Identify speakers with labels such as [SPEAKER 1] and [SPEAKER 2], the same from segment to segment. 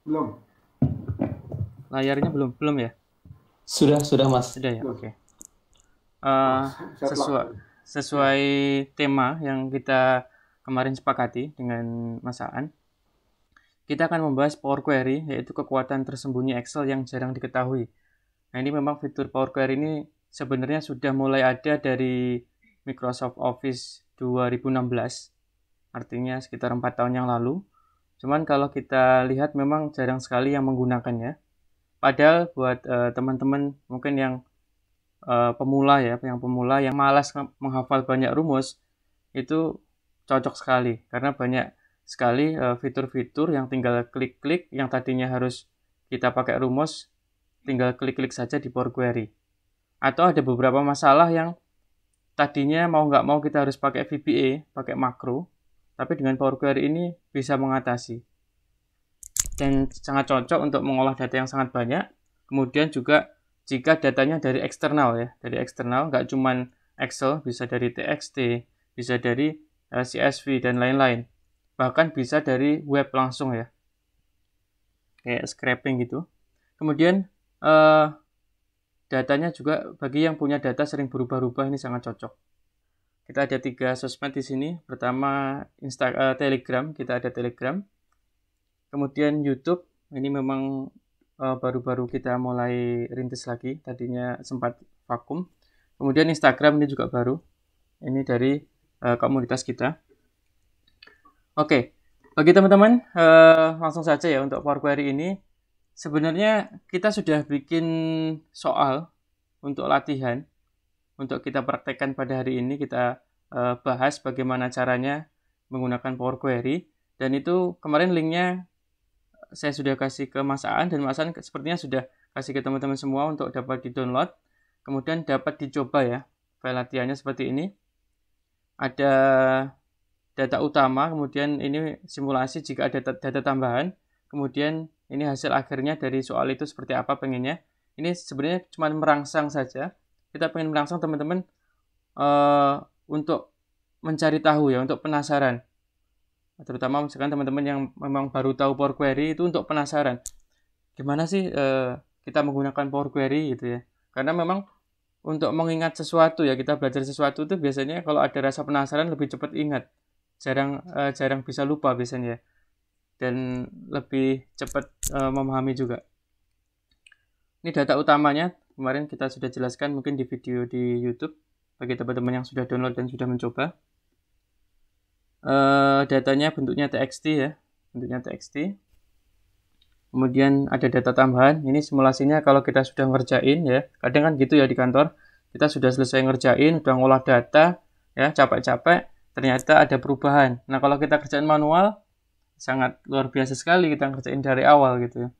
[SPEAKER 1] Belum.
[SPEAKER 2] Layarnya belum ya?
[SPEAKER 3] Sudah Mas.
[SPEAKER 2] Sudah ya,
[SPEAKER 1] Belum.
[SPEAKER 2] oke.
[SPEAKER 1] Saya
[SPEAKER 2] Sesuai tema yang kita kemarin sepakati dengan Mas Aan, kita akan membahas Power Query, yaitu kekuatan tersembunyi Excel yang jarang diketahui. Nah, ini memang fitur Power Query ini sebenarnya sudah mulai ada dari Microsoft Office 2016, artinya sekitar 4 tahun yang lalu. Cuman kalau kita lihat memang jarang sekali yang menggunakannya. Padahal buat teman-teman mungkin yang pemula ya, yang malas menghafal banyak rumus, itu cocok sekali karena banyak sekali fitur-fitur yang tinggal klik-klik, yang tadinya harus kita pakai rumus, tinggal klik-klik saja di Power Query. Atau ada beberapa masalah yang tadinya mau nggak mau kita harus pakai VBA, pakai makro, tapi dengan Power Query ini bisa mengatasi. Dan sangat cocok untuk mengolah data yang sangat banyak. Kemudian juga jika datanya dari eksternal ya, dari eksternal, nggak cuma Excel, bisa dari TXT, bisa dari CSV dan lain-lain. Bahkan bisa dari web langsung ya, kayak scraping gitu. Kemudian datanya juga bagi yang punya data sering berubah-ubah ini sangat cocok. Kita ada 3 sosmed di sini. Pertama Telegram, kita ada Telegram. Kemudian YouTube, ini memang baru-baru kita mulai rintis lagi, tadinya sempat vakum. Kemudian Instagram ini juga baru, ini dari komunitas kita. Oke, bagi teman-teman langsung saja ya untuk Power Query ini. Sebenarnya kita sudah bikin soal untuk latihan, untuk kita praktekkan pada hari ini. Kita bahas bagaimana caranya menggunakan Power Query, dan itu kemarin linknya saya sudah kasih ke Mas Aan, dan Mas Aan sepertinya sudah kasih ke teman-teman semua untuk dapat di-download, kemudian dapat dicoba ya. File latihannya seperti ini. Ada data utama, kemudian ini simulasi jika ada data tambahan, kemudian ini hasil akhirnya dari soal itu seperti apa pengennya. Ini sebenarnya cuma merangsang saja. Kita pengen merangsang teman-teman untuk mencari tahu ya, untuk penasaran. Terutama misalkan teman-teman yang memang baru tahu Power Query, itu untuk penasaran gimana sih kita menggunakan Power Query gitu ya. Karena memang untuk mengingat sesuatu ya, kita belajar sesuatu itu biasanya kalau ada rasa penasaran lebih cepat ingat, jarang bisa lupa biasanya, dan lebih cepat memahami juga. Ini data utamanya kemarin kita sudah jelaskan mungkin di video di YouTube bagi teman-teman yang sudah download dan sudah mencoba. Datanya bentuknya TXT ya, bentuknya TXT. Kemudian ada data tambahan. Ini simulasinya kalau kita sudah ngerjain ya, kadang kan gitu ya di kantor, kita sudah selesai ngerjain, udah ngolah data ya, capek-capek, ternyata ada perubahan. Nah, kalau kita kerjain manual, sangat luar biasa sekali kita ngerjain dari awal gitu ya.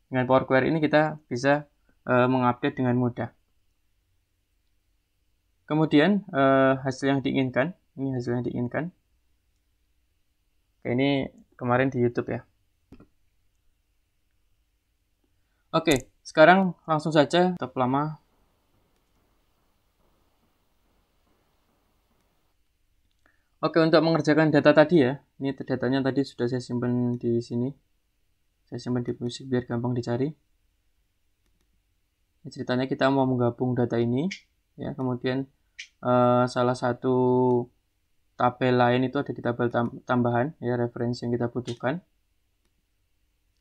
[SPEAKER 2] Dengan Power Query ini kita bisa mengupdate dengan mudah. Kemudian hasil yang diinginkan, ini hasil yang diinginkan. Oke, ini kemarin di YouTube ya. Oke, sekarang langsung saja, tetap lama. Oke, untuk mengerjakan data tadi ya, ini datanya tadi sudah saya simpan di sini. Saya simpan di musik biar gampang dicari. Ini ceritanya kita mau menggabung data ini, ya. Kemudian salah satu tabel lain itu ada di tabel tambahan, ya, referensi yang kita butuhkan.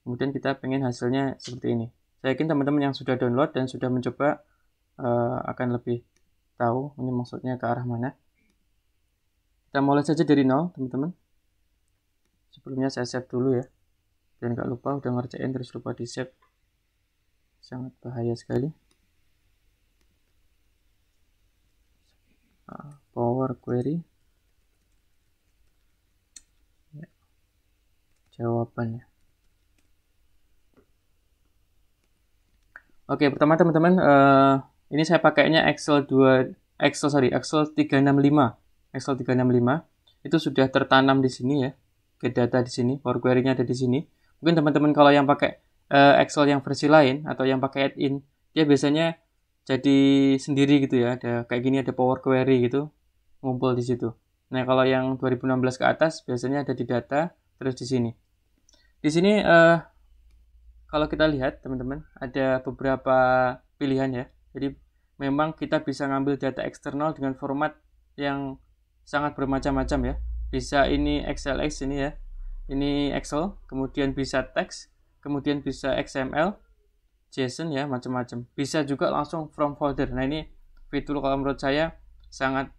[SPEAKER 2] Kemudian kita pengen hasilnya seperti ini. Saya yakin teman-teman yang sudah download dan sudah mencoba akan lebih tahu ini maksudnya ke arah mana. Kita mulai saja dari nol, teman-teman. Sebelumnya saya save dulu ya, dan nggak lupa udah ngerjain terus lupa di save, sangat bahaya sekali. Power Query ya, jawabannya. Oke, pertama teman-teman, ini saya pakainya Excel 365. Excel 365 itu sudah tertanam di sini ya, ke data di sini, Power Query-nya ada di sini. Mungkin teman-teman kalau yang pakai Excel yang versi lain atau yang pakai add-in, dia biasanya jadi sendiri gitu ya, ada kayak gini, ada Power Query gitu, ngumpul di situ. Nah, kalau yang 2016 ke atas biasanya ada di data terus di sini. Di sini kalau kita lihat teman-teman, ada beberapa pilihan ya. Jadi memang kita bisa ngambil data eksternal dengan format yang sangat bermacam-macam ya. Bisa ini XLS ini ya, ini Excel, kemudian bisa teks, kemudian bisa XML, JSON ya, macam-macam. Bisa juga langsung from folder. Nah ini fitur kalau menurut saya sangat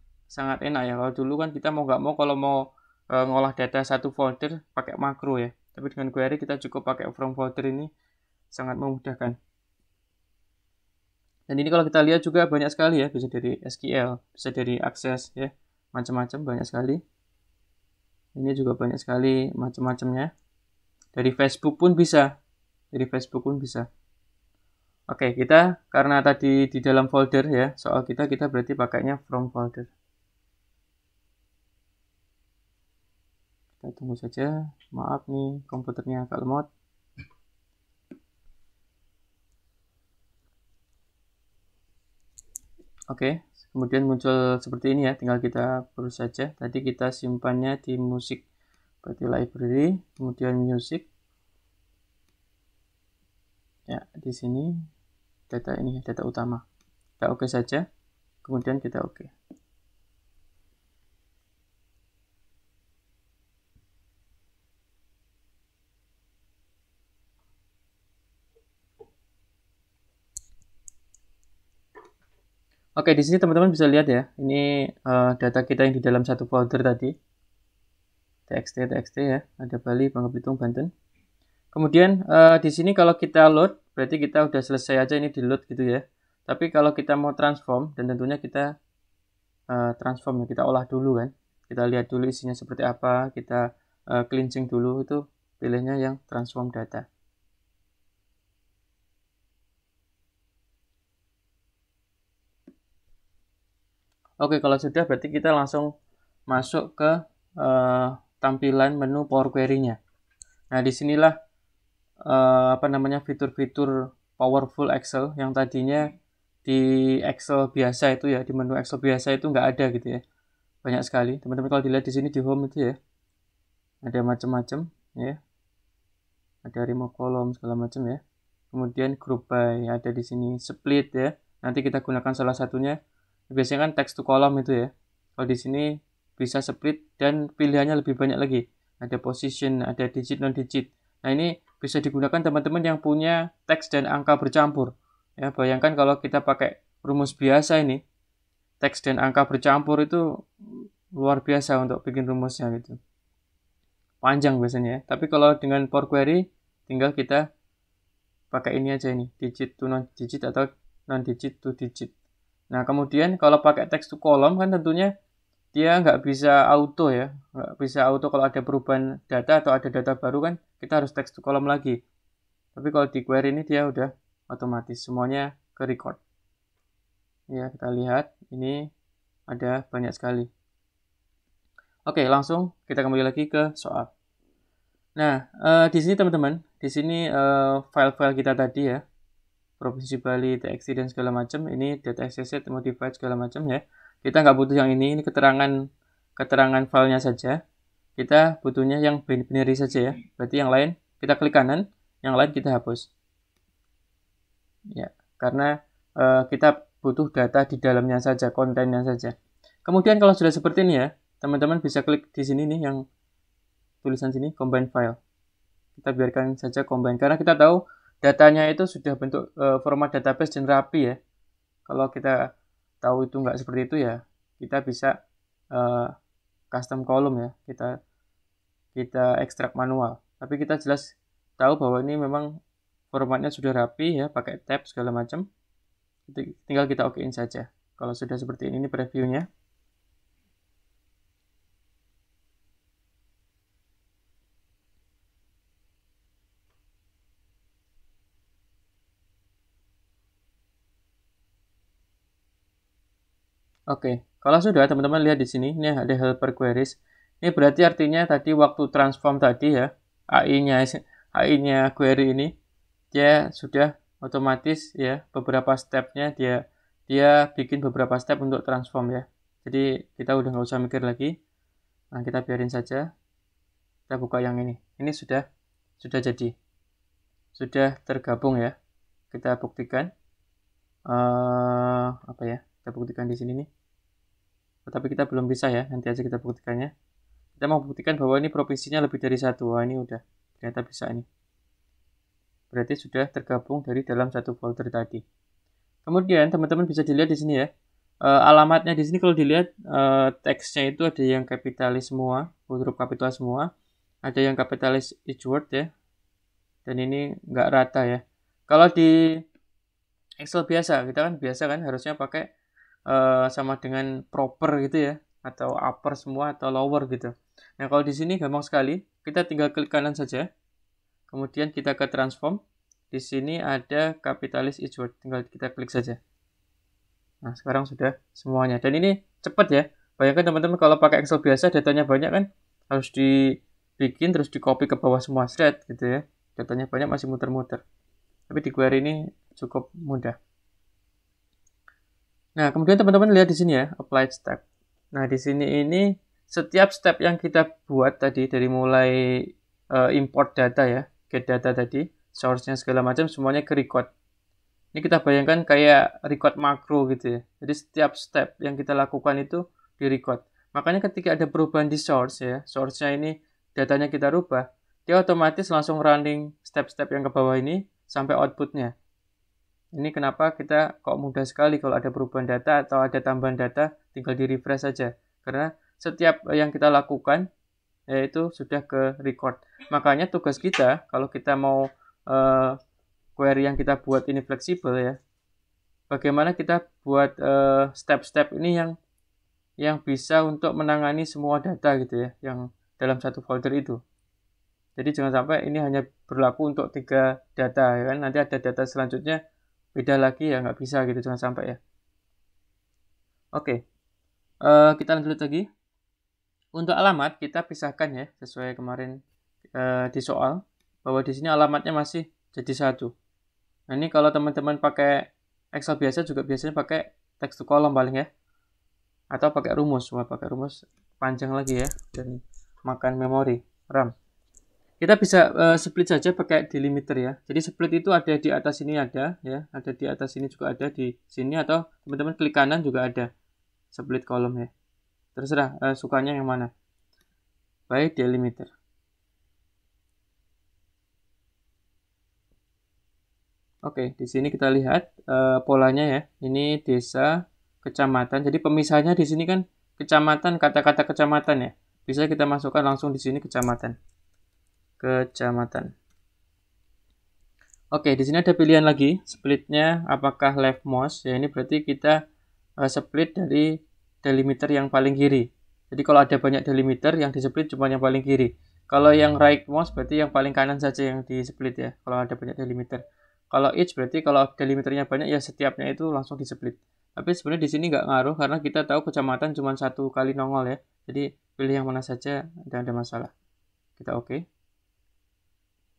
[SPEAKER 2] enak ya. Kalau dulu kan kita mau nggak mau kalau mau ngolah data satu folder pakai makro ya. Tapi dengan query kita cukup pakai from folder, ini sangat memudahkan. Dan ini kalau kita lihat juga banyak sekali ya, bisa dari SQL, bisa dari Access ya, macam-macam banyak sekali. Ini juga banyak sekali macam-macamnya. Dari Facebook pun bisa. Oke, kita karena tadi di dalam folder ya, soal kita berarti pakainya from folder. Kita tunggu saja. Maaf nih, komputernya agak lemot. Oke, kemudian muncul seperti ini ya, tinggal kita perus saja. Tadi kita simpannya di musik, berarti library, kemudian music. Ya, di sini data ini, data utama. Kita oke saja, kemudian kita oke. Oke, di sini teman-teman bisa lihat ya, ini data kita yang di dalam satu folder tadi, txt ya, ada Bali, Bangka Belitung, Banten. Kemudian di sini kalau kita load, berarti kita udah selesai aja ini di load gitu ya. Tapi kalau kita mau transform, dan tentunya kita transform ya, kita olah dulu kan. Kita lihat dulu isinya seperti apa, kita cleansing dulu, itu pilihnya yang transform data. Oke, kalau sudah berarti kita langsung masuk ke tampilan menu Power Query-nya. Nah, disinilah fitur-fitur powerful Excel yang tadinya di Excel biasa itu ya, di menu Excel biasa itu nggak ada gitu ya. Banyak sekali. Teman-teman kalau dilihat di sini di home itu ya, ada macam-macam ya. Ada remove column segala macam ya. Kemudian group by ada di sini, split ya. Nanti kita gunakan salah satunya. Biasanya kan text to column itu ya. Kalau di sini bisa split dan pilihannya lebih banyak lagi. Ada position, ada digit, non digit. Nah, ini bisa digunakan teman-teman yang punya teks dan angka bercampur. Ya, bayangkan kalau kita pakai rumus biasa ini, teks dan angka bercampur itu luar biasa untuk bikin rumusnya gitu. Panjang biasanya ya. Tapi kalau dengan Power Query tinggal kita pakai ini aja ini, digit to non digit atau non digit to digit. Nah, kemudian kalau pakai text to column kan tentunya dia nggak bisa auto ya. Nggak bisa auto kalau ada perubahan data atau ada data baru kan kita harus text to column lagi. Tapi kalau di query ini dia udah otomatis semuanya ke record. Ya, kita lihat ini ada banyak sekali. Oke, langsung kita kembali lagi ke soal. Nah, di sini teman-teman, di sini file-file kita tadi ya, Provinsi Bali, TXT dan segala macam, ini data access modified segala macam ya. Kita nggak butuh yang ini keterangan filenya saja. Kita butuhnya yang binary saja ya. Berarti yang lain kita klik kanan, yang lain kita hapus. Ya, karena kita butuh data di dalamnya saja, kontennya saja. Kemudian kalau sudah seperti ini ya, teman-teman bisa klik di sini nih yang tulisan sini combine file. Kita biarkan saja combine karena kita tahu datanya itu sudah bentuk format database dan rapi ya. Kalau kita tahu itu nggak seperti itu ya, kita bisa custom column ya, kita ekstrak manual. Tapi kita jelas tahu bahwa ini memang formatnya sudah rapi ya, pakai tab segala macam. Tinggal kita okein saja. Kalau sudah seperti ini previewnya. Oke, kalau sudah teman-teman lihat di sini, ini ada helper queries. Ini berarti artinya tadi waktu transform tadi ya, AI-nya query ini dia sudah otomatis ya beberapa stepnya dia bikin beberapa step untuk transform ya. Jadi kita udah nggak usah mikir lagi. Nah, kita biarin saja. Kita buka yang ini. Ini sudah jadi. sudah tergabung ya. Kita buktikan. Kita buktikan di sini nih. Tetapi kita belum bisa ya, nanti aja kita buktikannya. Kita mau buktikan bahwa ini provinsinya lebih dari satu. Wah, ini udah ternyata bisa nih. Berarti sudah tergabung dari dalam satu folder tadi. Kemudian teman-teman bisa dilihat di sini ya. Alamatnya di sini kalau dilihat teksnya itu ada yang kapitalis semua, huruf kapital semua, ada yang kapitalis each word ya, dan ini nggak rata ya. Kalau di Excel biasa, kita kan biasa kan harusnya pakai sama dengan proper gitu ya, atau upper semua atau lower gitu. Nah kalau di sini gampang sekali, kita tinggal klik kanan saja, kemudian kita ke transform. Di sini ada kapitalis each word, tinggal kita klik saja. Nah, sekarang sudah semuanya. Dan ini cepat ya. Bayangkan teman-teman kalau pakai Excel biasa datanya banyak kan harus dibikin terus di copy ke bawah semua thread gitu ya. Datanya banyak masih muter-muter. Tapi di query ini cukup mudah. Nah, kemudian teman-teman lihat di sini ya, applied step. Nah, di sini ini setiap step yang kita buat tadi dari mulai import data ya, get data tadi, source-nya segala macam semuanya ke record. Ini kita bayangkan kayak record makro gitu ya. Jadi setiap step yang kita lakukan itu di record. Makanya ketika ada perubahan di source ya, source-nya ini datanya kita rubah, dia otomatis langsung running step-step yang ke bawah ini sampai output-nya. Ini kenapa kita kok mudah sekali kalau ada perubahan data atau ada tambahan data, tinggal di refresh saja. Karena setiap yang kita lakukan yaitu sudah ke record. Makanya tugas kita kalau kita mau query yang kita buat ini fleksibel ya. Bagaimana kita buat step-step ini yang bisa untuk menangani semua data gitu ya, yang dalam satu folder itu. Jadi jangan sampai ini hanya berlaku untuk 3 data ya kan. Nanti ada data selanjutnya beda lagi ya, nggak bisa gitu, jangan sampai ya. Oke. Kita lanjut lagi. Untuk alamat kita pisahkan ya, sesuai kemarin di soal bahwa di sini alamatnya masih jadi satu. Nah ini kalau teman-teman pakai Excel biasa juga biasanya pakai text to column paling ya. Atau pakai rumus. Wah, pakai rumus panjang lagi ya dan makan memori, RAM. Kita bisa split saja pakai delimiter ya. Jadi split itu ada di atas sini ada ya, ada di atas sini juga ada di sini, atau teman-teman klik kanan juga ada split column ya. Terserah sukanya yang mana. By delimiter. Oke, di sini kita lihat polanya ya. Ini desa, kecamatan. Jadi pemisahnya di sini kan kecamatan, kata-kata kecamatan ya. Bisa kita masukkan langsung di sini kecamatan. Kecamatan. Oke, di sini ada pilihan lagi. Splitnya apakah leftmost? Ya ini berarti kita split dari delimiter yang paling kiri. Jadi kalau ada banyak delimiter, yang di split cuma yang paling kiri. Kalau yang rightmost berarti yang paling kanan saja yang di split ya. Kalau ada banyak delimiter. Kalau each berarti kalau delimiternya banyak ya setiapnya itu langsung di split. Tapi sebenarnya di sini nggak ngaruh karena kita tahu kecamatan cuma 1 kali nongol ya. Jadi pilih yang mana saja, tidak ada masalah. Kita oke.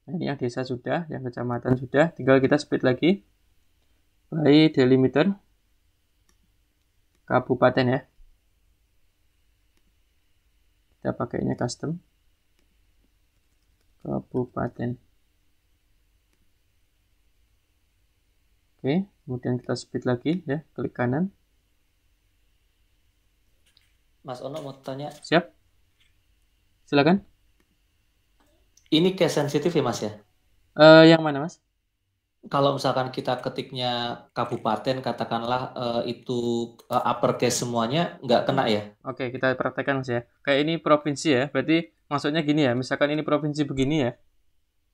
[SPEAKER 2] Nah, ini yang desa sudah, yang kecamatan sudah. Tinggal kita split lagi. By delimiter. Kabupaten ya. Kita pakainya custom. Kabupaten. Oke, kemudian kita split lagi ya, klik kanan.
[SPEAKER 3] Mas Ono mau tanya.
[SPEAKER 2] Siap? Silakan.
[SPEAKER 3] Ini case sensitif ya Mas ya?
[SPEAKER 2] Yang mana Mas?
[SPEAKER 3] Kalau misalkan kita ketiknya kabupaten, katakanlah itu uppercase semuanya, nggak kena ya?
[SPEAKER 2] Oke, kita praktekkan Mas ya. Kayak ini provinsi ya, berarti maksudnya gini ya, misalkan ini provinsi begini ya.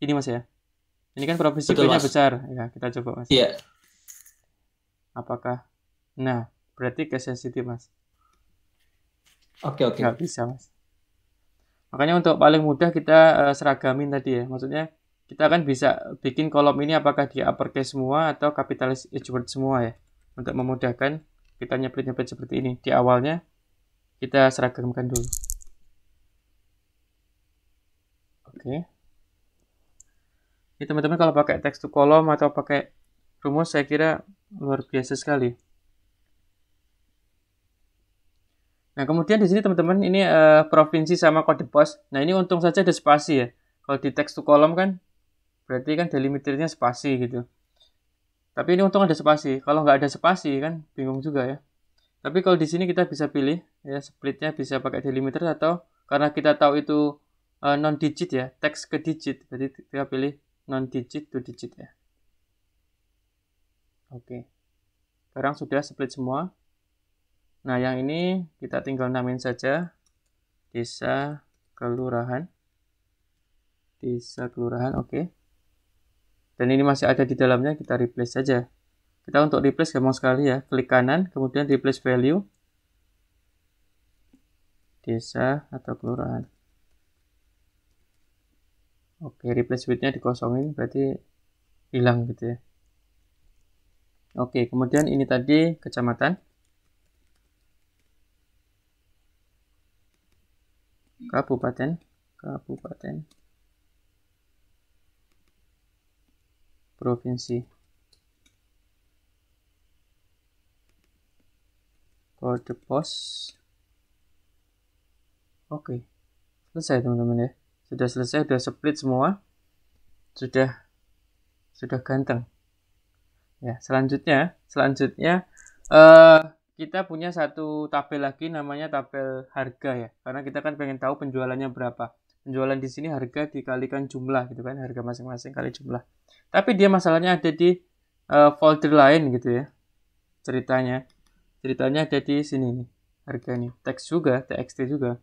[SPEAKER 2] Ini Mas ya. Ini kan provinsi P-nya besar. Ya, kita coba Mas.
[SPEAKER 3] Iya.
[SPEAKER 2] Apakah? Nah, berarti case sensitif Mas.
[SPEAKER 3] Oke.
[SPEAKER 2] Nggak bisa Mas. Makanya untuk paling mudah kita seragamin tadi ya. Maksudnya kita kan bisa bikin kolom ini apakah di uppercase semua atau capitalis each word semua ya. Untuk memudahkan kita nyeplit-nyeplit seperti ini. Di awalnya kita seragamkan dulu. Oke. Ini teman-teman kalau pakai text to column atau pakai rumus saya kira luar biasa sekali. Nah, kemudian di sini teman-teman ini provinsi sama kode pos. Nah, ini untung saja ada spasi ya. Kalau di text to column kan berarti kan delimiternya spasi gitu. Tapi ini untung ada spasi. Kalau nggak ada spasi kan bingung juga ya. Tapi kalau di sini kita bisa pilih ya, splitnya bisa pakai delimiter, atau karena kita tahu itu non digit ya, teks ke digit, berarti kita pilih non digit to digit ya. Oke. Sekarang sudah split semua. Nah, yang ini kita tinggal namain saja desa kelurahan. Desa kelurahan, oke. Dan ini masih ada di dalamnya, kita replace saja. Kita untuk replace gampang sekali ya, klik kanan, kemudian replace value, desa atau kelurahan. Oke, replace width-nya dikosongin, berarti hilang gitu ya. Oke, kemudian ini tadi kecamatan, kabupaten, provinsi, kode pos. Oke, selesai teman-teman ya. Sudah selesai, sudah split semua, sudah ganteng ya. Selanjutnya kita punya satu tabel lagi, namanya tabel harga ya, karena kita kan pengen tahu penjualannya berapa. Penjualan di sini harga dikalikan jumlah gitu kan, harga masing-masing kali jumlah. Tapi dia masalahnya ada di folder lain gitu ya. Ceritanya ada di sini nih, harga nih, teks juga, txt juga.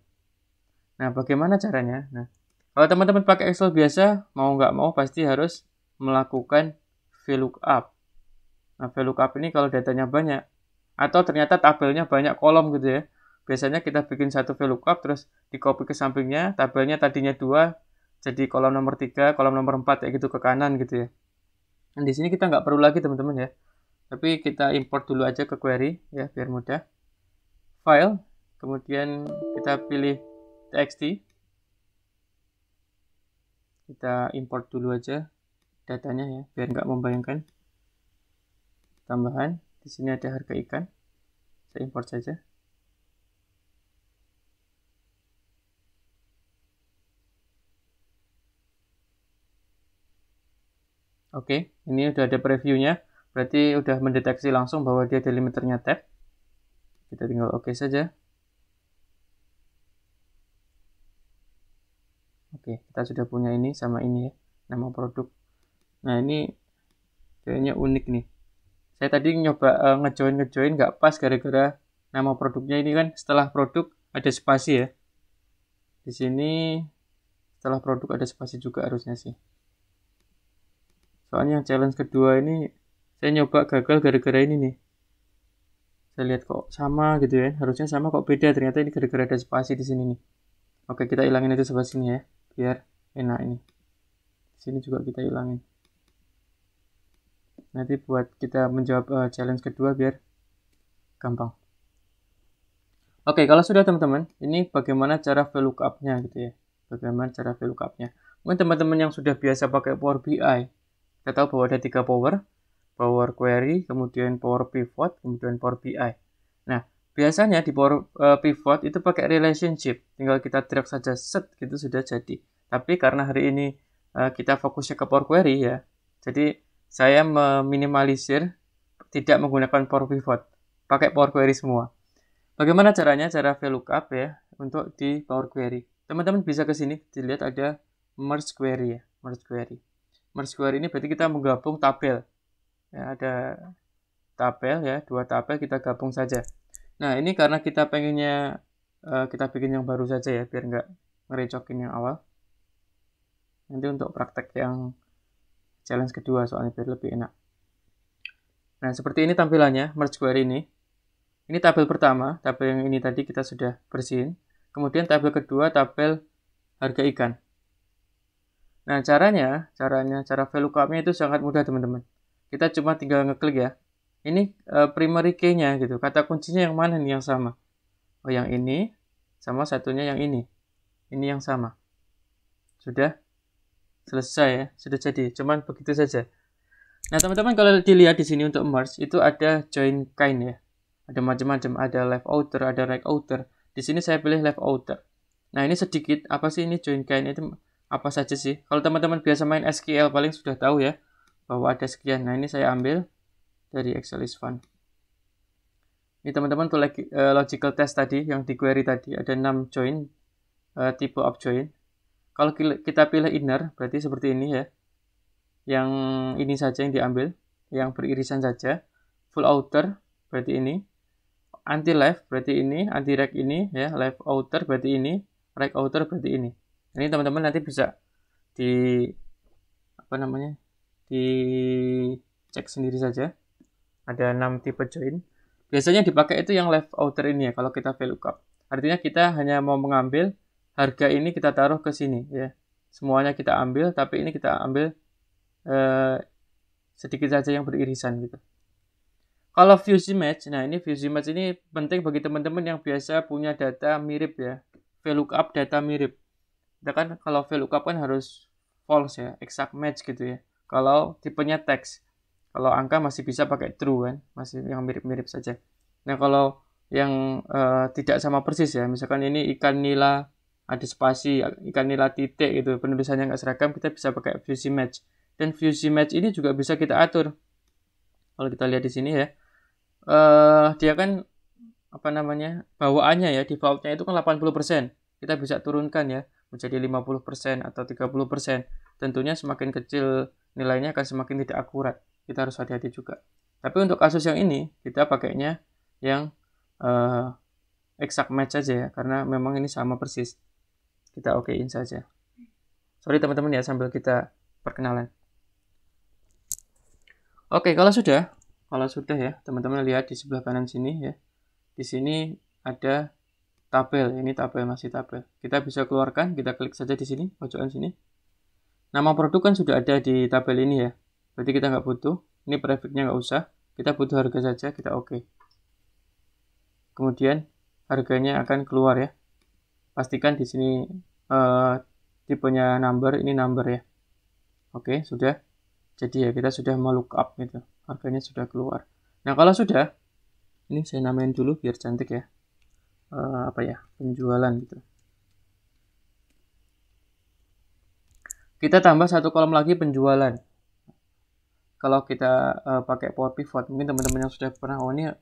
[SPEAKER 2] Nah, bagaimana caranya? Nah, kalau teman-teman pakai Excel biasa, mau nggak mau pasti harus melakukan VLOOKUP. Nah, VLOOKUP ini kalau datanya banyak, atau ternyata tabelnya banyak kolom gitu ya, biasanya kita bikin satu VLOOKUP, terus di copy ke sampingnya, tabelnya tadinya 2, jadi kolom nomor 3, kolom nomor 4, kayak gitu ke kanan gitu ya. Dan di sini kita nggak perlu lagi teman-teman ya, tapi kita import dulu aja ke query ya, biar mudah. File, kemudian kita pilih txt, kita import dulu aja datanya ya, biar nggak membayangkan. Tambahan, di sini ada harga ikan, saya import saja. Oke, ini udah ada previewnya, berarti udah mendeteksi langsung bahwa dia delimiternya tab. Kita tinggal oke saja. Oke, kita sudah punya ini sama ini ya, nama produk. Nah, ini kayaknya unik nih. Saya tadi nyoba ngejoin nggak pas gara-gara nama produknya ini kan setelah produk ada spasi ya. Di sini setelah produk ada spasi juga harusnya sih. Soalnya challenge kedua ini saya nyoba gagal gara-gara ini nih. Saya lihat kok sama gitu ya, harusnya sama kok beda, ternyata ini gara-gara ada spasi di sini nih. Oke, kita hilangin itu spasinya ya, biar enak ini. Di sini juga kita hilangin. Nanti buat kita menjawab challenge kedua biar gampang. Oke, kalau sudah teman-teman, ini bagaimana cara VLOOKUP-nya gitu ya. Bagaimana cara VLOOKUP-nya. Mungkin teman-teman yang sudah biasa pakai Power BI, kita tahu bahwa ada 3 Power Query, kemudian Power Pivot, kemudian Power BI. Nah, biasanya di Power Pivot itu pakai relationship, tinggal kita drag saja set gitu sudah jadi. Tapi karena hari ini kita fokusnya ke Power Query ya, jadi saya meminimalisir tidak menggunakan Power Pivot, pakai Power Query semua. Bagaimana caranya? Cara VLOOKUP ya untuk di Power Query. Teman-teman bisa ke sini, dilihat ada Merge Query ya, Merge Query. Merge Query ini berarti kita menggabung tabel. Ya, ada tabel ya, 2 tabel kita gabung saja. Nah, ini karena kita pengennya kita bikin yang baru saja ya, biar nggak ngerecokin yang awal. Nanti untuk praktek yang challenge kedua soalnya biar lebih enak. Nah, seperti ini tampilannya Merge Query ini. Ini tabel pertama, tabel yang ini tadi kita sudah bersihin. Kemudian tabel kedua, tabel harga ikan. Nah, cara VLOOKUP-nya itu sangat mudah teman-teman. Kita cuma tinggal ngeklik ya. Ini primary key-nya gitu. Kata kuncinya yang mana nih yang sama? Oh, yang ini sama satunya yang ini. Ini yang sama. Sudah selesai ya, sudah jadi. Cuman begitu saja. Nah, teman-teman kalau dilihat di sini untuk merge itu ada join kind ya. Ada macam-macam, ada left outer, ada right outer. Di sini saya pilih left outer. Nah, ini sedikit apa sih ini join kind itu? apa saja sih. Kalau teman-teman biasa main SQL paling sudah tahu ya bahwa ada sekian. Nah, ini saya ambil dari Excel is fun. Ini teman-teman tuh logical test tadi yang di query tadi ada 6 join, tipe of join. Kalau kita pilih inner berarti seperti ini ya. Yang ini saja yang diambil, yang beririsan saja. Full outer berarti ini. Anti left berarti ini, anti right ini ya, left outer berarti ini, right outer berarti ini. Ini teman-teman nanti bisa di cek sendiri saja. Ada 6 tipe join. Biasanya dipakai itu yang left outer ini ya kalau kita VLOOKUP. Artinya kita hanya mau mengambil harga ini kita taruh ke sini ya. Semuanya kita ambil tapi ini kita ambil sedikit saja yang beririsan gitu. Kalau fuse match, nah ini fuse match ini penting bagi teman-teman yang biasa punya data mirip ya. VLOOKUP data mirip. Kita kan kalau VLOOKUP kan harus false ya, exact match gitu ya. Kalau tipenya text. Kalau angka masih bisa pakai true kan, masih yang mirip-mirip saja. Nah, kalau yang tidak sama persis ya, misalkan ini ikan nila ada spasi, ikan nila titik gitu, penulisannya nggak seragam, kita bisa pakai fuse match. Dan fuse match ini juga bisa kita atur. Kalau kita lihat di sini ya, dia kan bawaannya ya, defaultnya itu kan 80%. Kita bisa turunkan ya menjadi 50% atau 30%. Tentunya semakin kecil nilainya akan semakin tidak akurat. Kita harus hati-hati juga. Tapi untuk kasus yang ini kita pakainya yang exact match saja ya, karena memang ini sama persis. Kita okein saja. Sorry teman-teman ya sambil kita perkenalan. Oke, kalau sudah ya, teman-teman lihat di sebelah kanan sini ya. Di sini ada tabel, ini tabel masih tabel. Kita bisa keluarkan, kita klik saja di sini, pojokan sini. Nama produk kan sudah ada di tabel ini ya. Berarti kita nggak butuh, ini prefixnya nggak usah. Kita butuh harga saja, kita oke. Kemudian harganya akan keluar ya. Pastikan di sini tipenya number, ini number ya. Oke, sudah. Jadi ya kita sudah melookup gitu. Harganya sudah keluar. Nah kalau sudah, ini saya namain dulu biar cantik ya. Penjualan gitu. Kita tambah satu kolom lagi penjualan. Kalau kita pakai Power Pivot, mungkin teman-teman yang sudah pernah ini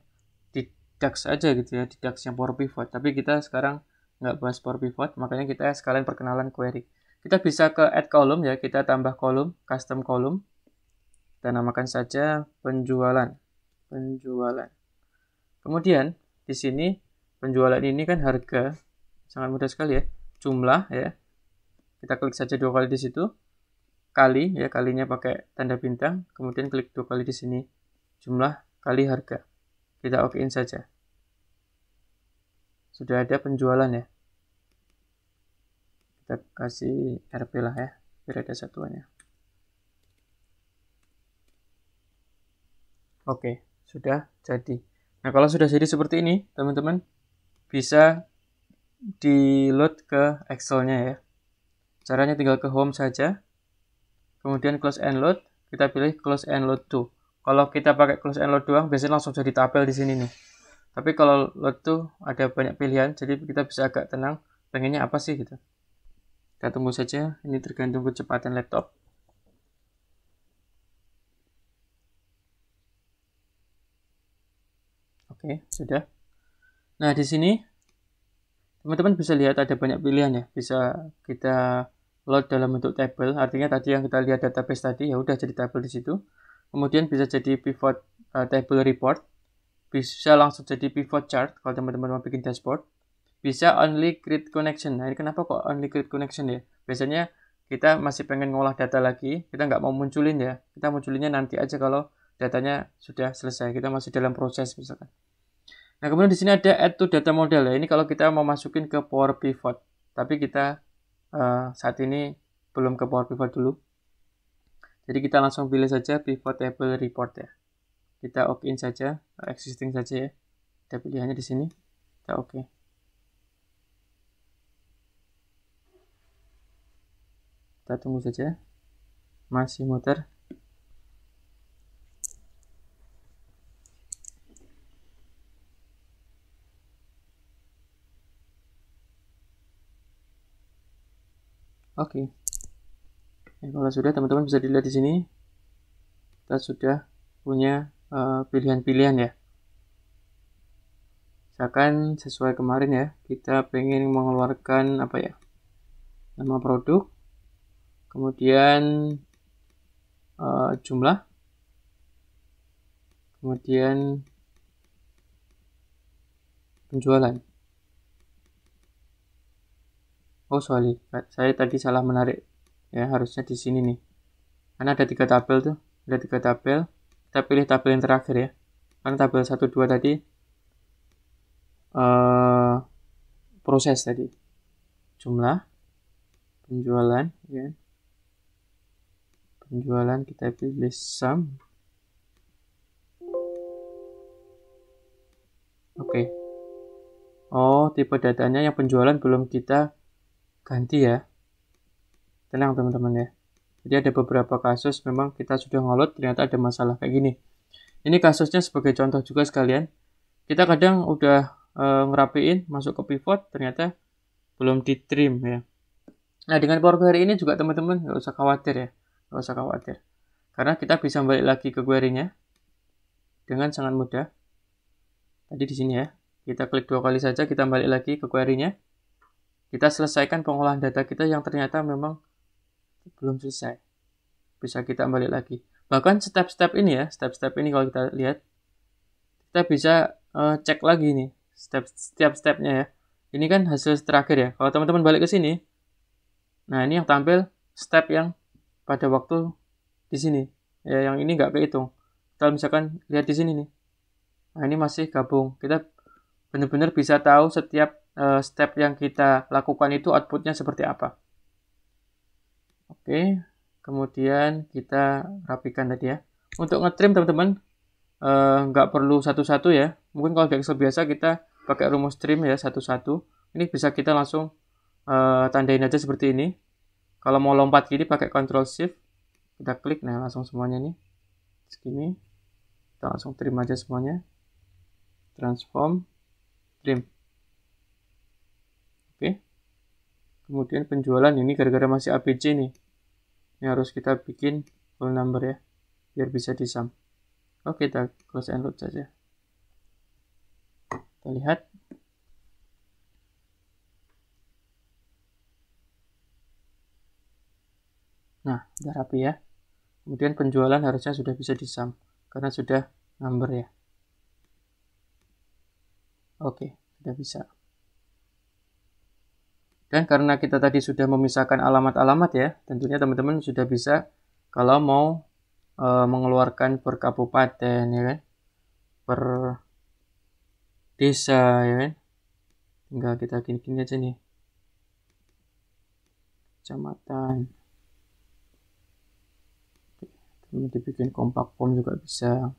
[SPEAKER 2] di DAX aja gitu ya, di DAX yang Power Pivot. Tapi kita sekarang nggak bahas Power Pivot, makanya kita sekalian perkenalan query. Kita bisa ke add column ya, kita tambah kolom, custom column. Kita namakan saja penjualan. Kemudian di sini penjualan ini kan harga, sangat mudah sekali ya, jumlah ya. Kita klik saja 2 kali di situ. Kali ya, kalinya pakai tanda bintang, kemudian klik 2 kali di sini. Jumlah kali harga. Kita okein saja. Sudah ada penjualan ya. Kita kasih RP lah ya, biar ada satuannya. Oke, sudah jadi. Nah, kalau sudah jadi seperti ini, teman-teman bisa di-load ke Excel-nya ya. Caranya tinggal ke home saja. Kemudian close and load, kita pilih close and load to. Kalau kita pakai close and load doang, biasanya langsung jadi tabel di sini nih. Tapi kalau load to ada banyak pilihan, jadi kita bisa agak tenang, pengennya apa sih gitu. Kita tunggu saja, ini tergantung kecepatan laptop. Oke, sudah. Nah, di sini teman-teman bisa lihat ada banyak pilihan ya. Bisa kita load dalam bentuk table, artinya tadi yang kita lihat database tadi ya udah jadi table di situ. Kemudian bisa jadi pivot table report, bisa langsung jadi pivot chart kalau teman-teman mau bikin dashboard. Bisa only create connection. Nah ini kenapa kok only create connection ya? Biasanya kita masih pengen ngolah data lagi, kita nggak mau munculin ya. Kita munculinnya nanti aja kalau datanya sudah selesai. Kita masih dalam proses misalkan. Nah kemudian di sini ada add to data model ya. Ini kalau kita mau masukin ke Power Pivot, tapi kita saat ini belum ke Power Pivot dulu. Jadi kita langsung pilih saja Pivot Table Report ya. Kita okein saja, existing saja ya. Ada pilihannya di sini. Kita oke. Kita tunggu saja. Masih muter. Oke. Kalau sudah, teman-teman bisa dilihat di sini. Kita sudah punya pilihan-pilihan ya. Misalkan sesuai kemarin ya, kita pengen mengeluarkan apa ya? Nama produk, kemudian jumlah, kemudian penjualan. Oh sorry, saya tadi salah menarik ya, harusnya di sini nih. Karena ada 3 tabel tuh, ada 3 tabel. Kita pilih tabel yang terakhir ya. Karena tabel 1, 2 tadi proses tadi. Jumlah, penjualan, ya. Penjualan kita pilih sum. Oke. Oh, tipe datanya yang penjualan belum kita ganti ya. Tenang teman-teman ya. Jadi ada beberapa kasus memang kita sudah ngeload ternyata ada masalah kayak gini. Ini kasusnya sebagai contoh juga sekalian. Kita kadang udah ngerapiin masuk ke pivot ternyata belum di trim ya. Nah dengan Power Query ini juga teman-teman nggak usah khawatir ya. Nggak usah khawatir. Karena kita bisa balik lagi ke query-nya dengan sangat mudah. Tadi di sini ya. Kita klik 2 kali saja, kita balik lagi ke query-nya. Kita selesaikan pengolahan data kita yang ternyata memang belum selesai. Bisa kita balik lagi. Bahkan step-step ini ya, step-step ini kalau kita lihat, kita bisa cek lagi nih, setiap stepnya ya. Ini kan hasil terakhir ya. Kalau teman-teman balik ke sini, nah ini yang tampil step yang pada waktu di sini. Ya, yang ini nggak kehitung. Kita misalkan lihat di sini nih. Nah ini masih gabung. Kita benar-benar bisa tahu setiap step yang kita lakukan itu outputnya seperti apa. Oke, kemudian kita rapikan tadi ya. Untuk ngetrim teman-teman, nggak perlu satu-satu ya. Mungkin kalau di Excel biasa kita pakai rumus trim ya satu-satu. Ini bisa kita langsung tandain aja seperti ini. Kalau mau lompat gini pakai Ctrl Shift, kita klik, nah langsung semuanya nih. Segini, kita langsung trim aja semuanya. Transform, trim. Oke. Kemudian penjualan ini gara-gara masih ABC nih. Ini harus kita bikin full number ya, biar bisa di sum. Oke, kita close and load saja. Kita lihat. Nah, udah rapi ya. Kemudian penjualan harusnya sudah bisa di sum, karena sudah number ya. Oke, sudah bisa. Dan karena kita tadi sudah memisahkan alamat-alamat ya, tentunya teman-teman sudah bisa kalau mau mengeluarkan per kabupaten ya kan, per desa ya kan, tinggal kita gini-gini aja nih, kecamatan. Ini dibikin compact form juga bisa.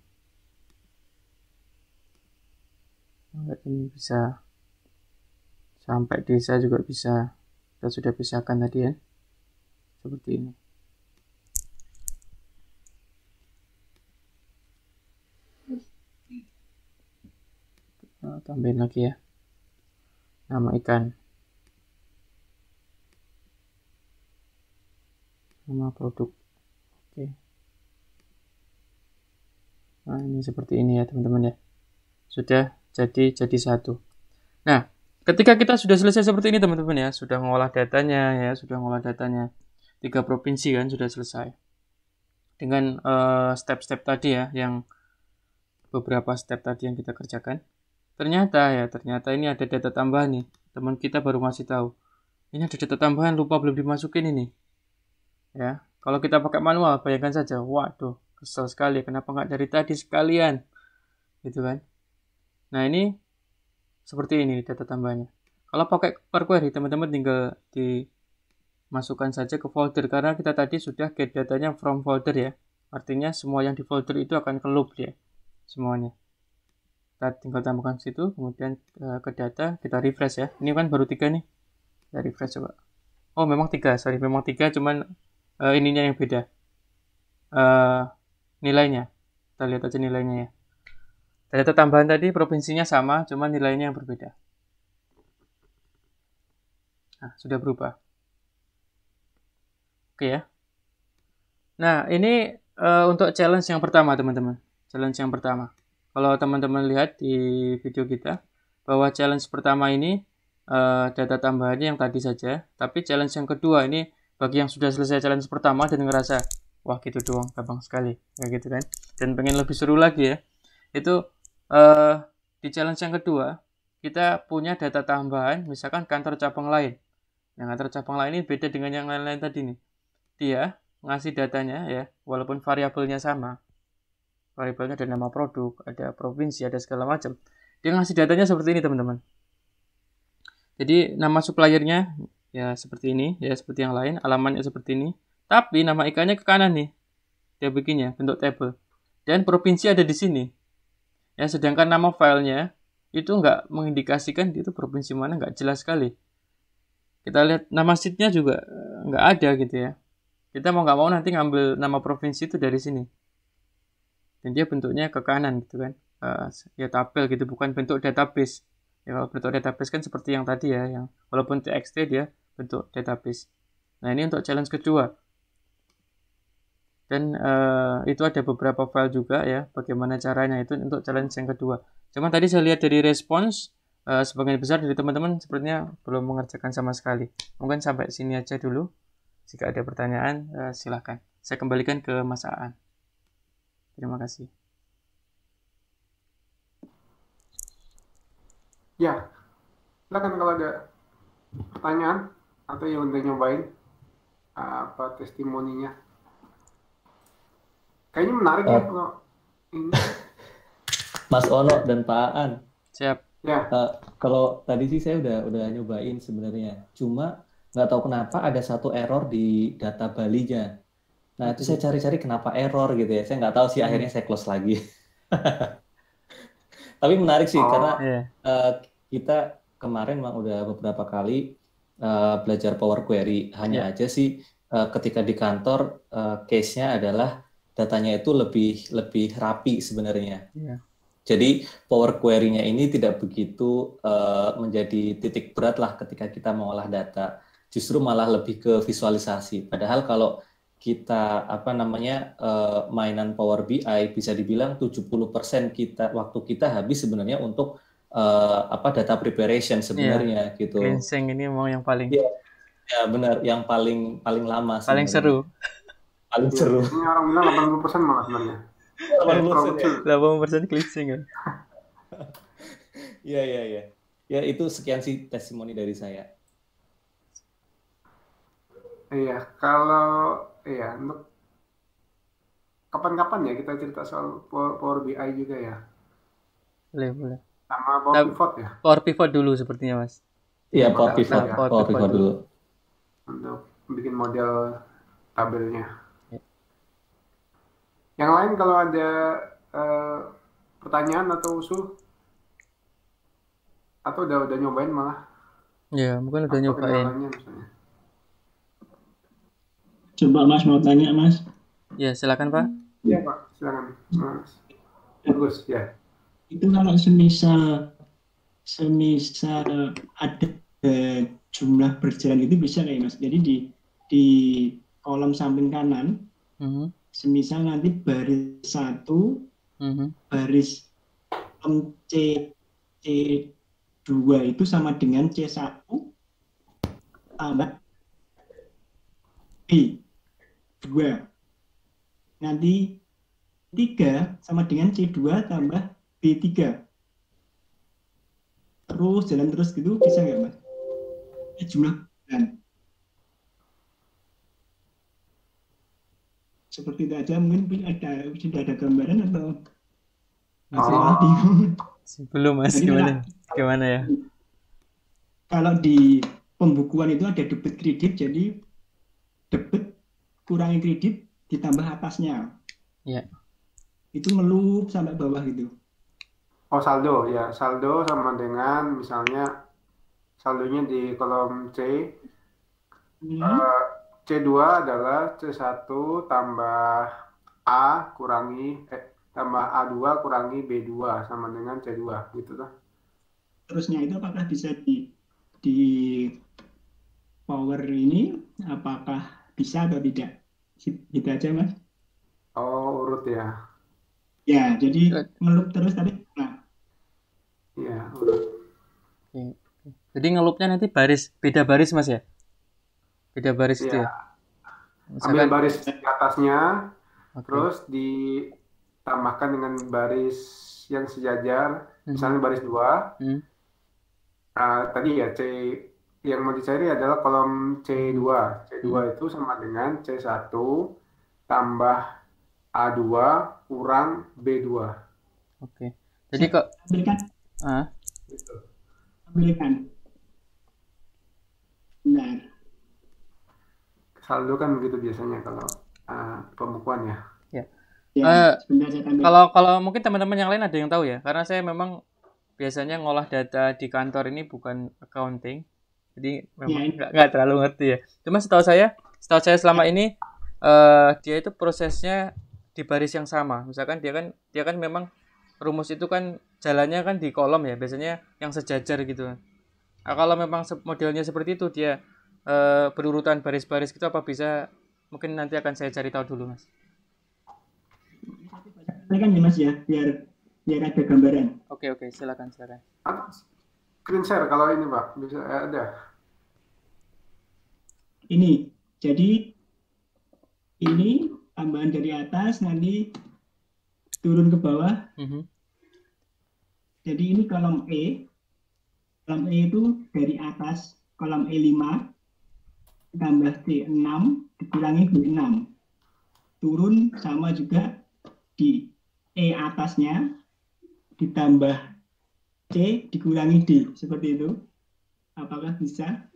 [SPEAKER 2] Ini bisa sampai desa juga bisa. Kita sudah pisahkan tadi ya, seperti ini. Nah, tambahin lagi ya nama ikan, nama produk. Oke. Nah ini seperti ini ya teman-teman ya, sudah jadi satu. Nah ketika kita sudah selesai seperti ini teman-teman ya, sudah ngolah datanya ya, 3 provinsi kan sudah selesai dengan step-step tadi ya, yang beberapa step tadi yang kita kerjakan. Ternyata ini ada data tambahan nih, teman kita baru ngasih tahu ini ada data tambahan, lupa belum dimasukin ini ya. Kalau kita pakai manual, bayangkan saja, waduh kesel sekali, kenapa nggak dari tadi sekalian gitu kan. Nah ini seperti ini data tambahannya. Kalau pakai Power Query, teman-teman tinggal dimasukkan saja ke folder, karena kita tadi sudah get datanya from folder ya. Artinya semua yang di folder itu akan ke loop ya, semuanya. Kita tinggal tambahkan situ, kemudian ke data, kita refresh ya. Ini kan baru 3 nih. Kita refresh coba. Oh memang 3, memang 3, cuman ininya yang beda. Nilainya. Kita lihat aja nilainya ya. Data tambahan tadi provinsinya sama, cuma nilainya yang berbeda. Nah, sudah berubah. Oke ya. Nah, ini untuk challenge yang pertama, teman-teman. Challenge yang pertama. Kalau teman-teman lihat di video kita, bahwa challenge pertama ini data tambahannya yang tadi saja. Tapi challenge yang kedua ini, bagi yang sudah selesai challenge pertama dan ngerasa, wah gitu doang, gampang sekali. Kayak gitu kan. Dan pengen lebih seru lagi ya. Itu di challenge yang kedua, kita punya data tambahan, misalkan kantor cabang lain. Yang kantor cabang lain ini beda dengan yang lain-lain tadi nih. Dia ngasih datanya ya, walaupun variabelnya sama. Variabelnya ada nama produk, ada provinsi, ada segala macam. Dia ngasih datanya seperti ini, teman-teman. Jadi nama suppliernya ya seperti ini, ya seperti yang lain, alamatnya seperti ini. Tapi nama ikannya ke kanan nih. Dia bikinnya bentuk table. Dan provinsi ada di sini. Ya, sedangkan nama filenya itu nggak mengindikasikan itu provinsi mana, nggak jelas sekali. Kita lihat nama sheetnya juga nggak ada gitu ya. Kita mau nggak mau nanti ngambil nama provinsi itu dari sini. Dan dia bentuknya ke kanan gitu kan. Ya tabel gitu, bukan bentuk database. Ya kalau bentuk database kan seperti yang tadi ya, yang walaupun txt dia bentuk database. Nah ini untuk challenge kedua. Dan itu ada beberapa file juga ya, bagaimana caranya itu untuk challenge yang kedua. Cuman tadi saya lihat dari respons, sebagian besar dari teman-teman sepertinya belum mengerjakan sama sekali. Mungkin sampai sini aja dulu. Jika ada pertanyaan, silakan. Saya kembalikan ke Mas Aan. Terima kasih.
[SPEAKER 1] Ya, silakan kalau ada pertanyaan atau yang udah nyobain apa testimoninya. Kayaknya menarik ya kalau ini.
[SPEAKER 3] Mas Ono dan Pak Aan.
[SPEAKER 2] Siap.
[SPEAKER 1] Ya.
[SPEAKER 3] Kalau tadi sih saya udah nyobain sebenarnya. Cuma nggak tahu kenapa ada satu error di data Bali-nya. Nah itu saya cari-cari kenapa error gitu ya. Saya nggak tahu sih, akhirnya saya close lagi. Tapi menarik sih karena kita kemarin memang udah beberapa kali belajar Power Query. Hanya aja sih ketika di kantor case-nya adalah datanya itu lebih rapi sebenarnya. Jadi Power Query-nya ini tidak begitu menjadi titik berat lah ketika kita mengolah data. Justru malah lebih ke visualisasi. Padahal kalau kita mainan Power BI bisa dibilang 70% waktu kita habis sebenarnya untuk data preparation sebenarnya gitu.
[SPEAKER 2] Cleansing ini memang yang paling
[SPEAKER 3] benar, yang paling lama sebenarnya.
[SPEAKER 2] Paling seru.
[SPEAKER 3] Paling seru.
[SPEAKER 1] Ini orang bilang 80% malah sebenarnya.
[SPEAKER 2] 80% cleansing ya.
[SPEAKER 3] Iya. Ya itu sekian sih testimoni dari saya.
[SPEAKER 1] Iya, kalau untuk kapan-kapan ya kita cerita soal Power BI juga ya.
[SPEAKER 2] Boleh.
[SPEAKER 1] Sama Power Pivot ya.
[SPEAKER 2] Power Pivot dulu sepertinya, Mas.
[SPEAKER 3] Iya, Power Pivot dulu.
[SPEAKER 1] Untuk bikin model tabelnya. Yang lain kalau ada pertanyaan atau usul, atau udah nyobain malah?
[SPEAKER 2] Ya, mungkin udah nyobain.
[SPEAKER 4] Coba Mas mau tanya, Mas.
[SPEAKER 2] Ya, silakan Pak.
[SPEAKER 1] Iya Pak, silakan Mas. Bagus ya.
[SPEAKER 4] Itu kalau semisal ada jumlah berjalan itu bisa kayak Mas. Jadi di kolom samping kanan, semisal nanti baris 1, baris C2 itu sama dengan C1 tambah B2. Nanti 3 sama dengan C2 tambah B3. Terus jalan terus gitu bisa nggak Mas? Jumlah bulan. Seperti itu aja, mungkin sudah ada gambaran atau masih
[SPEAKER 2] belum Mas. Gimana ya?
[SPEAKER 4] Kalau di pembukuan itu ada debit kredit, jadi debit kurangi kredit ditambah atasnya.
[SPEAKER 2] Iya.
[SPEAKER 4] Itu melup sampai bawah gitu.
[SPEAKER 1] Oh, saldo ya. Saldo sama dengan misalnya saldonya di kolom C. C2 adalah C1 tambah A kurangi tambah A2 kurangi B2 sama dengan C2 gitu lah.
[SPEAKER 4] Terusnya itu apakah bisa di Power ini apakah bisa atau tidak? Gitu aja Mas.
[SPEAKER 1] Oh, urut ya.
[SPEAKER 4] Ya, jadi ngelup terus tadi. Nah,
[SPEAKER 1] Iya, urut.
[SPEAKER 2] Oke. Jadi ngelupnya nanti beda baris Mas ya? Beda baris itu
[SPEAKER 1] Iya,
[SPEAKER 2] ya?
[SPEAKER 1] ambil
[SPEAKER 2] Misalkan,
[SPEAKER 1] baris di atasnya,
[SPEAKER 2] oke.
[SPEAKER 1] terus ditambahkan dengan baris yang sejajar,
[SPEAKER 2] Mhm.
[SPEAKER 1] misalnya baris 2.
[SPEAKER 2] Hmm.
[SPEAKER 1] Tadi ya yang mau dicari adalah kolom C2. C2
[SPEAKER 2] Mhm.
[SPEAKER 1] itu sama dengan C1 tambah A2 kurang B2.
[SPEAKER 2] Oke. Jadi
[SPEAKER 4] saya
[SPEAKER 2] kok,
[SPEAKER 4] ambilkan,
[SPEAKER 2] ah,
[SPEAKER 1] Gitu.
[SPEAKER 4] ambilkan. Benar.
[SPEAKER 1] Saldo kan begitu biasanya kalau pembukuan ya.
[SPEAKER 2] ya.
[SPEAKER 4] Ya, sebentar saya tampil.
[SPEAKER 2] Kalau mungkin teman-teman yang lain ada yang tahu ya, karena saya memang biasanya ngolah data di kantor ini bukan accounting, jadi
[SPEAKER 4] Ya,
[SPEAKER 2] memang
[SPEAKER 4] ini.
[SPEAKER 2] nggak terlalu ngerti ya. Cuma setahu saya selama ini dia itu prosesnya di baris yang sama. Misalkan dia kan memang rumus itu kan jalannya kan di kolom ya, biasanya yang sejajar gitu. Nah, kalau memang modelnya seperti itu dia berurutan baris-baris gitu, apa bisa mungkin nanti akan saya cari tahu dulu Mas.
[SPEAKER 4] Ini kan ya Mas ya, biar ada gambaran.
[SPEAKER 2] Oke, silakan.
[SPEAKER 1] Atau screen share kalau ini Pak, bisa ada.
[SPEAKER 4] Ini, jadi ini tambahan dari atas, nanti turun ke bawah. Jadi ini kolom E. Kolom E itu dari atas kolom E5 tambah D6 dikurangi B6. Turun sama juga di E atasnya ditambah C dikurangi D. Seperti itu. Apakah bisa?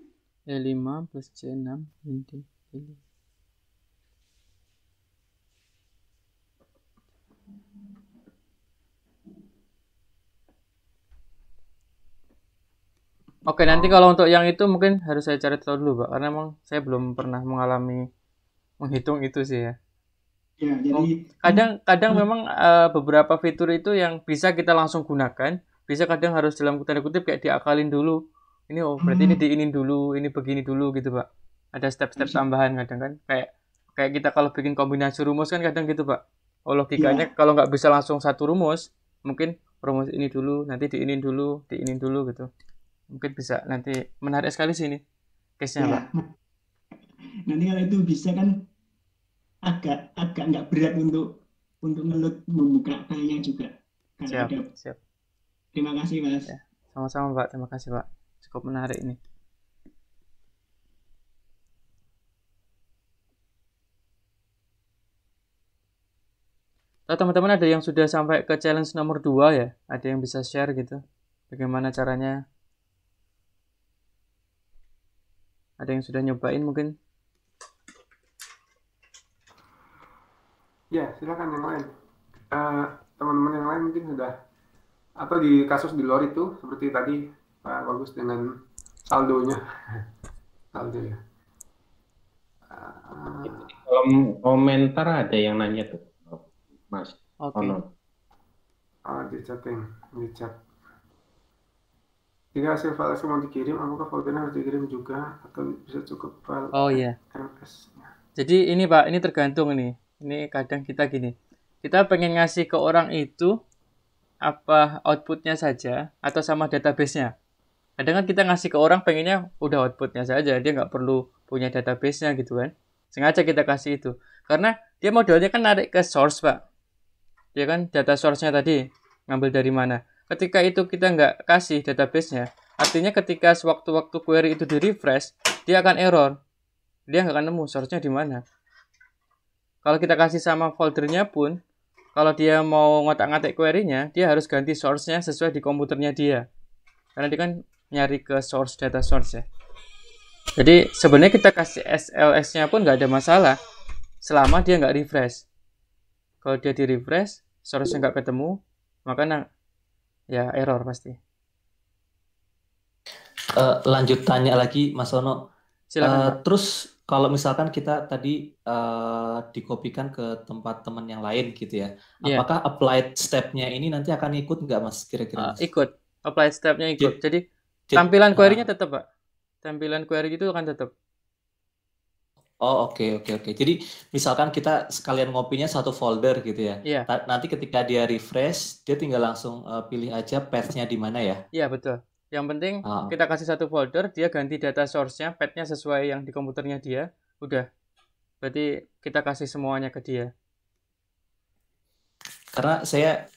[SPEAKER 2] E5 plus C6 D. Oke, nanti kalau untuk yang itu mungkin harus saya cari tahu dulu, Pak. Karena memang saya belum pernah mengalami menghitung itu sih ya.
[SPEAKER 4] Ya, jadi
[SPEAKER 2] kadang memang beberapa fitur itu yang bisa kita langsung gunakan, bisa kadang harus dalam tanda kutip kayak diakalin dulu. Ini berarti ini diinin dulu, ini begini dulu gitu, Pak. Ada step-step tambahan kadang kan. Kayak kita kalau bikin kombinasi rumus kan kadang gitu, Pak. Oh, logikanya kalau nggak bisa langsung satu rumus, mungkin rumus ini dulu, nanti diinin dulu gitu. Mungkin bisa nanti menarik sekali sih ini case-nya,
[SPEAKER 4] ya,
[SPEAKER 2] Pak.
[SPEAKER 4] Nanti kalau itu bisa kan agak nggak berat untuk ngelut membuka filenya juga.
[SPEAKER 2] Siap.
[SPEAKER 4] Terima kasih Mas.
[SPEAKER 2] Ya, sama-sama Pak, terima kasih Pak. Cukup menarik ini. Teman-teman ada yang sudah sampai ke challenge nomor 2 ya? Ada yang bisa share gitu? Bagaimana caranya? Ada yang sudah nyobain mungkin?
[SPEAKER 1] Ya, silakan yang lain. Teman-teman yang lain mungkin sudah, atau di kasus di luar itu seperti tadi Pak Bagus dengan saldonya. Saldo ya.
[SPEAKER 5] Kolom komentar ada yang nanya tuh, Mas.
[SPEAKER 2] Oke.
[SPEAKER 1] Di chat. Jika hasil file semua dikirim, apakah foldernya harus dikirim juga atau bisa cukup file MS-nya?
[SPEAKER 2] Jadi ini Pak, ini tergantung nih. Ini kadang kita gini. Kita pengen ngasih ke orang itu apa outputnya saja atau sama database-nya. Kadang kan kita ngasih ke orang pengennya udah outputnya saja, dia nggak perlu punya database-nya gitu kan. Sengaja kita kasih itu. Karena dia modelnya kan narik ke source, Pak. Dia kan data source-nya tadi ngambil dari mana. Ketika itu kita nggak kasih database-nya, artinya ketika sewaktu-waktu query itu di-refresh, dia akan error. Dia nggak akan nemu source-nya di mana. Kalau kita kasih sama foldernya pun, kalau dia mau ngotak-ngatik query-nya, dia harus ganti source-nya sesuai di komputernya dia. Karena dia kan nyari ke source, data source ya. Jadi sebenarnya kita kasih SLS-nya pun nggak ada masalah selama dia nggak refresh. Kalau dia di refresh, source-nya nggak ketemu, maka ya error pasti.
[SPEAKER 3] Lanjut tanya lagi Mas Ono.
[SPEAKER 2] Silakan, Pak.
[SPEAKER 3] Terus kalau misalkan kita tadi dikopikan ke tempat teman yang lain gitu ya, apakah applied step-nya ini nanti akan ikut nggak Mas kira-kira?
[SPEAKER 2] Ikut, applied step-nya ikut. Jadi tampilan query-nya tetap Pak. Tampilan query itu akan tetap.
[SPEAKER 3] Oh, oke, oke, oke. Jadi misalkan kita sekalian ngopinya satu folder gitu ya.
[SPEAKER 2] Iya,
[SPEAKER 3] Nanti ketika dia refresh, dia tinggal langsung pilih aja path-nya di mana ya.
[SPEAKER 2] iya betul. Yang penting
[SPEAKER 3] Ah,
[SPEAKER 2] kita kasih satu folder, dia ganti data source-nya, path-nya sesuai yang di komputernya dia, udah. Berarti kita kasih semuanya ke dia.
[SPEAKER 3] karena saya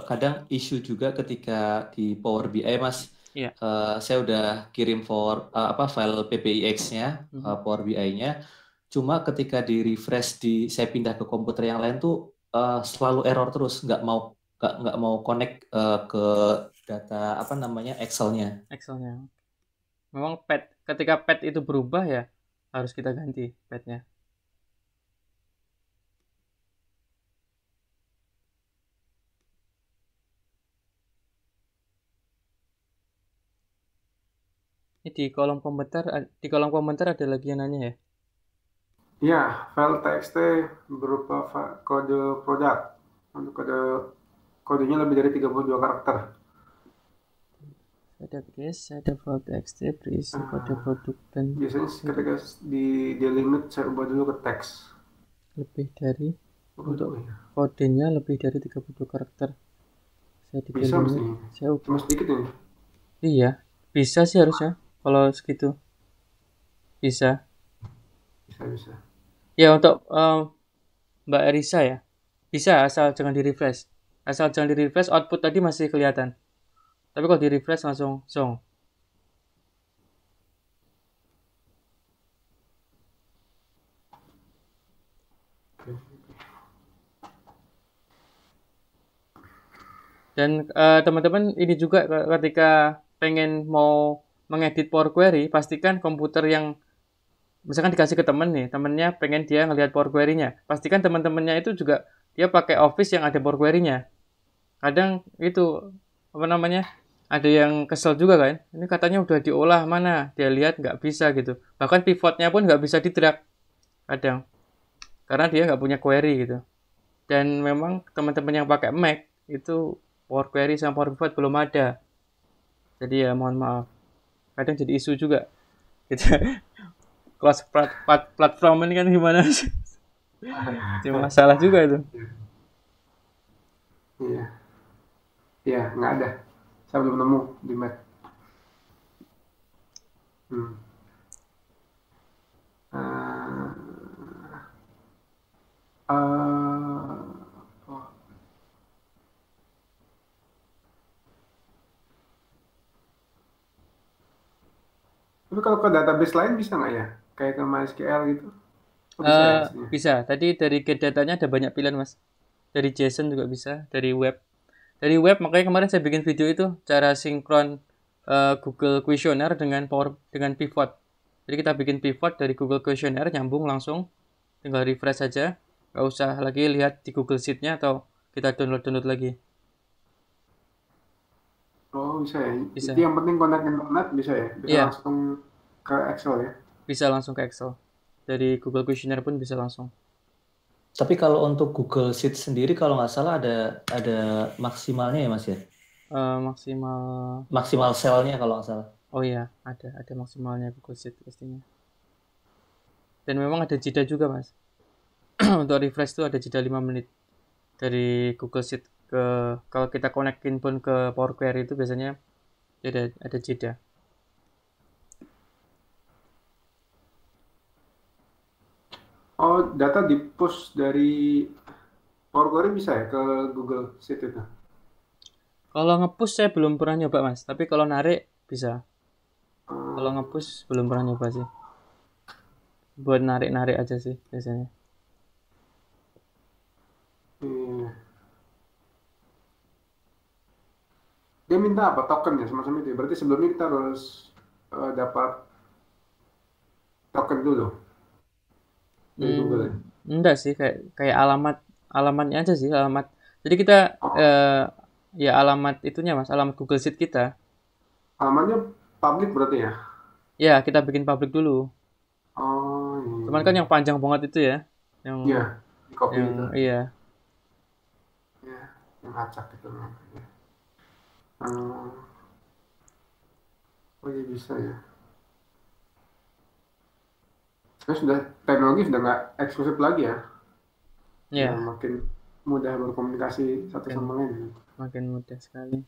[SPEAKER 3] kadang isu juga ketika di Power BI, Mas.
[SPEAKER 2] Iya.
[SPEAKER 3] Saya udah kirim file PBIX-nya, Power BI-nya. Cuma ketika di refresh saya pindah ke komputer yang lain tuh selalu error terus, nggak mau connect ke data apa namanya Excel-nya.
[SPEAKER 2] Excel-nya. Memang ketika path itu berubah ya harus kita ganti path-nya. Ini di kolom komentar ada lagi yang nanya ya.
[SPEAKER 1] Iya, file txt berupa kode produk. Untuk kodenya lebih dari 32 karakter.
[SPEAKER 2] Ada case, ada file txt berisi kode produk dan
[SPEAKER 1] Biasanya ketika di delimit saya ubah dulu ke teks.
[SPEAKER 2] lebih dari untuk
[SPEAKER 1] ya.
[SPEAKER 2] kodenya lebih dari 32 karakter. Saya di
[SPEAKER 1] Bisa
[SPEAKER 2] delimit,
[SPEAKER 1] mesti.
[SPEAKER 2] saya ubah.
[SPEAKER 1] Cuma sedikit ini.
[SPEAKER 2] Iya, bisa sih harusnya kalau segitu. Bisa.
[SPEAKER 1] Bisa.
[SPEAKER 2] Ya untuk Mbak Erisa ya. Bisa asal jangan di-refresh. Asal jangan di-refresh, output tadi masih kelihatan. Tapi kalau di-refresh langsung zong. Dan teman-teman ini juga ketika pengen mau mengedit Power Query, pastikan komputer yang misalkan dikasih ke temen nih, temennya pengen dia ngelihat Power Query-nya. Pastikan teman-temannya itu juga dia pakai Office yang ada Power Query-nya. Kadang itu apa namanya? Ada yang kesel juga kan? Ini katanya udah diolah mana? Dia lihat nggak bisa gitu. Bahkan pivotnya pun nggak bisa di-drag kadang. Karena dia nggak punya query gitu. Dan memang teman-teman yang pakai Mac itu Power Query sama Power Pivot belum ada. Jadi ya mohon maaf. Kadang jadi isu juga. Kita kelas platform ini kan gimana sih? Jadi masalah juga itu.
[SPEAKER 1] Iya. Iya, nggak ada. Saya belum nemu di Mac. Tapi kalau ke database lain bisa nggak ya? Kayak ke MySQL gitu? Oh, bisa ya aslinya?
[SPEAKER 2] Bisa. Tadi dari get datanya ada banyak pilihan mas. Dari JSON juga bisa. Dari web. Dari web makanya kemarin saya bikin video itu cara sinkron Google Questionnaire dengan Pivot. Jadi kita bikin pivot dari Google Questionnaire nyambung langsung. Tinggal refresh saja. Nggak usah lagi lihat di Google Sheet-nya atau kita download lagi.
[SPEAKER 1] Oh, bisa ya?
[SPEAKER 2] Bisa.
[SPEAKER 1] Itu yang penting kontak internet bisa ya? Bisa
[SPEAKER 2] Iya.
[SPEAKER 1] langsung ke Excel ya?
[SPEAKER 2] Bisa langsung ke Excel. Dari Google Questionnaire pun bisa langsung.
[SPEAKER 3] Tapi kalau untuk Google Sheet sendiri kalau nggak salah ada maksimalnya ya Mas ya? Maksimal selnya kalau nggak salah.
[SPEAKER 2] Oh iya, ada maksimalnya Google Sheet pastinya. Dan memang ada jeda juga mas. Untuk refresh itu ada jeda 5 menit dari Google Sheet kalau kita connectin pun ke Power Query itu biasanya ada jeda.
[SPEAKER 1] Oh, data di-push dari Power Query bisa ya ke Google Sheet itu?
[SPEAKER 2] Kalau nge-push saya belum pernah nyoba mas, tapi kalau narik bisa. Kalau nge-push belum pernah nyoba sih. Buat narik-narik aja sih biasanya.
[SPEAKER 1] Dia minta apa? Token ya semacam itu. Berarti sebelumnya kita harus dapat token dulu dari Google ya?
[SPEAKER 2] Enggak sih, kayak alamatnya aja sih, alamat. Jadi kita ya alamat itunya mas, alamat Google Sheet kita.
[SPEAKER 1] Alamatnya public berarti ya?
[SPEAKER 2] Ya, kita bikin public dulu.
[SPEAKER 1] Oh, iya.
[SPEAKER 2] Cuman kan yang panjang banget itu ya.
[SPEAKER 1] Iya, di copy itu.
[SPEAKER 2] Iya.
[SPEAKER 1] Iya, yang acak itu. Oh iya bisa ya. Teknologi sudah nggak eksklusif lagi ya.
[SPEAKER 2] Ya,
[SPEAKER 1] Makin mudah berkomunikasi satu sama lain.
[SPEAKER 2] makin mudah sekali.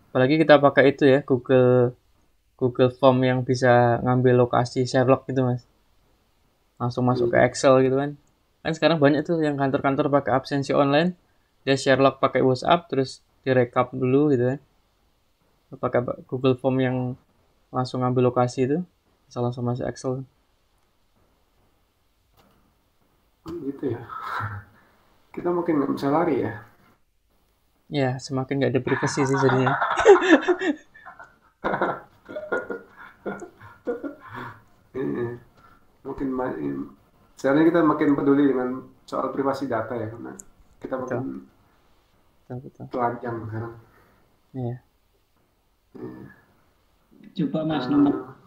[SPEAKER 2] Apalagi kita pakai itu ya, Google Form yang bisa ngambil lokasi Sherlock gitu mas, langsung masuk ke Excel gitu kan. Kan sekarang banyak tuh yang kantor-kantor pakai absensi online, dia Sherlock pakai WhatsApp terus direkap dulu gitu kan, pakai Google Form yang langsung ngambil lokasi itu, bisa langsung masuk Excel.
[SPEAKER 1] Gitu ya. Kita mungkin nggak bisa lari ya.
[SPEAKER 2] Ya, semakin nggak ada privasi sih jadinya.
[SPEAKER 1] Mungkin sekarang kita makin peduli dengan soal privasi data ya, karena kita makin telanjang sekarang.
[SPEAKER 2] Iya.
[SPEAKER 4] Coba mas nomor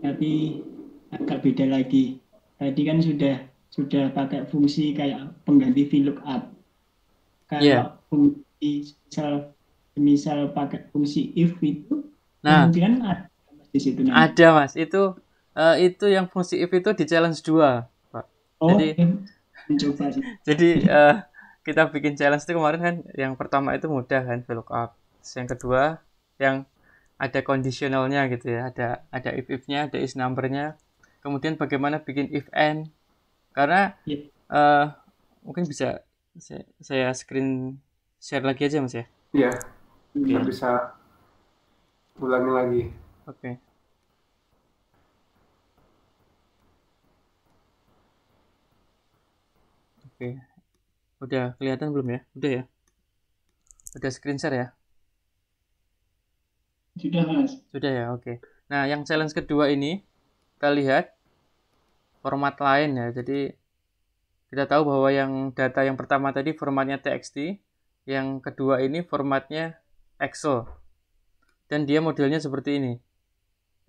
[SPEAKER 4] tapi agak beda lagi. Tadi kan sudah pakai fungsi kayak pengganti VLOOKUP. Kalau fungsi misal pakai fungsi if itu, kemungkinan ada di situ.
[SPEAKER 2] Ada mas, itu yang fungsi if itu di challenge 2, Pak. Jadi kita bikin challenge itu kemarin kan, yang pertama itu mudah kan VLOOKUP. Yang kedua yang ada conditionalnya gitu ya, ada if-nya, ada is number-nya. Kemudian bagaimana bikin if and, karena mungkin bisa saya screen share lagi aja mas ya.
[SPEAKER 1] Iya, kita bisa ulangi lagi.
[SPEAKER 2] Oke. Udah kelihatan belum ya? Udah ya? Udah screen share ya?
[SPEAKER 4] Sudah mas.
[SPEAKER 2] Sudah ya, oke. Nah yang challenge kedua ini kita lihat format lain ya. Jadi kita tahu bahwa yang data yang pertama tadi formatnya TXT, yang kedua ini formatnya Excel, dan dia modelnya seperti ini.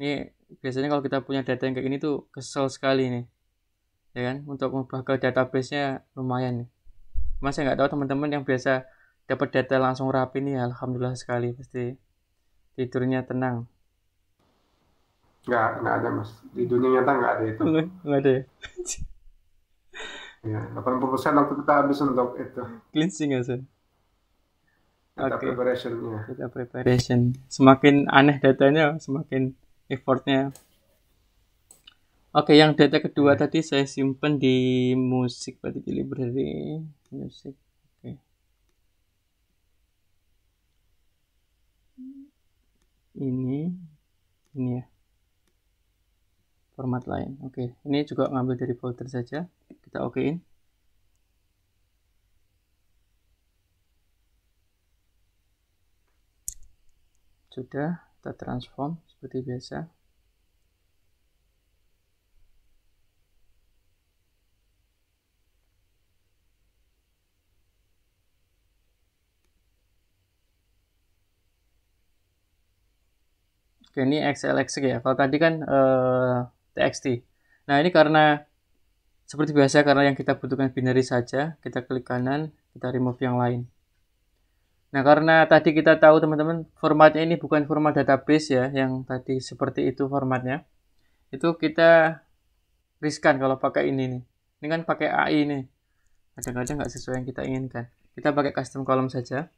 [SPEAKER 2] Ini biasanya kalau kita punya data yang kayak gini tuh kesel sekali nih, ya kan? Untuk mengubah ke database-nya lumayan nih. Mas saya nggak tahu teman-teman yang biasa dapat data langsung rapi nih, alhamdulillah sekali, pasti tidurnya tenang.
[SPEAKER 1] Nggak ada mas, di dunia nyata nggak ada itu.
[SPEAKER 2] Nggak ada ya?
[SPEAKER 1] Ya, 80% waktu kita habis untuk itu.
[SPEAKER 2] Cleansing ya, Sen?
[SPEAKER 1] Data preparation-nya.
[SPEAKER 2] Data preparation. Semakin aneh datanya, semakin effortnya. Oke, yang data kedua tadi saya simpan di musik, berarti di library. Musik. Oke. Ini ya. Format lain. Oke, ini juga ngambil dari folder saja. Kita okein. Sudah, kita transform seperti biasa. Oke, ini XLX ya. Kalau tadi kan TXT. Nah, ini karena seperti biasa, karena yang kita butuhkan binary saja, kita klik kanan, kita remove yang lain. Nah, karena tadi kita tahu teman-teman, formatnya ini bukan format database ya, yang tadi seperti itu formatnya. Itu kita riskan kalau pakai ini nih. Ini kan pakai AI nih. Kadang-kadang nggak sesuai yang kita inginkan. Kita pakai custom column saja.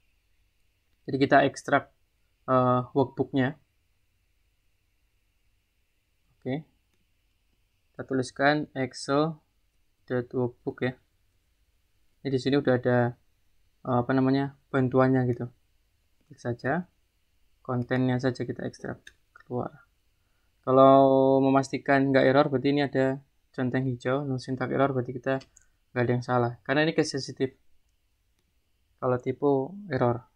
[SPEAKER 2] Jadi kita ekstrak workbook-nya. Oke. Kita tuliskan excel.workbook ya. Ini di sini udah ada bantuannya gitu. Klik saja, kontennya saja kita ekstrak keluar. Kalau memastikan nggak error, berarti ini ada centang hijau, no syntax error, berarti kita nggak ada yang salah. Karena ini case sensitive. Kalau tipe error,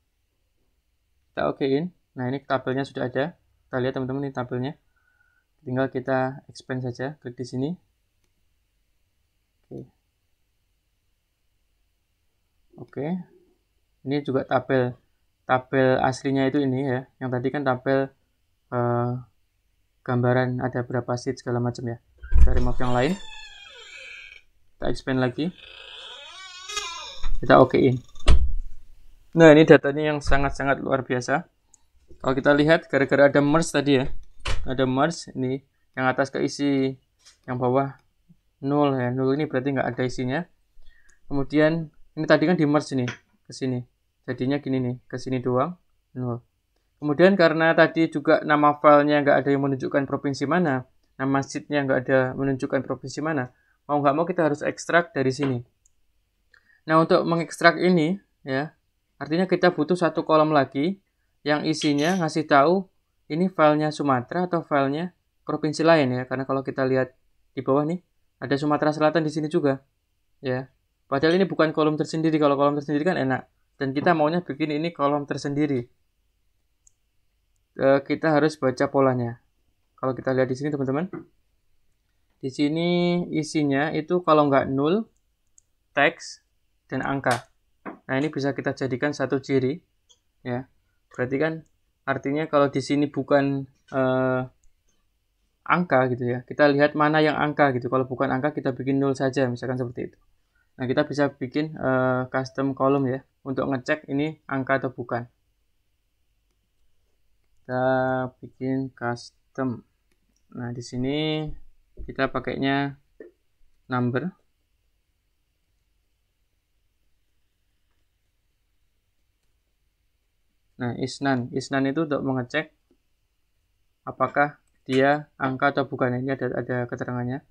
[SPEAKER 2] kita okein. Nah ini tabelnya sudah ada. Kita lihat teman-teman, ini tabelnya. Tinggal kita expand saja, klik di sini. Oke. Ini juga tabel aslinya itu ini ya. Yang tadi kan tabel gambaran ada berapa sheet segala macam ya. Kita remove yang lain. Kita expand lagi. Kita okein. Nah, ini datanya yang sangat-sangat luar biasa. Kalau kita lihat gara-gara ada merge tadi ya. ada merge ini, yang atas keisi, yang bawah 0 ya. 0 ini berarti nggak ada isinya. Kemudian ini tadi kan di merge nih ke sini. Jadinya gini nih, ke sini doang 0. Kemudian karena tadi juga nama filenya nggak ada yang menunjukkan provinsi mana, nama sheet-nya nggak ada menunjukkan provinsi mana, mau nggak mau kita harus ekstrak dari sini. Nah, untuk mengekstrak ini ya, artinya kita butuh satu kolom lagi yang isinya ngasih tahu ini filenya Sumatera atau filenya provinsi lain ya. Karena kalau kita lihat di bawah nih, ada Sumatera Selatan di sini juga ya. Padahal ini bukan kolom tersendiri. Kalau kolom tersendiri kan enak. Dan kita maunya bikin ini kolom tersendiri. Kita harus baca polanya. Kalau kita lihat di sini teman-teman, di sini isinya itu kalau nggak 0, teks dan angka. Nah, ini bisa kita jadikan satu ciri ya. Berarti kan artinya kalau di sini bukan angka gitu ya, kita lihat mana yang angka gitu. Kalau bukan angka kita bikin 0 saja, misalkan seperti itu. Nah, kita bisa bikin custom column ya untuk ngecek ini angka atau bukan. Kita bikin custom. Nah, di sini kita pakainya number. Nah, is none. Is none itu untuk mengecek apakah dia angka atau bukan. Ini ada keterangannya.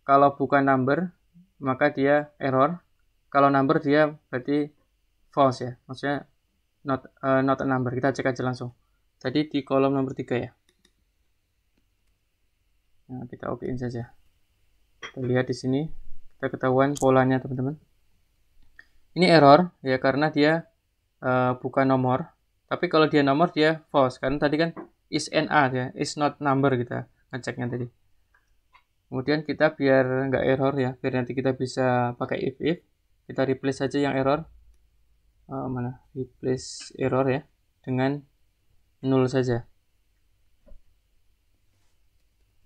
[SPEAKER 2] Kalau bukan number, maka dia error. Kalau number dia berarti false ya. Maksudnya not a number. Kita cek aja langsung. Tadi di kolom nomor 3 ya. Nah, kita okein saja. Kita lihat di sini, kita ketahuan polanya teman-teman. Ini error ya karena dia bukan nomor. Tapi kalau dia nomor dia false. Karena tadi kan is NA ya, is not number kita ngeceknya tadi. Kemudian kita biar nggak error ya, biar nanti kita bisa pakai if. Kita replace saja yang error. Mana? Replace error ya dengan 0 saja.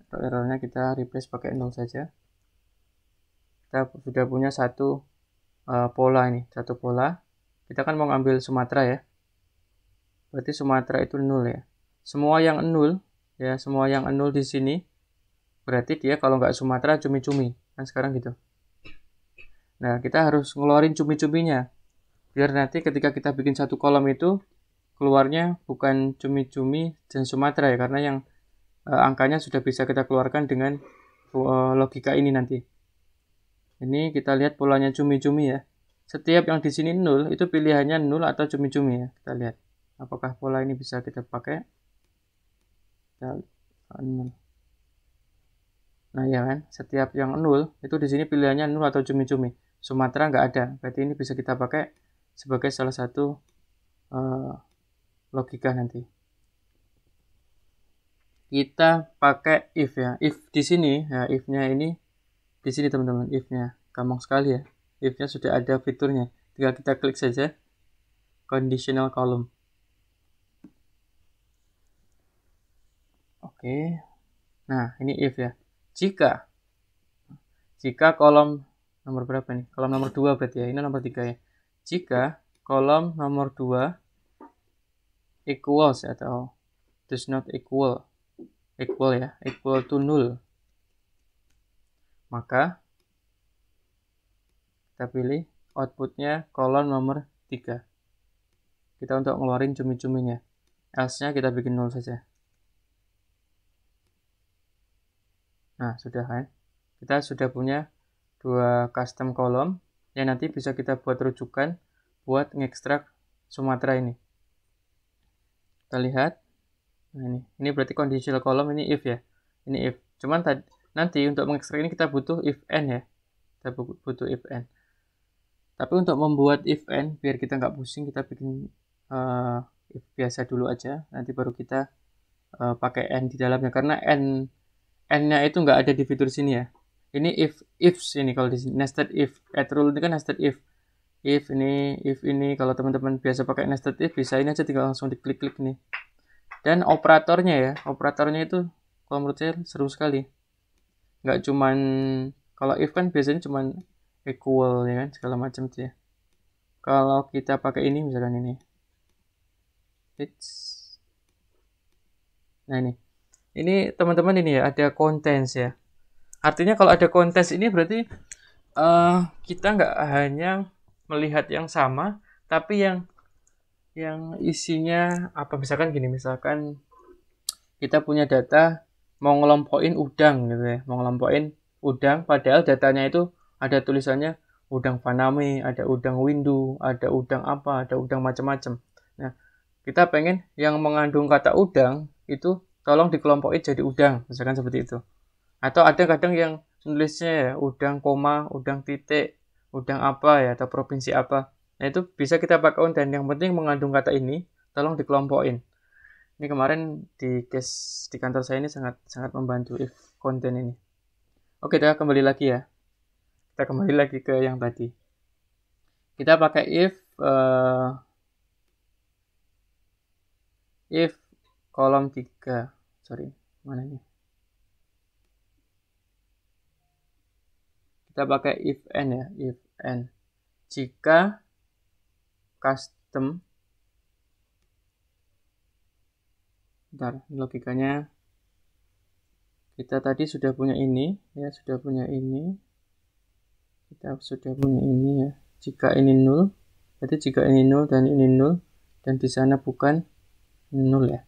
[SPEAKER 2] Untuk errornya kita replace pakai 0 saja. Kita sudah punya satu pola ini, satu pola. Kita kan mau ngambil Sumatera ya. Berarti Sumatera itu 0 ya. Semua yang 0 ya, semua yang 0 di sini berarti dia kalau nggak Sumatera cumi-cumi. Kan sekarang gitu. Nah, kita harus ngeluarin cumi-cuminya. Biar nanti ketika kita bikin satu kolom itu keluarnya bukan cumi-cumi dan Sumatera ya, karena yang angkanya sudah bisa kita keluarkan dengan logika ini nanti. Ini kita lihat polanya cumi-cumi ya. Setiap yang di sini 0 itu pilihannya 0 atau cumi-cumi ya. Kita lihat apakah pola ini bisa kita pakai. Nah ya kan, setiap yang 0 itu di sini pilihannya 0 atau cumi-cumi. Sumatera nggak ada, berarti ini bisa kita pakai sebagai salah satu logika nanti. Kita pakai if ya. If di sini, ya if-nya ini di sini teman-teman, if-nya gampang sekali ya. If-nya sudah ada fiturnya. Tinggal kita klik saja conditional column. Oke. Nah, ini if ya. Jika kolom nomor berapa nih? Kolom nomor 2 berarti ya. Ini nomor 3 ya. Jika kolom nomor 2 equals atau does not equal ya, equal to 0, maka kita pilih outputnya kolom nomor 3. Kita untuk ngeluarin cumi-cuminya. Else-nya kita bikin 0 saja. Nah, sudah kan? Kita sudah punya 2 custom column yang nanti bisa kita buat rujukan buat ngekstrak Sumatera ini. Kita lihat. Nah, ini berarti conditional column, ini if ya. Ini if. Cuman nanti untuk mengekstrak ini kita butuh if n ya. Kita butuh if n. Tapi untuk membuat if n biar kita nggak pusing, kita bikin if biasa dulu aja. Nanti baru kita pakai n di dalamnya karena n-nya itu nggak ada di fitur sini ya. Ini ifs ini kalau di sini nested if. Add rule ini kan nested if. If ini kalau teman-teman biasa pakai nested if bisa ini aja tinggal langsung diklik-klik nih. Dan operatornya ya, operatornya itu kalau menurut saya seru sekali. Nggak cuman, kalau if kan biasanya cuman equal ya kan, segala macam tuh ya. Kalau kita pakai ini misalkan ini. Nah ini teman-teman ini ya, ada contents ya. Artinya kalau ada contents ini berarti kita nggak hanya melihat yang sama, tapi yang isinya apa, misalkan gini, misalkan kita punya data mau ngelompokin udang gitu ya, mau ngelompokin udang, padahal datanya itu ada tulisannya udang faname, ada udang windu, ada udang apa, ada udang macam-macam. Nah, kita pengen yang mengandung kata udang itu tolong dikelompokin jadi udang, misalkan seperti itu. Atau ada kadang yang nulisnya ya udang koma, udang titik, udang apa ya, atau provinsi apa. Nah, itu bisa kita pakai dan yang penting mengandung kata ini tolong dikelompokin. Ini kemarin di case di kantor saya ini sangat membantu if konten ini. Oke, kita kembali lagi ya. Kita kembali lagi ke yang tadi. Kita pakai if kolom 3. Sorry, mana ini? Kita pakai if n ya, if n. Jika custom, bentar, logikanya kita tadi sudah punya ini ya, kita sudah punya ini ya. Jika ini nul, berarti jika ini nul dan ini nul dan di sana bukan nul ya.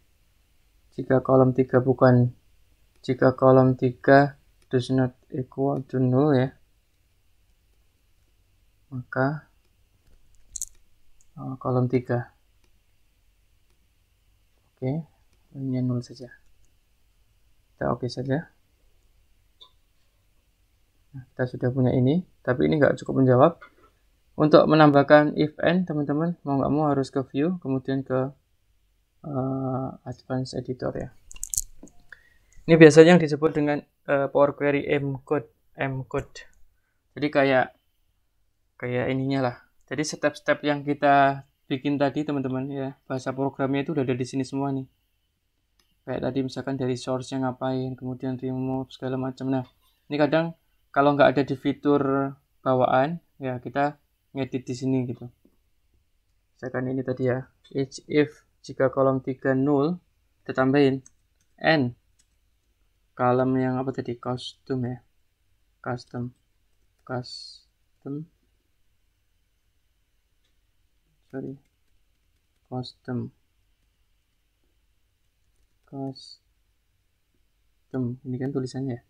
[SPEAKER 2] Jika kolom 3 does not equal to nul ya, maka kolom 3 oke, ini nol saja. Kita oke saja. Nah, kita sudah punya ini, tapi ini nggak cukup menjawab. Untuk menambahkan if n, teman-teman mau nggak mau harus ke view, kemudian ke advanced editor ya. Ini biasanya yang disebut dengan Power Query M-code. Jadi kayak ininya lah. Jadi step-step yang kita bikin tadi teman-teman ya, bahasa programnya itu udah ada di sini semua nih. Kayak tadi misalkan dari source-nya ngapain, kemudian remove segala macam. Nah, ini kadang kalau nggak ada di fitur bawaan ya, kita ngedit di sini gitu. Misalkan ini tadi ya, if jika kolom 3 nul, kita tambahin n kolom yang apa tadi, custom ya, custom ini kan tulisannya ya.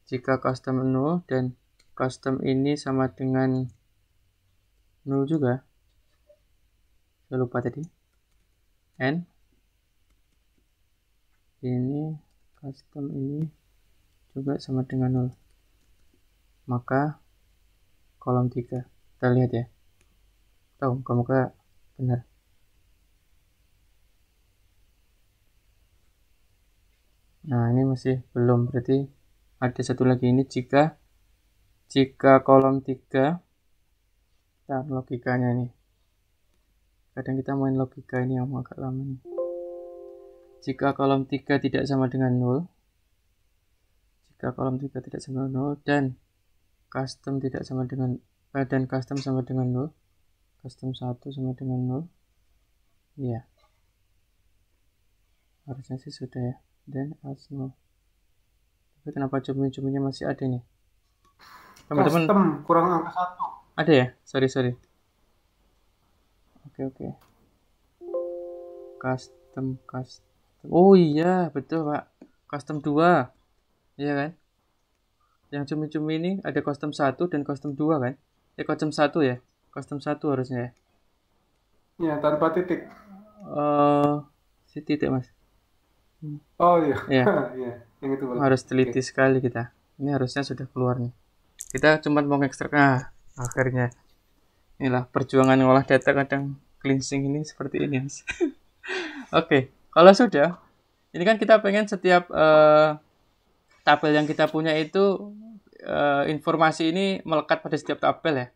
[SPEAKER 2] Jika custom 0 dan custom ini sama dengan 0 juga, saya lupa tadi, n ini custom ini juga sama dengan 0, maka kolom 3 kita lihat ya, semoga benar. Nah, ini masih belum, berarti ada satu lagi ini jika kolom 3, nah logikanya ini, kadang kita main logika ini yang agak lama nih. Jika kolom 3 tidak sama dengan 0, dan custom tidak sama dengan custom sama dengan 0, custom 1 sama dengan 0, iya, harusnya sih sudah ya. Dan as 0. Tapi kenapa cumi-cuminya masih ada nih? Teman-teman,
[SPEAKER 1] custom kurang angka 1.
[SPEAKER 2] Ada ya? Sorry. Oke. Custom. Oh iya, betul Pak. Custom 2. Iya kan? Yang cumi-cumi ini ada custom 1 dan custom 2 kan? Custom 1 ya? Custom 1 harusnya ya?
[SPEAKER 1] Ya, tanpa titik.
[SPEAKER 2] Si titik Mas.
[SPEAKER 1] Oh iya.
[SPEAKER 2] Ya.
[SPEAKER 1] Iya, yang itu boleh.
[SPEAKER 2] Harus teliti sekali kita. Ini harusnya sudah keluar nih. Kita cuma mau ekstrak. Nah, akhirnya. Inilah perjuangan ngolah data kadang cleansing ini seperti ini, Mas. Oke, kalau sudah, ini kan kita pengen setiap tabel yang kita punya itu informasi ini melekat pada setiap tabel ya.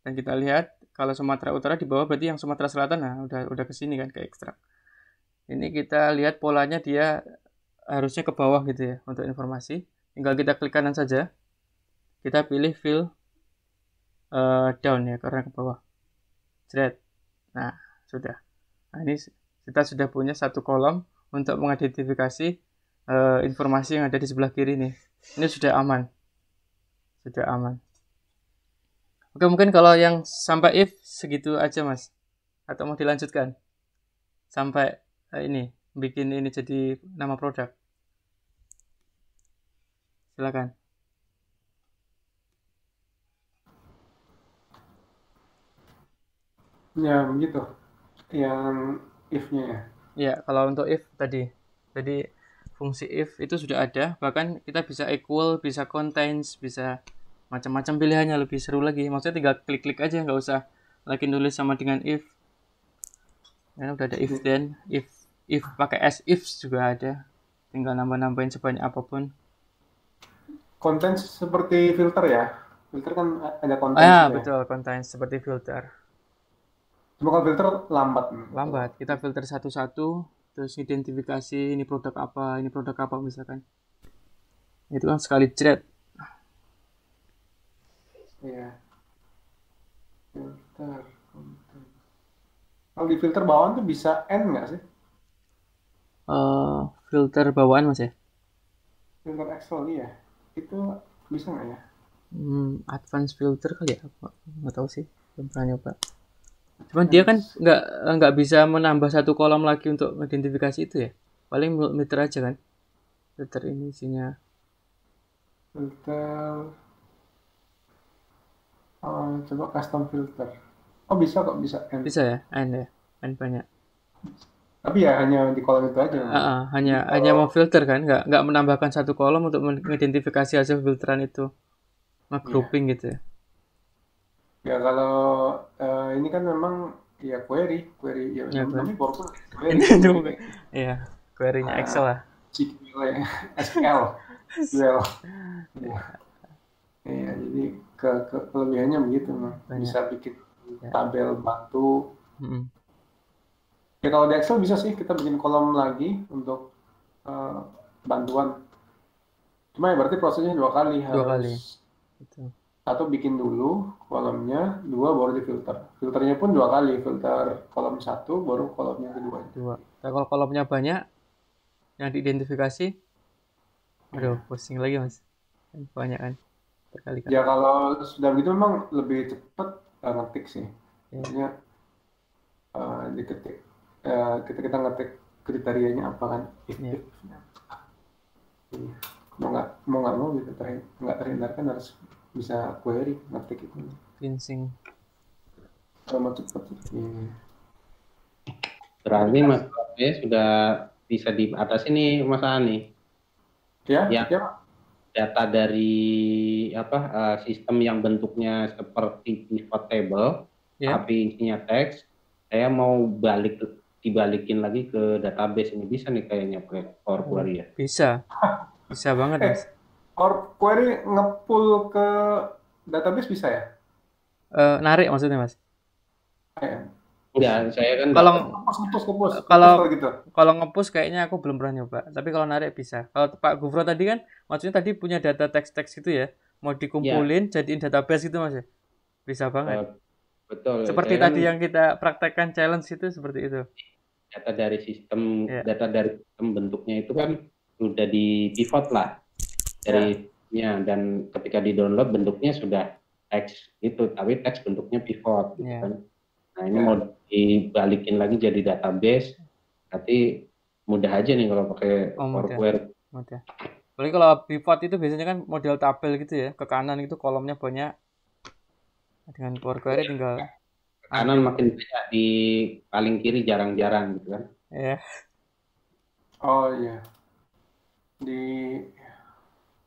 [SPEAKER 2] Dan kita lihat kalau Sumatera Utara di bawah, berarti yang Sumatera Selatan, nah udah ke sini kan, ke ekstrak. Ini kita lihat polanya, dia harusnya ke bawah gitu ya untuk informasi. Tinggal kita klik kanan saja. Kita pilih fill down ya, karena ke bawah. Nah, sudah. Nah, ini kita sudah punya satu kolom untuk mengidentifikasi informasi yang ada di sebelah kiri nih. Ini sudah aman. Oke, mungkin kalau yang sampai if segitu aja Mas. Atau mau dilanjutkan? Sampai ini, bikin ini jadi nama produk. Silakan.
[SPEAKER 1] Ya, begitu. Yang if-nya ya.
[SPEAKER 2] Ya, kalau untuk if tadi fungsi if itu sudah ada, bahkan kita bisa equal, bisa contains, bisa macam-macam pilihannya, lebih seru lagi. Maksudnya tinggal klik-klik aja, nggak usah lagi nulis sama dengan if. Karena udah ada if then, if pakai as if juga ada. Tinggal nambah-nambahin sebanyak apapun.
[SPEAKER 1] Konten seperti filter ya. Filter kan ada konten
[SPEAKER 2] betul, konten seperti filter.
[SPEAKER 1] Cuma kalau filter lambat.
[SPEAKER 2] Kita filter satu-satu, terus identifikasi ini produk apa misalkan. Itu kan sekali jret.
[SPEAKER 1] Iya. Filter konten. Kalau di filter bawaan tuh bisa N nggak sih?
[SPEAKER 2] Filter bawaan Mas ya?
[SPEAKER 1] Filter Excel iya. Itu bisa nggak ya?
[SPEAKER 2] Advanced filter kali ya? Nggak tahu sih, belum pernah nyoba. Cuman dia kan nggak bisa menambah satu kolom lagi untuk identifikasi itu ya. Paling meter aja kan. Filter ini isinya.
[SPEAKER 1] Filter. Coba custom filter. Oh bisa kok, bisa N.
[SPEAKER 2] Bisa ya, N ya, N banyak.
[SPEAKER 1] Tapi ya hanya di kolom itu aja.
[SPEAKER 2] Hanya mau filter kan, nggak menambahkan satu kolom untuk mengidentifikasi hasil filteran itu, grouping gitu ya.
[SPEAKER 1] Ya kalau ini kan memang ya query ya namanya query.
[SPEAKER 2] Iya, query-nya Excel lah.
[SPEAKER 1] SQL. Iya, jadi kelebihannya begitu, bisa bikin tabel bantu. Ya kalau di Excel bisa sih kita bikin kolom lagi untuk bantuan. Cuma ya berarti prosesnya dua kali. Betul. Satu bikin dulu kolomnya, dua baru difilter. Filternya pun dua kali, filter kolom satu baru kolomnya kedua.
[SPEAKER 2] Nah, kalau kolomnya banyak yang diidentifikasi, aduh pusing lagi Mas, banyak kan berkali-kali.
[SPEAKER 1] Ya kalau sudah begitu memang lebih cepat ngetik sih. Maksudnya diketik. Kita ngetik kriterianya apa kan? Mau nggak mau gitu nggak terhindarkan harus bisa query ngetik itu.
[SPEAKER 2] Rinsing.
[SPEAKER 1] Sama cepat.
[SPEAKER 5] Berarti Mas sudah bisa diatasi nih Mas Ani.
[SPEAKER 1] Ya.
[SPEAKER 5] Data dari sistem yang bentuknya seperti pivot table, tapi isinya teks, saya mau dibalikin lagi ke database. Ini bisa nih kayaknya pakai Power Query ya?
[SPEAKER 2] Bisa banget Mas.
[SPEAKER 1] Power Query nge-pull ke database bisa ya?
[SPEAKER 2] Narik maksudnya Mas?
[SPEAKER 5] Ya, saya kan
[SPEAKER 1] nge-push gitu.
[SPEAKER 2] Kalau nge-push kayaknya aku belum pernah nyoba. Tapi kalau narik bisa. Kalau Pak Gufro tadi kan, maksudnya tadi punya data teks-teks gitu ya, mau dikumpulin jadiin database gitu Mas ya? Bisa banget.
[SPEAKER 5] Betul.
[SPEAKER 2] Seperti tadi yang kita praktekkan challenge itu seperti itu.
[SPEAKER 5] Data dari sistem bentuknya itu kan sudah di pivot lah darinya, dan ketika di download bentuknya sudah teks itu, tapi teks bentuknya pivot gitu kan. Nah ini mau dibalikin lagi jadi database, berarti mudah aja nih kalau pakai Power Query.
[SPEAKER 2] Mudah. Apalagi kalau pivot itu biasanya kan model tabel gitu ya, ke kanan itu kolomnya banyak. Dengan Power Query tinggal
[SPEAKER 5] ke kanan makin banyak, di paling kiri jarang-jarang gitu kan.
[SPEAKER 2] Iya.
[SPEAKER 1] Oh iya.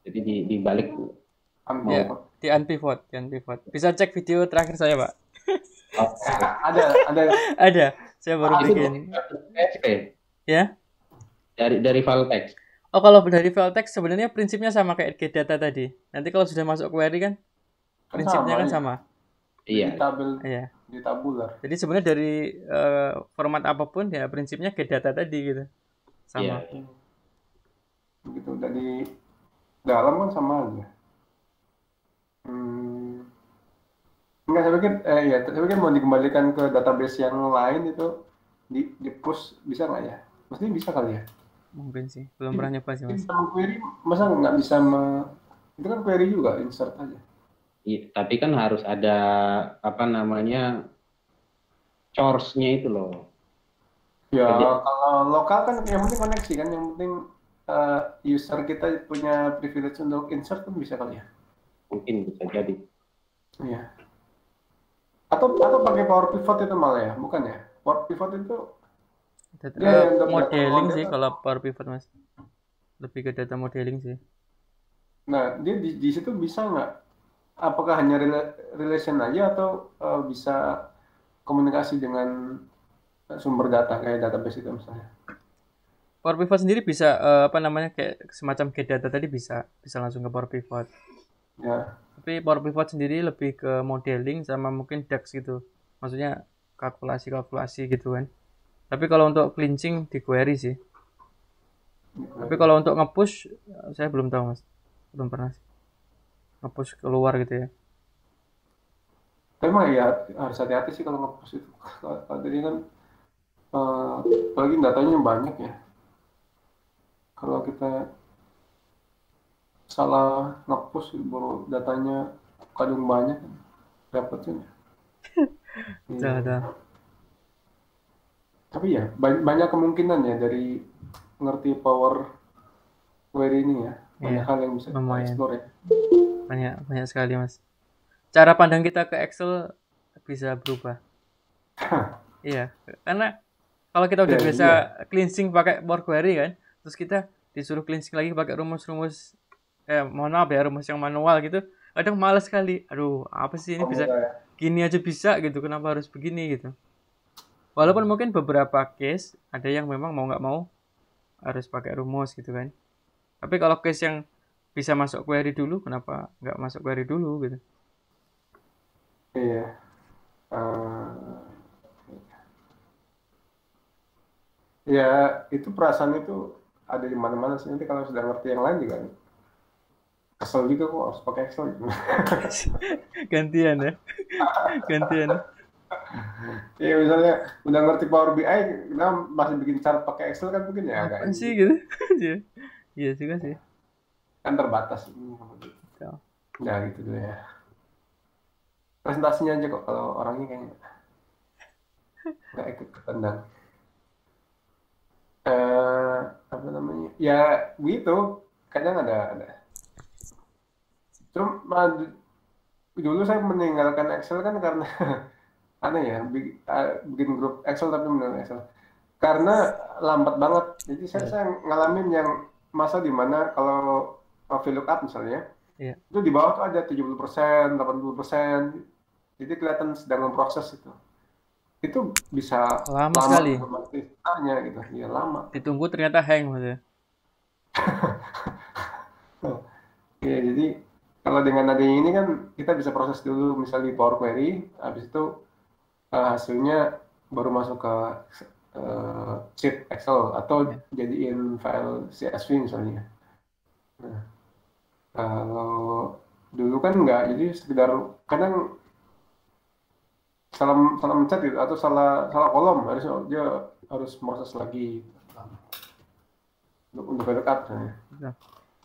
[SPEAKER 2] Jadi dibalik. Di unpivot. Bisa cek video terakhir saya, Pak. Ada. Saya baru bikin. Ya?
[SPEAKER 5] Dari file text.
[SPEAKER 2] Oh, kalau dari file text sebenarnya prinsipnya sama kayak getData tadi. Nanti kalau sudah masuk query kan prinsipnya kan sama.
[SPEAKER 5] Iya.
[SPEAKER 1] Di tabular.
[SPEAKER 2] Jadi sebenarnya dari format apapun ya prinsipnya getData tadi gitu. Sama.
[SPEAKER 1] Iya. Begitu dari dalam kan sama aja. Enggak, saya pikir mau dikembalikan ke database yang lain itu di push bisa nggak ya? Mesti bisa kali ya?
[SPEAKER 2] Mungkin sih, belum pernah nyoba sih mas.
[SPEAKER 1] Sama query masa nggak bisa itu kan query juga insert aja.
[SPEAKER 5] Iya, tapi kan harus ada apa namanya chores-nya itu loh.
[SPEAKER 1] Ya kalau lokal kan yang penting koneksi kan, yang penting user kita punya privilege untuk insert kan bisa kali ya.
[SPEAKER 5] Mungkin bisa jadi.
[SPEAKER 1] Iya. Atau pakai Power Pivot itu malah ya, bukan ya? Power Pivot itu
[SPEAKER 2] modeling sih kalau Power Pivot mas, lebih ke data modeling sih.
[SPEAKER 1] Nah dia di situ bisa nggak? Apakah hanya relation aja atau bisa komunikasi dengan sumber data kayak database itu misalnya?
[SPEAKER 2] Power Pivot sendiri bisa apa namanya kayak semacam get data tadi bisa langsung ke Power Pivot.
[SPEAKER 1] Ya.
[SPEAKER 2] Tapi Power Pivot sendiri lebih ke modeling sama mungkin DAX gitu. Maksudnya kalkulasi gitu kan. Tapi kalau untuk cleansing di query sih. Tapi kalau untuk nge-push saya belum tahu mas. Belum pernah sih. Nge-push keluar gitu ya.
[SPEAKER 1] Memang ya harus hati-hati sih kalau nge-push itu. Jadi kan apalagi datanya banyak ya. Kalau kita salah nge-push baru datanya kadang banyak dapatnya.
[SPEAKER 2] Betul.
[SPEAKER 1] Tapi ya banyak kemungkinan ya dari ngerti power query ini ya. Banyak hal yang bisa kita explore ya.
[SPEAKER 2] Banyak sekali mas. Cara pandang kita ke Excel bisa berubah. Iya, karena kalau kita udah biasa cleansing pakai Power Query kan, terus kita disuruh cleansing lagi pakai rumus-rumus mohon maaf ya, rumus yang manual gitu, kadang males sekali. Aduh, apa sih ini bisa gini aja bisa gitu, kenapa harus begini gitu. Walaupun mungkin beberapa case ada yang memang mau nggak mau harus pakai rumus gitu kan. Tapi kalau case yang bisa masuk query dulu, kenapa nggak masuk query dulu gitu?
[SPEAKER 1] Iya. Ya itu perasaan itu ada di mana-mana sih, nanti kalau sudah ngerti yang lain juga kesel juga kok harus pakai Excel gitu.
[SPEAKER 2] Gantian ya.
[SPEAKER 1] Iya misalnya udah ngerti Power BI, kita masih bikin chart pakai Excel kan mungkin ya agak
[SPEAKER 2] sih gitu. Iya juga sih.
[SPEAKER 1] Kan terbatas. Ya gitu dulu ya. Presentasinya aja kok, kalau orangnya kayaknya nggak ikut ketendang. Apa namanya? Ya gitu. Kadang ada. Cuma dulu saya meninggalkan Excel kan karena aneh ya, bikin grup Excel tapi meninggalkan Excel karena lambat banget. Jadi saya ngalamin yang masa dimana kalau VLOOKUP misalnya, itu di bawah tuh ada 70%, 80%. Jadi kelihatan sedang memproses itu bisa
[SPEAKER 2] lama sekali
[SPEAKER 1] gitu. Ya lama.
[SPEAKER 2] Ditunggu ternyata hang maksudnya.
[SPEAKER 1] Ya jadi kalau dengan adanya ini kan kita bisa proses dulu misalnya di Power Query, habis itu hasilnya baru masuk ke sheet Excel atau jadiin file CSV misalnya. Nah, kalau dulu kan enggak, jadi sekedar kadang salah mencet gitu atau salah kolom, dia harus proses lagi untuk backup misalnya.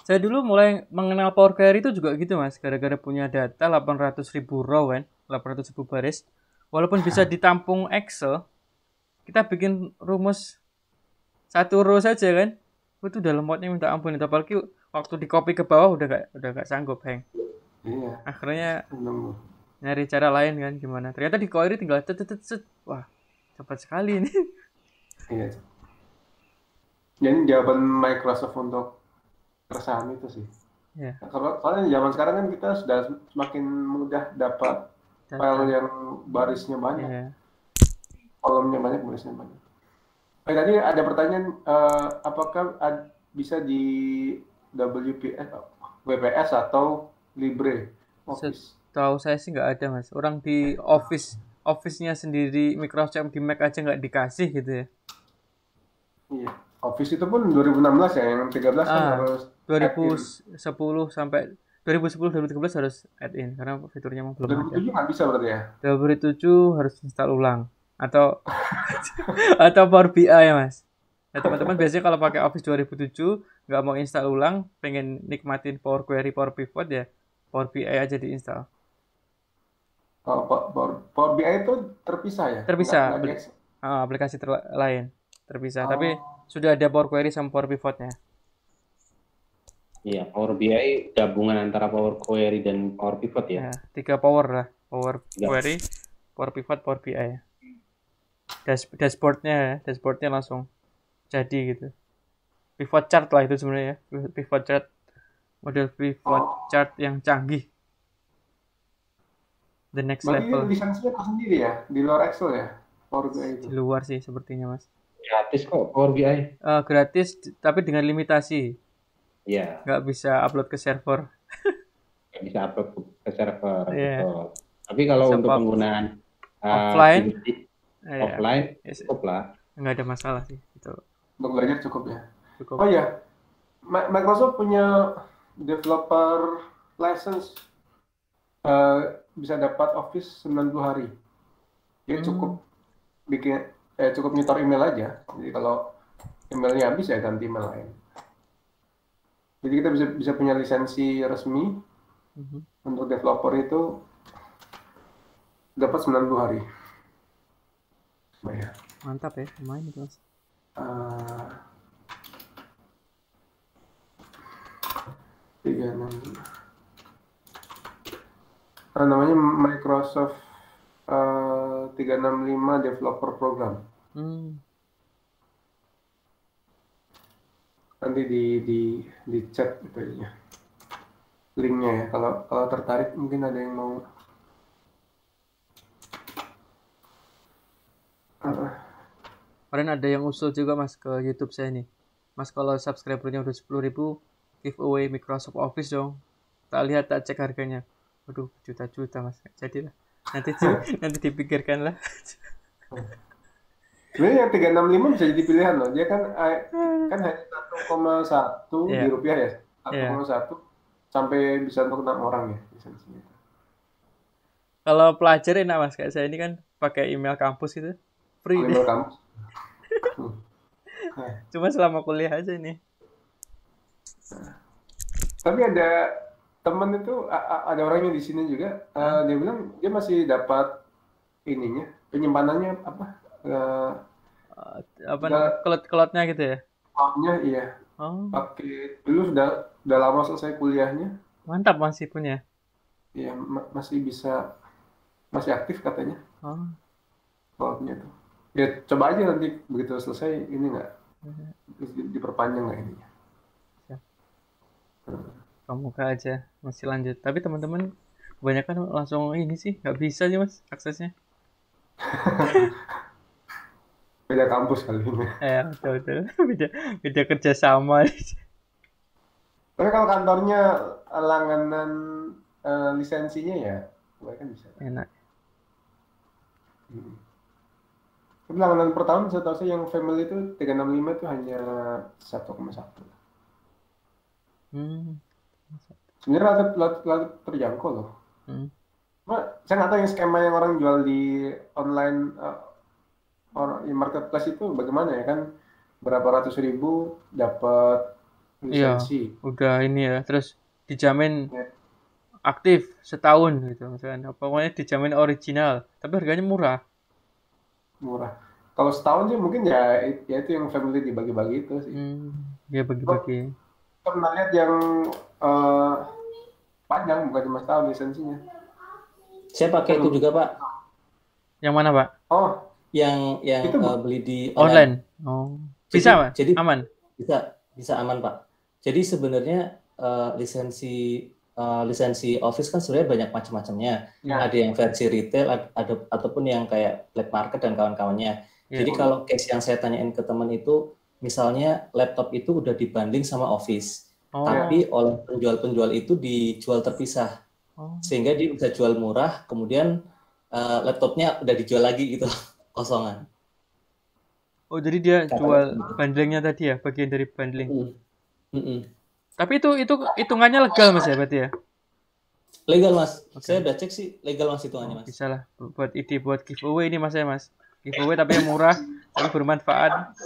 [SPEAKER 2] Saya dulu mulai mengenal Power Query itu juga gitu mas, gara-gara punya data 800.000 row kan, 800.000 baris. Walaupun bisa ditampung Excel, kita bikin rumus satu row saja kan, itu udah lemotnya minta ampun. Apalagi waktu di copy ke bawah udah gak sanggup hang.
[SPEAKER 1] Iya.
[SPEAKER 2] Akhirnya nyari cara lain kan gimana. Ternyata di query tinggal wah cepat sekali ini.
[SPEAKER 1] Iya. Jadi jawaban Microsoft untuk keresahan itu sih.
[SPEAKER 2] Yeah.
[SPEAKER 1] Soalnya zaman sekarang kan kita sudah semakin mudah dapat file yang barisnya banyak, kolomnya banyak, barisnya banyak. Tadi ada pertanyaan, apakah bisa di WPS atau Libre Office?
[SPEAKER 2] Tahu saya sih nggak ada mas. Orang di Office-nya sendiri Microsoft di Mac aja nggak dikasih gitu ya.
[SPEAKER 1] Iya. Office itu pun 2016 ya, yang 13 kan harus
[SPEAKER 2] 2010 sampai 2010-2013 harus add in karena fiturnya belum ada.
[SPEAKER 1] 2007 nggak bisa berarti ya?
[SPEAKER 2] 2007 harus install ulang atau Power BI ya mas. Nah, teman-teman biasanya kalau pakai Office 2007 nggak mau install ulang, pengen nikmatin Power Query, Power Pivot ya, Power BI aja diinstal.
[SPEAKER 1] Oh, Power BI itu terpisah ya?
[SPEAKER 2] Terpisah.
[SPEAKER 1] Nggak di
[SPEAKER 2] Aplikasi lain terpisah. Tapi sudah ada Power Query sama Power Pivotnya.
[SPEAKER 5] Iya, Power BI gabungan antara Power Query dan Power Pivot ya.
[SPEAKER 2] 3 power lah. Power Query, Power Pivot, Power BI. Dashboardnya langsung jadi gitu. Pivot chart lah itu sebenarnya ya. Pivot chart, model pivot chart yang canggih. The next level.
[SPEAKER 1] Berarti lisensinya tersendiri ya, di luar Excel ya, Power BI itu.
[SPEAKER 2] Di luar sih sepertinya, Mas.
[SPEAKER 5] Gratis kok Power BI.
[SPEAKER 2] Gratis, tapi dengan limitasi.
[SPEAKER 5] Iya.
[SPEAKER 2] Nggak bisa upload ke server.
[SPEAKER 5] Nggak bisa upload ke server.
[SPEAKER 2] Yeah.
[SPEAKER 5] Betul. Tapi kalau untuk penggunaan
[SPEAKER 2] offline
[SPEAKER 5] cukup lah.
[SPEAKER 2] Nggak ada masalah sih. Gitu.
[SPEAKER 1] Untuk belajar cukup ya.
[SPEAKER 2] Cukup.
[SPEAKER 1] Oh ya, Microsoft punya developer license bisa dapat Office 90 hari. Ya cukup cukup nyetor email aja. Jadi kalau emailnya habis ya ganti email lain. Jadi kita bisa punya lisensi resmi untuk developer itu dapat 90 hari. Bayar.
[SPEAKER 2] Mantap ya, lumayan itu Mas.
[SPEAKER 1] Namanya Microsoft 365 Developer Program. Nanti di chat itu ya, linknya ya. Kalau tertarik mungkin ada yang mau.
[SPEAKER 2] Kemarin ada yang usul juga Mas ke YouTube saya nih. Mas kalau subscribernya udah 10.000 giveaway Microsoft Office dong. Tak lihat, tak cek harganya. Waduh, juta-juta Mas. Jadilah. Nanti dipikirkan lah.
[SPEAKER 1] Sebenarnya yang 365 bisa jadi pilihan loh. Dia kan hanya 1,1 di rupiah ya. 1,1 sampai bisa untuk 6 orang ya lisensinya.
[SPEAKER 2] Kalau pelajar enak Mas, kayak saya ini kan pakai email kampus gitu. Free deh.
[SPEAKER 1] Email kampus.
[SPEAKER 2] Cuma selama kuliah aja nih.
[SPEAKER 1] Tapi ada teman itu, ada orangnya di sini juga, dia bilang dia masih dapat ininya, penyimpanannya apa?
[SPEAKER 2] Cloud-nya gitu ya?
[SPEAKER 1] Cloud-nya iya. Pakai dulu sudah lama selesai kuliahnya.
[SPEAKER 2] Mantap masih punya.
[SPEAKER 1] Iya, masih aktif katanya. Cloud-nya tuh. Ya coba aja nanti begitu selesai ini nggak diperpanjang nggak ininya.
[SPEAKER 2] Semoga aja masih lanjut. Tapi teman-teman kebanyakan langsung ini sih nggak bisa sih Mas aksesnya.
[SPEAKER 1] Beda kampus kali ini.
[SPEAKER 2] Betul. Beda kerjasama.
[SPEAKER 1] Tapi kalau kantornya langganan lisensinya ya, kan bisa.
[SPEAKER 2] Enak.
[SPEAKER 1] Tapi langganan per tahun saya tahu yang family itu 365 itu hanya 1,1. Sebenarnya relatif terjangkau loh. Saya nggak tahu yang skema yang orang jual di online di marketplace itu bagaimana ya, kan berapa ratus ribu dapat lisensi.
[SPEAKER 2] Iya, udah ini ya, terus dijamin aktif setahun gitu misalnya. Pokoknya dijamin original, tapi harganya murah.
[SPEAKER 1] Kalau setahun sih mungkin ya itu yang family dibagi-bagi itu sih.
[SPEAKER 2] Ya bagi-bagi.
[SPEAKER 1] Kita pernah lihat yang panjang, bukan cuma setahun lisensinya.
[SPEAKER 3] Saya pakai itu juga Pak.
[SPEAKER 2] Yang mana Pak?
[SPEAKER 3] Yang itu, beli di
[SPEAKER 2] online. Bisa Pak?
[SPEAKER 3] Jadi
[SPEAKER 2] aman?
[SPEAKER 3] Bisa aman Pak. Jadi sebenarnya lisensi Office kan sebenarnya banyak macam-macamnya. Ada yang versi retail, ataupun yang kayak black market dan kawan-kawannya. Jadi kalau case yang saya tanyain ke teman itu, misalnya laptop itu udah dibundling sama Office, tapi oleh penjual-penjual itu dijual terpisah, sehingga dia bisa jual murah, kemudian laptopnya udah dijual lagi gitu, kosongan.
[SPEAKER 2] Oh jadi dia jual bundlingnya tadi ya, bagian dari bundling. Tapi itu hitungannya legal Mas ya berarti ya?
[SPEAKER 3] Legal Mas. Saya udah cek sih legal Mas hitungannya Mas.
[SPEAKER 2] Bisa lah buat giveaway ini Mas ya Mas. Giveaway tapi yang murah, tapi bermanfaat.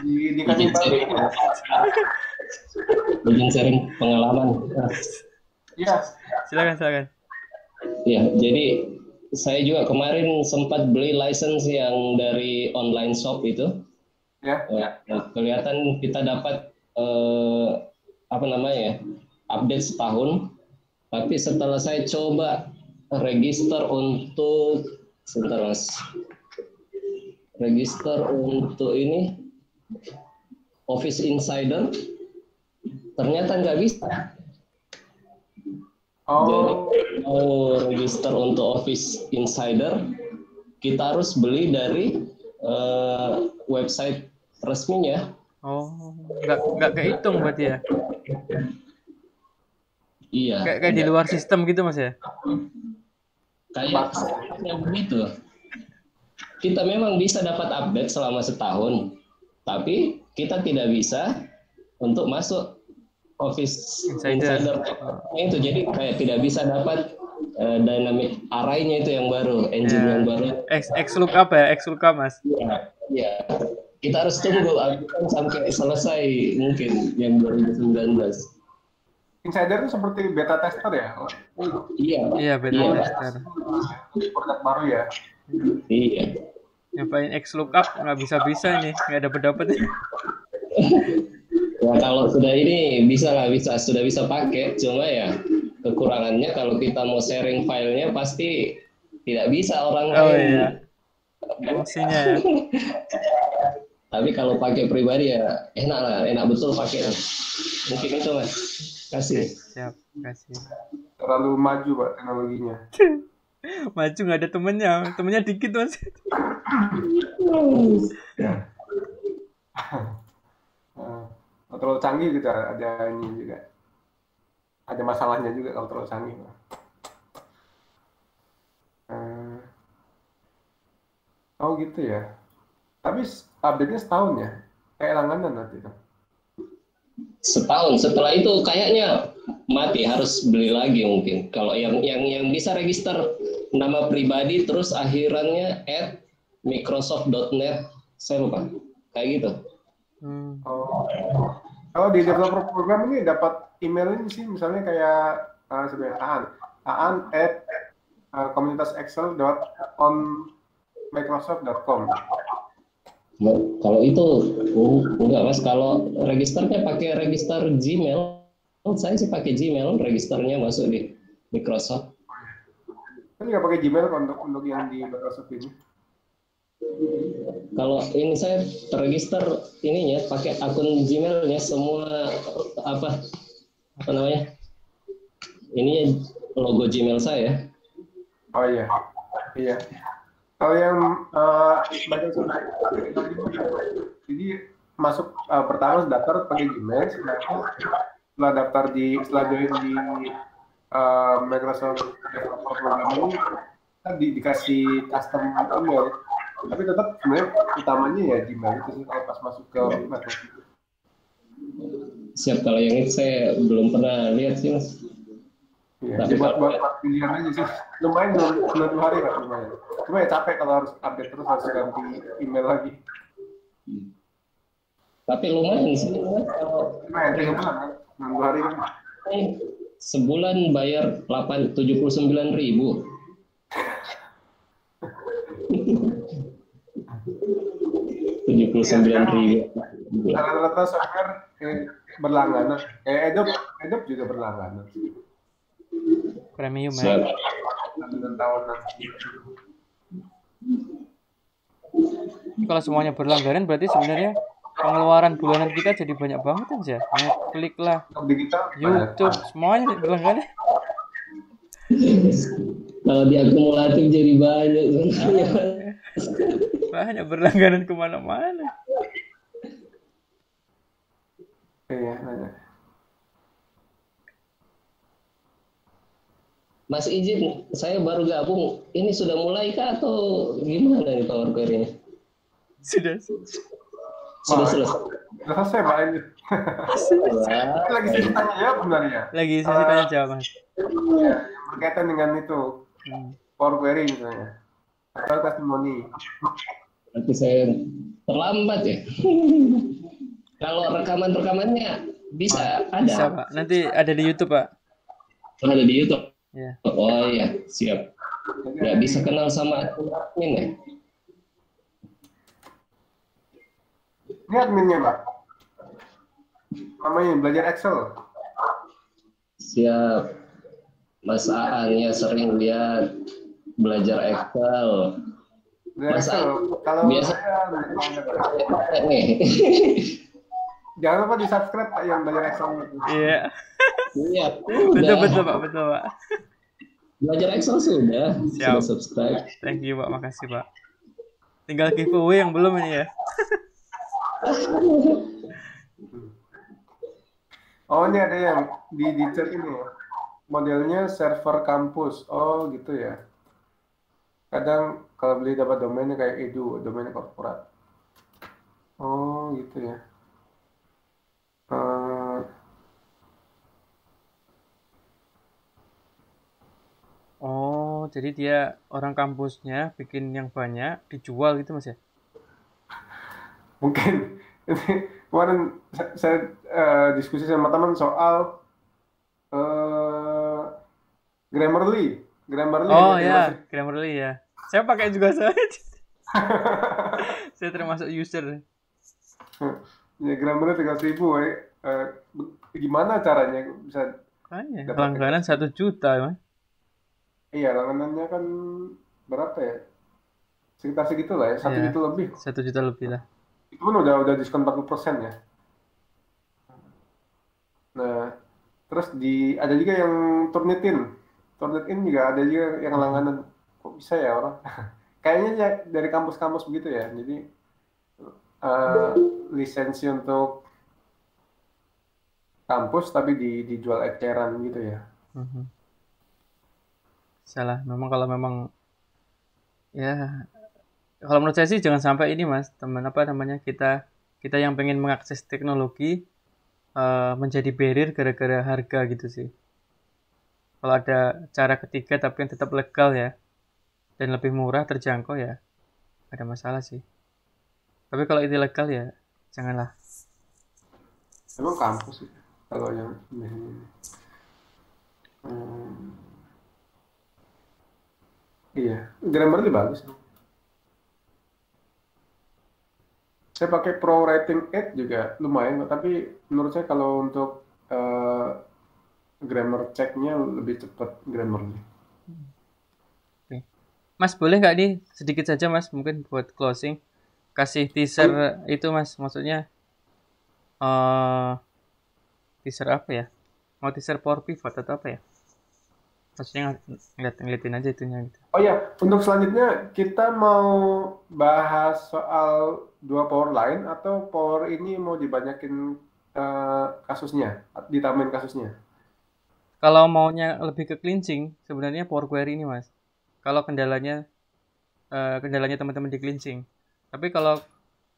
[SPEAKER 1] dikasih
[SPEAKER 5] izin sharing pengalaman.
[SPEAKER 1] Iya.
[SPEAKER 2] Silakan.
[SPEAKER 5] Ya, jadi saya juga kemarin sempat beli license yang dari online shop itu.
[SPEAKER 1] Ya.
[SPEAKER 5] Kelihatan kita dapat update setahun. Tapi setelah saya coba register untuk ini Office Insider, ternyata nggak bisa. Jadi mau register untuk Office Insider, kita harus beli dari website resminya.
[SPEAKER 2] Nggak kehitung berarti ya?
[SPEAKER 5] Iya.
[SPEAKER 2] Kayak di luar sistem gitu Mas ya?
[SPEAKER 5] Kayaknya begitu. Kita memang bisa dapat update selama setahun, tapi kita tidak bisa untuk masuk Office Insider itu. Jadi kayak tidak bisa dapat dynamic array-nya itu yang baru, engine yang baru.
[SPEAKER 2] XLOOKUP ya, XLOOKUP Mas.
[SPEAKER 5] Iya. Kita harus tunggu sampai selesai mungkin yang 2019.
[SPEAKER 1] Insider itu seperti beta tester ya?
[SPEAKER 2] Iya, beta tester.
[SPEAKER 1] Produk baru ya?
[SPEAKER 5] Iya.
[SPEAKER 2] Nyobain XLOOKUP nggak bisa ini, nggak dapet.
[SPEAKER 5] Ya kalau sudah ini sudah bisa pakai, cuma ya kekurangannya kalau kita mau sharing filenya pasti tidak bisa orang lain.
[SPEAKER 2] Iya. Emosinya ya.
[SPEAKER 5] Tapi kalau pakai pribadi ya enak betul pakai. Mungkin itu Mas. Kasih.
[SPEAKER 2] Siap, kasih.
[SPEAKER 1] Terlalu maju Pak teknologinya.
[SPEAKER 2] Maju nggak ada temennya dikit Mas.
[SPEAKER 1] Terlalu canggih gitu, ada ini juga. Ada masalahnya juga kalau terlalu canggih. Gitu ya. Tapi update-nya setahun ya? Kayak langganan nanti kan?
[SPEAKER 5] Setahun, setelah itu kayaknya mati, harus beli lagi mungkin. Kalau yang bisa register nama pribadi terus akhirannya @microsoft.net, saya lupa. Kayak gitu.
[SPEAKER 1] Kalau di developer program ini dapat email ini sih, misalnya kayak sebenarnya komunitasexcel.onmicrosoft.com.
[SPEAKER 5] Kalau itu enggak Mas, kalau registernya pakai register Gmail, saya sih pakai Gmail, registernya masuk di Microsoft.
[SPEAKER 1] Kan nggak pakai Gmail untuk yang di Microsoft ini?
[SPEAKER 5] Kalau ini saya terregister ininya pakai akun Gmailnya semua apa namanya? Ini logo Gmail saya.
[SPEAKER 1] Oh iya. Kalau yang jadi masuk pertama daftar pakai Gmail, setelah join di Microsoft Developer Program ini kita dikasih custom email, tapi tetap sebenarnya utamanya ya Gmail itu sih kalau pas masuk ke Microsoft.
[SPEAKER 5] Siap, kalau yang itu saya belum pernah lihat sih Mas.
[SPEAKER 1] Iya, buat pilihan aja sih. Lumayan 9 hari kan lumayan. Cuma ya capek kalau harus update terus, harus ganti email lagi.
[SPEAKER 5] Tapi lumayan sih Mas, kalau
[SPEAKER 1] lumayan 3 bulan kan, 6 hari kan.
[SPEAKER 5] Sebulan bayar 79.000.
[SPEAKER 1] Rata-rata software berlangganan. Adobe juga berlangganan.
[SPEAKER 2] Premium ya. Kalau semuanya berlangganan berarti sebenarnya pengeluaran bulanan kita jadi banyak banget aja. Netflix lah, YouTube, semuanya berlangganan.
[SPEAKER 5] Kalau diakumulatif jadi banyak.
[SPEAKER 2] Banyak berlangganan kemana-mana.
[SPEAKER 1] Iya.
[SPEAKER 5] Mas izin, saya baru gabung. Ini sudah mulai kah atau gimana nih Power Query-nya?
[SPEAKER 2] Sudah.
[SPEAKER 5] Sudah selesai.
[SPEAKER 1] Sudah selesai Pak ini. Lagi sesi tanya jawab sebenarnya.
[SPEAKER 2] Lagi sesi tanya jawab Mas.
[SPEAKER 1] Ya, berkaitan dengan itu Power Query misalnya atau testimoni.
[SPEAKER 6] Berarti saya terlambat ya. Kalau rekamannya bisa ada.
[SPEAKER 2] Bisa Pak. Nanti ada di YouTube Pak.
[SPEAKER 6] Ada di YouTube.
[SPEAKER 2] Ya.
[SPEAKER 6] Oh iya, siap. Nggak bisa kenal sama admin ya?
[SPEAKER 1] Ini adminnya Pak. Namanya belajar Excel.
[SPEAKER 6] Siap. Mas Aan ya sering lihat belajar Excel.
[SPEAKER 1] Mas kalau
[SPEAKER 6] biasa nih.
[SPEAKER 1] Jangan lupa di subscribe Pak yang belajar Excel.
[SPEAKER 2] Iya.
[SPEAKER 6] Iya.
[SPEAKER 2] Betul Pak, betul Pak.
[SPEAKER 6] Belajar Excel sudah.
[SPEAKER 2] Siap.
[SPEAKER 6] Sudah subscribe.
[SPEAKER 2] Thank you Pak, makasih Pak. Tinggal giveaway yang belum ini ya.
[SPEAKER 1] Oh ini ada yang di chat ini ya. Modelnya server kampus. Oh gitu ya. Kadang kalau beli dapat domainnya kayak edu, domainnya korporat. Oh gitu ya.
[SPEAKER 2] Oh, jadi dia orang kampusnya bikin yang banyak, dijual gitu Mas ya?
[SPEAKER 1] Mungkin ini kemarin saya diskusi sama teman soal Grammarly.
[SPEAKER 2] Oh ya, Grammarly ya. Saya pakai juga saya. Saya termasuk user.
[SPEAKER 1] Ya Grammarly 3.000 gimana caranya bisa
[SPEAKER 2] kayaknya langganan 1 juta Mas.
[SPEAKER 1] Iya, langganannya kan berapa ya? Sekitar segitu lah ya, 1 juta lebih.
[SPEAKER 2] 1 juta lebih lah.
[SPEAKER 1] Itu pun udah diskon 40% ya. Nah, terus ada juga yang Turnitin juga ada juga yang langganan. Kok bisa ya orang? Kayaknya ya dari kampus-kampus begitu ya. Jadi lisensi untuk kampus tapi dijual eceran gitu ya.
[SPEAKER 2] Salah, kalau memang ya kalau menurut saya sih jangan sampai ini Mas, teman kita yang pengen mengakses teknologi menjadi barrier gara-gara harga gitu sih. Kalau ada cara ketiga tapi yang tetap legal ya dan lebih murah, terjangkau ya ada masalah sih. Tapi kalau itu legal ya janganlah.
[SPEAKER 1] Emang kampus sih kalau yang ini. Iya, Grammarly bagus. Saya pakai Pro Writing 8 juga lumayan, tapi menurut saya kalau untuk grammar check-nya lebih cepat Grammarly.
[SPEAKER 2] Oke. Mas boleh nggak nih sedikit saja Mas mungkin buat closing kasih teaser itu Mas, maksudnya teaser apa ya? Mau teaser Power Pivot atau apa ya? Maksudnya ngeliatin aja itunya gitu.
[SPEAKER 1] Oh ya, untuk selanjutnya kita mau bahas soal 2 power line atau power ini mau dibanyakin kasusnya, ditambahin kasusnya?
[SPEAKER 2] Kalau maunya lebih ke cleansing, sebenarnya Power Query ini Mas. Kalau kendalanya teman-teman di cleansing. Tapi kalau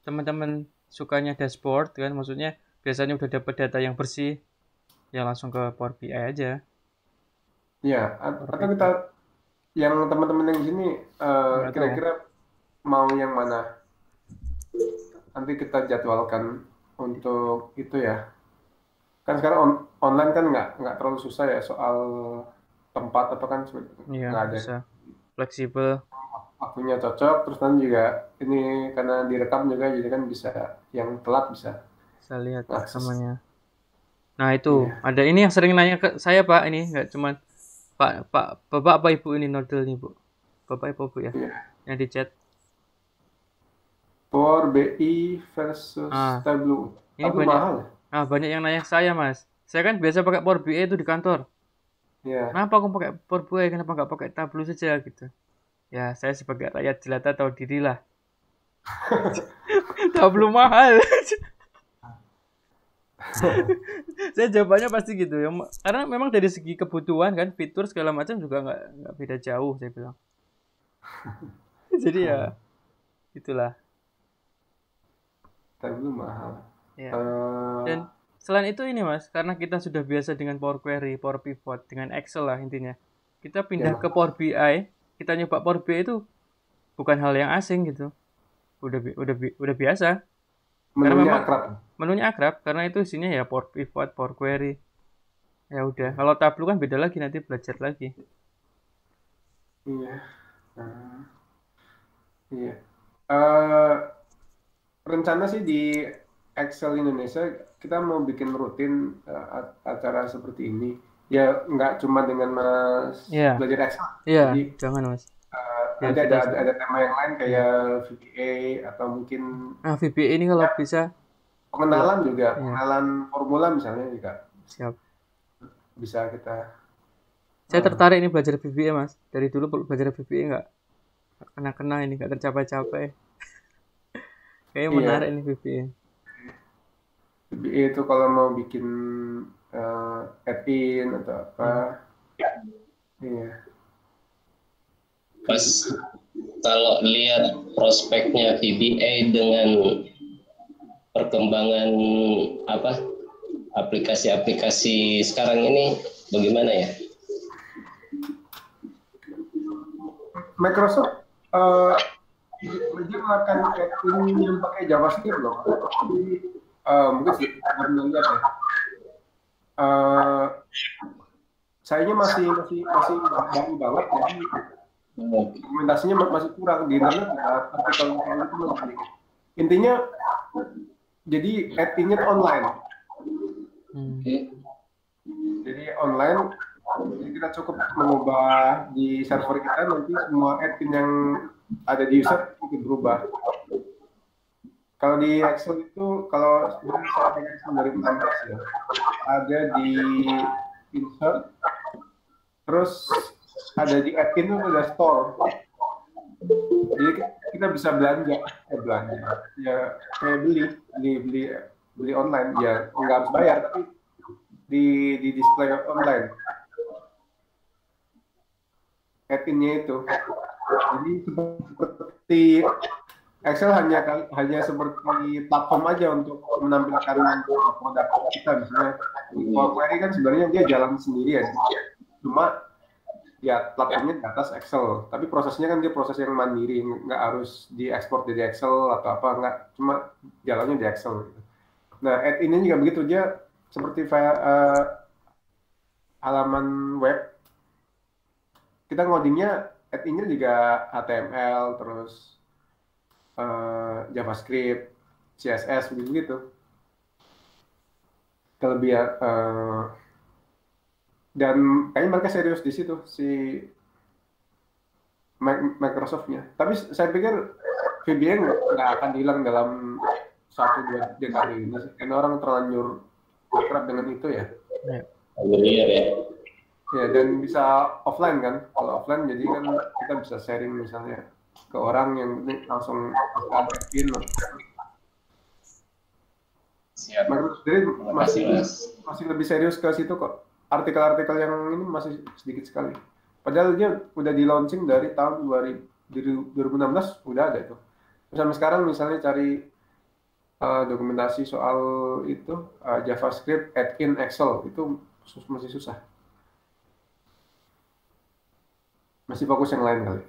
[SPEAKER 2] teman-teman sukanya dashboard kan, maksudnya biasanya udah dapat data yang bersih, ya langsung ke Power BI aja.
[SPEAKER 1] Ya, atau kita yang teman-teman yang di sini kira-kira mau yang mana? Nanti kita jadwalkan untuk itu ya. Kan sekarang online kan nggak terlalu susah ya soal tempat atau kan nggak ada.
[SPEAKER 2] Bisa. Fleksibel.
[SPEAKER 1] Waktunya cocok, terus nanti juga ini karena direkam juga jadi kan bisa yang telat bisa
[SPEAKER 2] lihat namanya. Nah itu ada ini yang sering nanya ke saya Pak, ini nggak cuman Bapak apa Ibu ini nodel nih Bu? Bapak Ibu ya? Yang di chat.
[SPEAKER 1] Power BI versus Tableau.
[SPEAKER 2] Ini banyak. Banyak yang nanya saya Mas. Saya kan biasa pakai Power BI itu di kantor. Kenapa aku pakai Power BI? Kenapa nggak pakai Tableau saja gitu? Ya saya sebagai rakyat jelata tahu diri lah. Tableau mahal. Saya jawabannya pasti gitu ya, karena memang dari segi kebutuhan kan fitur segala macam juga nggak beda jauh saya bilang. Jadi ya itulah.
[SPEAKER 1] Tableau mahal.
[SPEAKER 2] Ya. Dan selain itu ini Mas, karena kita sudah biasa dengan Power Query, Power Pivot, dengan Excel lah intinya. Kita pindah ke Power BI, kita nyoba Power BI itu bukan hal yang asing gitu. udah biasa.
[SPEAKER 1] Menunya akrab.
[SPEAKER 2] Menunya akrab karena itu isinya ya Power Pivot, Power Query. Ya udah, kalau Tableau kan beda lagi, nanti belajar lagi.
[SPEAKER 1] Iya. Iya. Rencana sih di Excel Indonesia kita mau bikin rutin acara seperti ini. Ya nggak cuma dengan Mas belajar Excel.
[SPEAKER 2] Iya, jangan Mas.
[SPEAKER 1] Nanti ada tema yang lain kayak VBA atau mungkin
[SPEAKER 2] VBA ini kalau bisa
[SPEAKER 1] pengenalan juga, pengenalan formula misalnya juga.
[SPEAKER 2] Siap.
[SPEAKER 1] Bisa kita.
[SPEAKER 2] Saya tertarik ini belajar VBA Mas. Dari dulu belajar VBA nggak kena ini, nggak tercapai-capai. Kayaknya menarik ini VBA.
[SPEAKER 1] VBA itu kalau mau bikin add-in atau apa. Iya.
[SPEAKER 6] Pas kalau lihat prospeknya VBA dengan perkembangan aplikasi-aplikasi sekarang ini bagaimana ya?
[SPEAKER 1] Microsoft melakukan add-in yang pakai JavaScript loh. Jadi mungkin sih belum lihat ya. Sayangnya masih baru banget, jadi dokumentasinya masih kurang di internet. Artikel itu masih intinya jadi add-in-nya online. Jadi online, jadi kita cukup mengubah di server kita, nanti semua add-in yang ada di user itu berubah. Kalau di Excel itu, kalau sebenarnya saya pakai Excel 2016 ya, ada di insert, terus ada di add-in itu ada store. Jadi kita bisa belanja ya, kayak beli online ya, nggak harus bayar tapi di display online add-in-nya itu. Jadi seperti Excel hanya seperti platform aja untuk menampilkan produk kita. Misalnya Power Query kan sebenarnya dia jalan sendiri ya, cuma ya platformnya di atas Excel, tapi prosesnya kan dia proses yang mandiri, nggak harus diekspor dari Excel atau apa, nggak, cuma jalannya di Excel. Nah, add-in-nya juga begitu, dia seperti halaman web. Kita ngodingnya add-in-nya juga HTML, terus JavaScript, CSS, begitu. Kelebihan dan kayaknya mereka serius di situ si Microsoft-nya. Tapi saya pikir VBA nggak akan hilang dalam 1-2 dekade ini, karena orang terlanjur akrab dengan itu ya. Ya, dan bisa offline kan. Kalau offline jadi kan kita bisa sharing misalnya ke orang yang langsung add-in.
[SPEAKER 6] Siap.
[SPEAKER 1] Jadi masih lebih serius ke situ kok. Artikel-artikel yang ini masih sedikit sekali. Padahal dia udah di launching dari tahun 2016 udah ada itu. Sampai sekarang misalnya cari dokumentasi soal itu JavaScript add-in Excel itu masih susah. Masih fokus yang lain kali.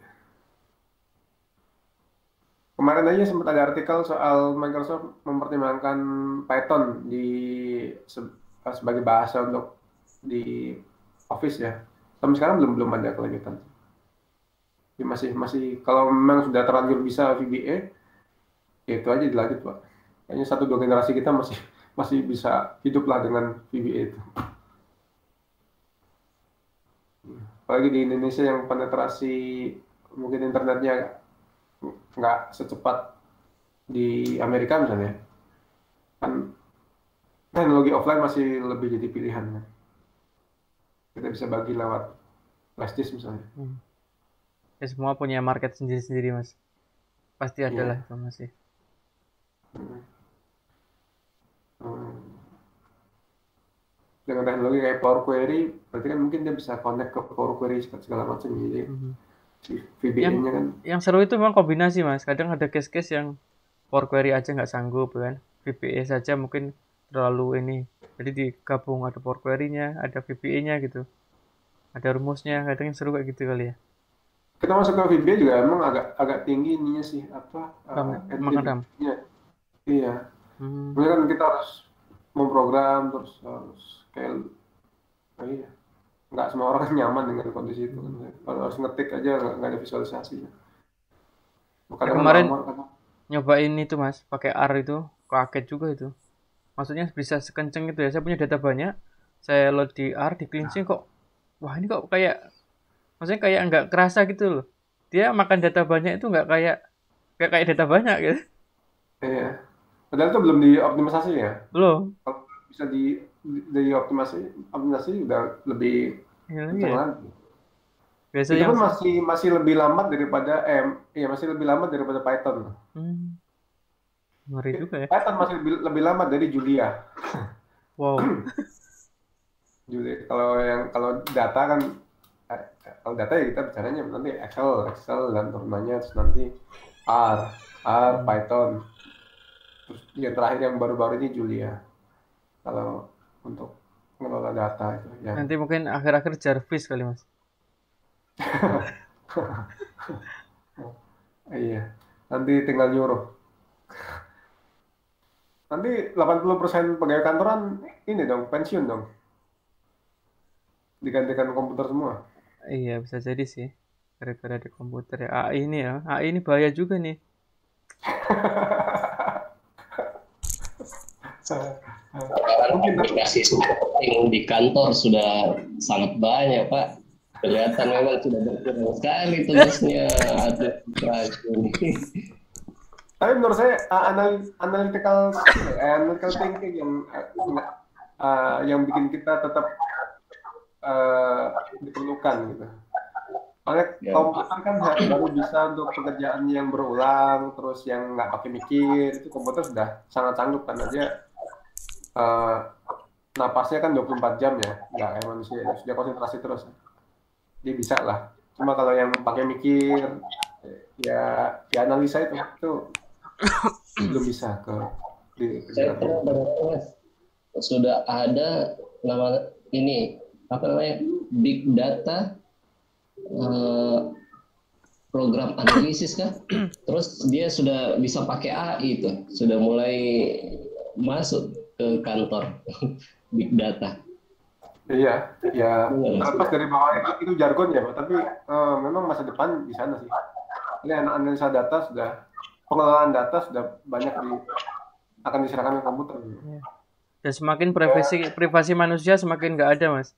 [SPEAKER 1] Kemarin aja sempat ada artikel soal Microsoft mempertimbangkan Python sebagai bahasa untuk di Office ya. Sampai sekarang belum ada kelanjutan. Ya masih kalau memang sudah terlanjur bisa VBA, ya itu aja dilanjut Pak. Kayaknya 1-2 generasi kita masih bisa hidup lah dengan VBA itu. Apalagi di Indonesia yang penetrasi mungkin internetnya nggak secepat di Amerika misalnya, kan teknologi offline masih lebih jadi pilihan kan. Kita bisa bagi lewat flash disk misalnya.
[SPEAKER 2] Ya, semua punya market sendiri-sendiri Mas, pasti ada lah itu masih.
[SPEAKER 1] Dengan teknologi kayak Power Query, berarti kan mungkin dia bisa connect ke Power Query segala macam, jadi VBA-nya kan.
[SPEAKER 2] Yang seru itu memang kombinasi Mas, kadang ada case-case yang Power Query aja nggak sanggup kan, VBA saja mungkin terlalu ini, jadi digabung, ada Power Query-nya, ada VBA-nya gitu, ada rumusnya, kadang yang seru kayak gitu kali ya.
[SPEAKER 1] kita masuk ke VBA juga emang agak tinggi ininya sih
[SPEAKER 2] makan RAM.
[SPEAKER 1] Iya. Kemudian kan kita harus memprogram terus kayak iya. Nggak semua orang nyaman dengan kondisi itu kan. Kalau harus ngetik aja nggak ada visualisasi.
[SPEAKER 2] Kemarin nyobain itu Mas, pakai R itu kaget juga itu. Maksudnya bisa sekenceng itu ya. Saya punya data banyak, saya load di R, di cleansing kok, wah ini kok maksudnya kayak nggak kerasa gitu loh. Dia makan data banyak itu nggak kayak data banyak gitu.
[SPEAKER 1] Iya. Padahal itu belum dioptimisasi ya?
[SPEAKER 2] Belum.
[SPEAKER 1] Kalau bisa dioptimisasi udah lebih kenceng lagi.
[SPEAKER 2] Biasanya
[SPEAKER 1] itu pun masih lebih lambat daripada masih lebih lambat daripada Python.
[SPEAKER 2] Ngeri juga ya.
[SPEAKER 1] Python masih lebih lambat dari Julia.
[SPEAKER 2] Wow.
[SPEAKER 1] Julia kalau data kan kalau data ya kita bicaranya nanti Excel dan turunannya terus nanti R Python. Terus yang terakhir yang baru-baru ini Julia. Kalau untuk mengelola data itu ya.
[SPEAKER 2] Nanti mungkin akhir-akhir Jarvis kali Mas.
[SPEAKER 1] Iya, nanti tinggal nyuruh. Nanti 80% pegawai kantoran ini dong, pensiun dong. Digantikan komputer semua.
[SPEAKER 2] Iya, bisa jadi sih. Gara-gara ada komputer ya. AI ini bahaya juga nih.
[SPEAKER 6] Sekarang aplikasi supporting di kantor sudah sangat banyak, Pak. Kelihatan memang sudah berkurang sekali tugasnya administrasi.
[SPEAKER 1] Tapi menurut saya analytical thinking yang bikin kita tetap diperlukan gitu. Soalnya komputer kan baru bisa untuk pekerjaan yang berulang, terus yang nggak pakai mikir, itu komputer sudah sangat sanggup kan aja. Napasnya kan 24 jam ya, nggak kayak manusia, sudah konsentrasi terus. Dia bisa lah. Cuma kalau yang pakai mikir, ya analisa itu belum bisa
[SPEAKER 6] Saya pernah berpikir sudah ada nama ini big data program analisis kan, terus dia sudah bisa pakai AI itu, sudah mulai masuk ke kantor big data.
[SPEAKER 1] Iya, ya terlepas dari bawah itu jargon ya, Pak. Tapi memang masa depan di sana sih. Ini analisa data pengelolaan data sudah banyak akan diserahkan ke komputer.
[SPEAKER 2] Dan semakin privasi manusia semakin nggak ada, Mas.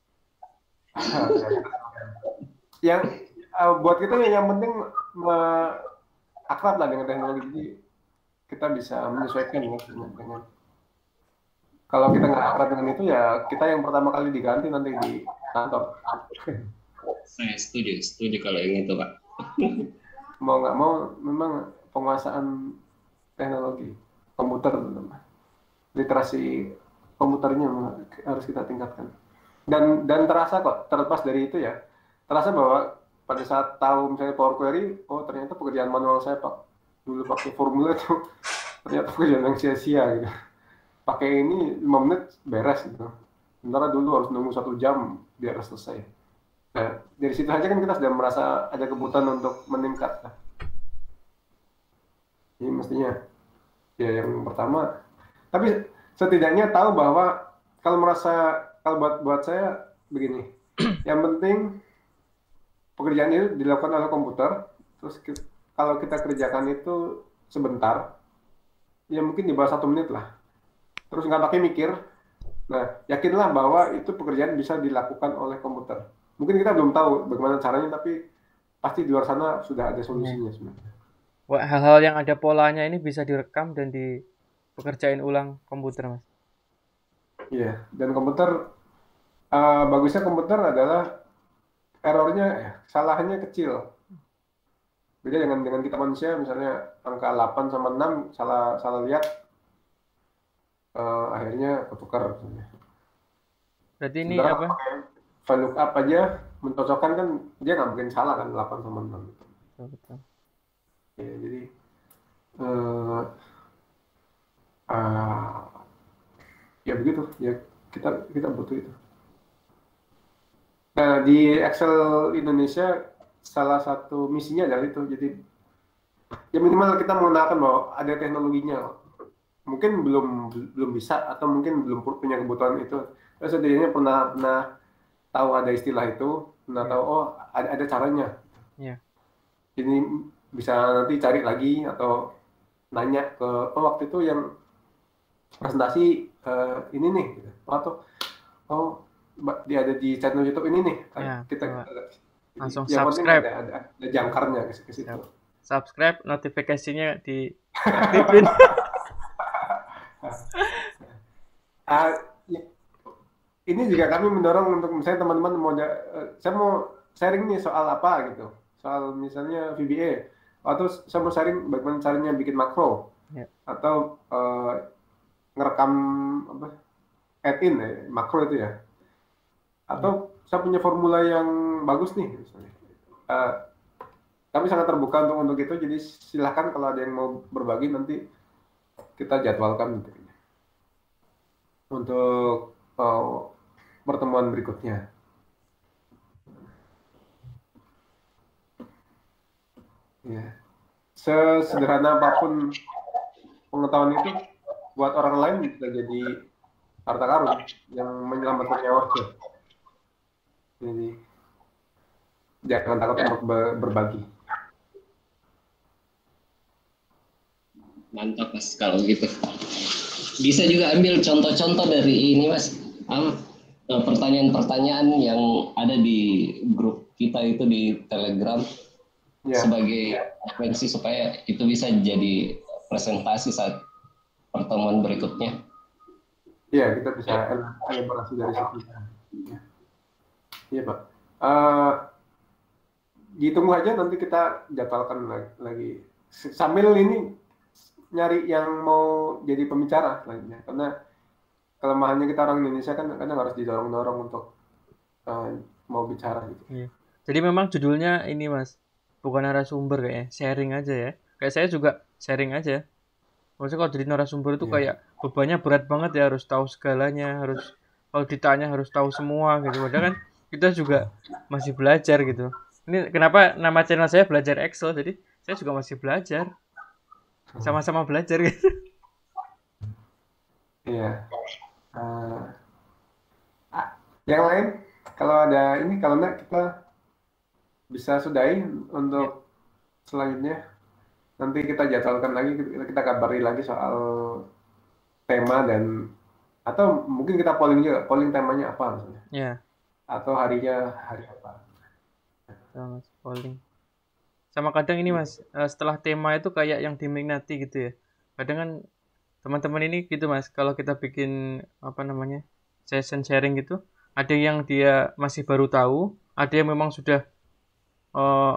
[SPEAKER 1] Yang buat kita yang penting akrab lah dengan teknologi, jadi kita bisa menyesuaikan dengan kalau kita nggak akrab dengan itu ya kita yang pertama kali diganti nanti di kantor.
[SPEAKER 6] Saya setuju kalau yang itu, Pak.
[SPEAKER 1] Mau nggak mau memang penguasaan teknologi komputer, literasi komputernya harus kita tingkatkan. Dan terasa kok, terlepas dari itu ya, terasa bahwa pada saat tahu misalnya Power Query, oh ternyata pekerjaan manual saya dulu pakai formula itu ternyata pekerjaan yang sia-sia gitu. Pakai ini 5 menit beres gitu. Sementara dulu harus nunggu 1 jam biar selesai. Nah, dari situ aja kan kita sudah merasa ada kebutuhan untuk meningkat. Ini mestinya ya yang pertama. Tapi setidaknya tahu bahwa kalau buat saya begini, yang penting pekerjaan itu dilakukan oleh komputer. Terus kalau kita kerjakan itu sebentar, ya mungkin di bawah 1 menit lah. Terus nggak pakai mikir, nah yakinlah bahwa itu pekerjaan bisa dilakukan oleh komputer. Mungkin kita belum tahu bagaimana caranya, tapi pasti di luar sana sudah ada solusinya sebenarnya.
[SPEAKER 2] Wah, hal-hal yang ada polanya ini bisa direkam dan dipekerjain ulang komputer, Mas.
[SPEAKER 1] Iya, dan komputer, bagusnya komputer adalah errornya, salahnya kecil. Beda dengan kita manusia, misalnya angka 8 sama 6 salah lihat, akhirnya ketukar.
[SPEAKER 2] Berarti ini apa?
[SPEAKER 1] VLOOKUP aja mencocokkan kan dia nggak mungkin salah kan 8 sama 6.
[SPEAKER 2] Betul.
[SPEAKER 1] Ya, jadi ya begitu ya, kita butuh itu. Nah di Excel Indonesia salah satu misinya adalah itu. Jadi ya minimal kita mengenalkan bahwa ada teknologinya. Mungkin belum bisa atau mungkin belum punya kebutuhan itu. Terus setidaknya pernah tahu ada istilah itu, pernah tahu oh ada caranya. Ini bisa nanti cari lagi atau nanya ke waktu itu yang presentasi ini nih, gitu. Atau dia ada di channel YouTube ini nih, kita
[SPEAKER 2] langsung subscribe.
[SPEAKER 1] Ada jangkarnya ke situ.
[SPEAKER 2] Subscribe, notifikasinya diaktifin.
[SPEAKER 1] Ini juga kami mendorong untuk misalnya teman-teman saya mau sharing nih soal apa gitu, soal misalnya VBA, atau saya mau sharing bagaimana caranya bikin makro, atau ngerekam add-in makro itu ya, atau saya punya formula yang bagus nih misalnya. Kami sangat terbuka untuk itu, jadi silahkan kalau ada yang mau berbagi nanti kita jadwalkan untuk pertemuan berikutnya. Ya, sesederhana apapun pengetahuan itu buat orang lain bisa jadi harta karun yang menyelamatkan nyawa. Jadi jangan takut untuk berbagi.
[SPEAKER 6] Mantap Mas kalau gitu. Bisa juga ambil contoh-contoh dari ini Mas. Pertanyaan-pertanyaan yang ada di grup kita itu di Telegram sebagai referensi supaya itu bisa jadi presentasi saat pertemuan berikutnya.
[SPEAKER 1] Iya, kita bisa elaborasi dari situ. Iya Pak. Ditunggu aja, nanti kita jadwalkan lagi. Sambil ini nyari yang mau jadi pembicara lainnya, karena kelemahannya kita orang Indonesia kan kadang harus didorong-dorong untuk mau bicara gitu.
[SPEAKER 2] Iya. Jadi memang judulnya ini Mas, bukan narasumber kayaknya, sharing aja ya. Kayak saya juga sharing aja. Maksudnya kalau jadi narasumber itu kayak bebannya berat banget ya, harus tahu segalanya, harus kalau ditanya harus tahu semua gitu. Padahal kan kita juga masih belajar gitu. Ini kenapa nama channel saya Belajar Excel, jadi saya juga masih belajar. Sama-sama belajar gitu.
[SPEAKER 1] Iya. Yang lain, kalau ada ini, kalau enggak kita bisa sudahi untuk selanjutnya. Nanti kita jadwalkan lagi, kita kabari lagi soal tema dan atau mungkin kita polling juga, polling temanya apa misalnya.
[SPEAKER 2] Iya.
[SPEAKER 1] Atau harinya hari apa.
[SPEAKER 2] Sama polling. Sama kadang ini Mas, setelah tema itu kayak yang diminati gitu ya. Kadang kan teman-teman ini gitu Mas, kalau kita bikin session sharing gitu, ada yang dia masih baru tahu, ada yang memang sudah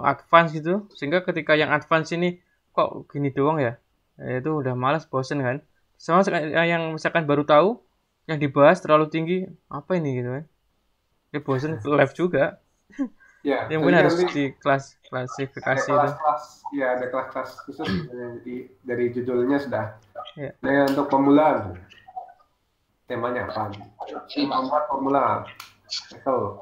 [SPEAKER 2] advance gitu, sehingga ketika yang advance ini kok gini doang ya, itu udah malas, bosen kan. Sama yang misalkan baru tahu, yang dibahas terlalu tinggi, apa ini gitu kan, ya bosen, live juga.
[SPEAKER 1] Ya,
[SPEAKER 2] yang mungkin harus di klasifikasi itu.
[SPEAKER 1] Ya, ada kelas-kelas khusus. Jadi dari judulnya sudah. Nah, untuk pemula, temanya apa? Membuat formula. Excel.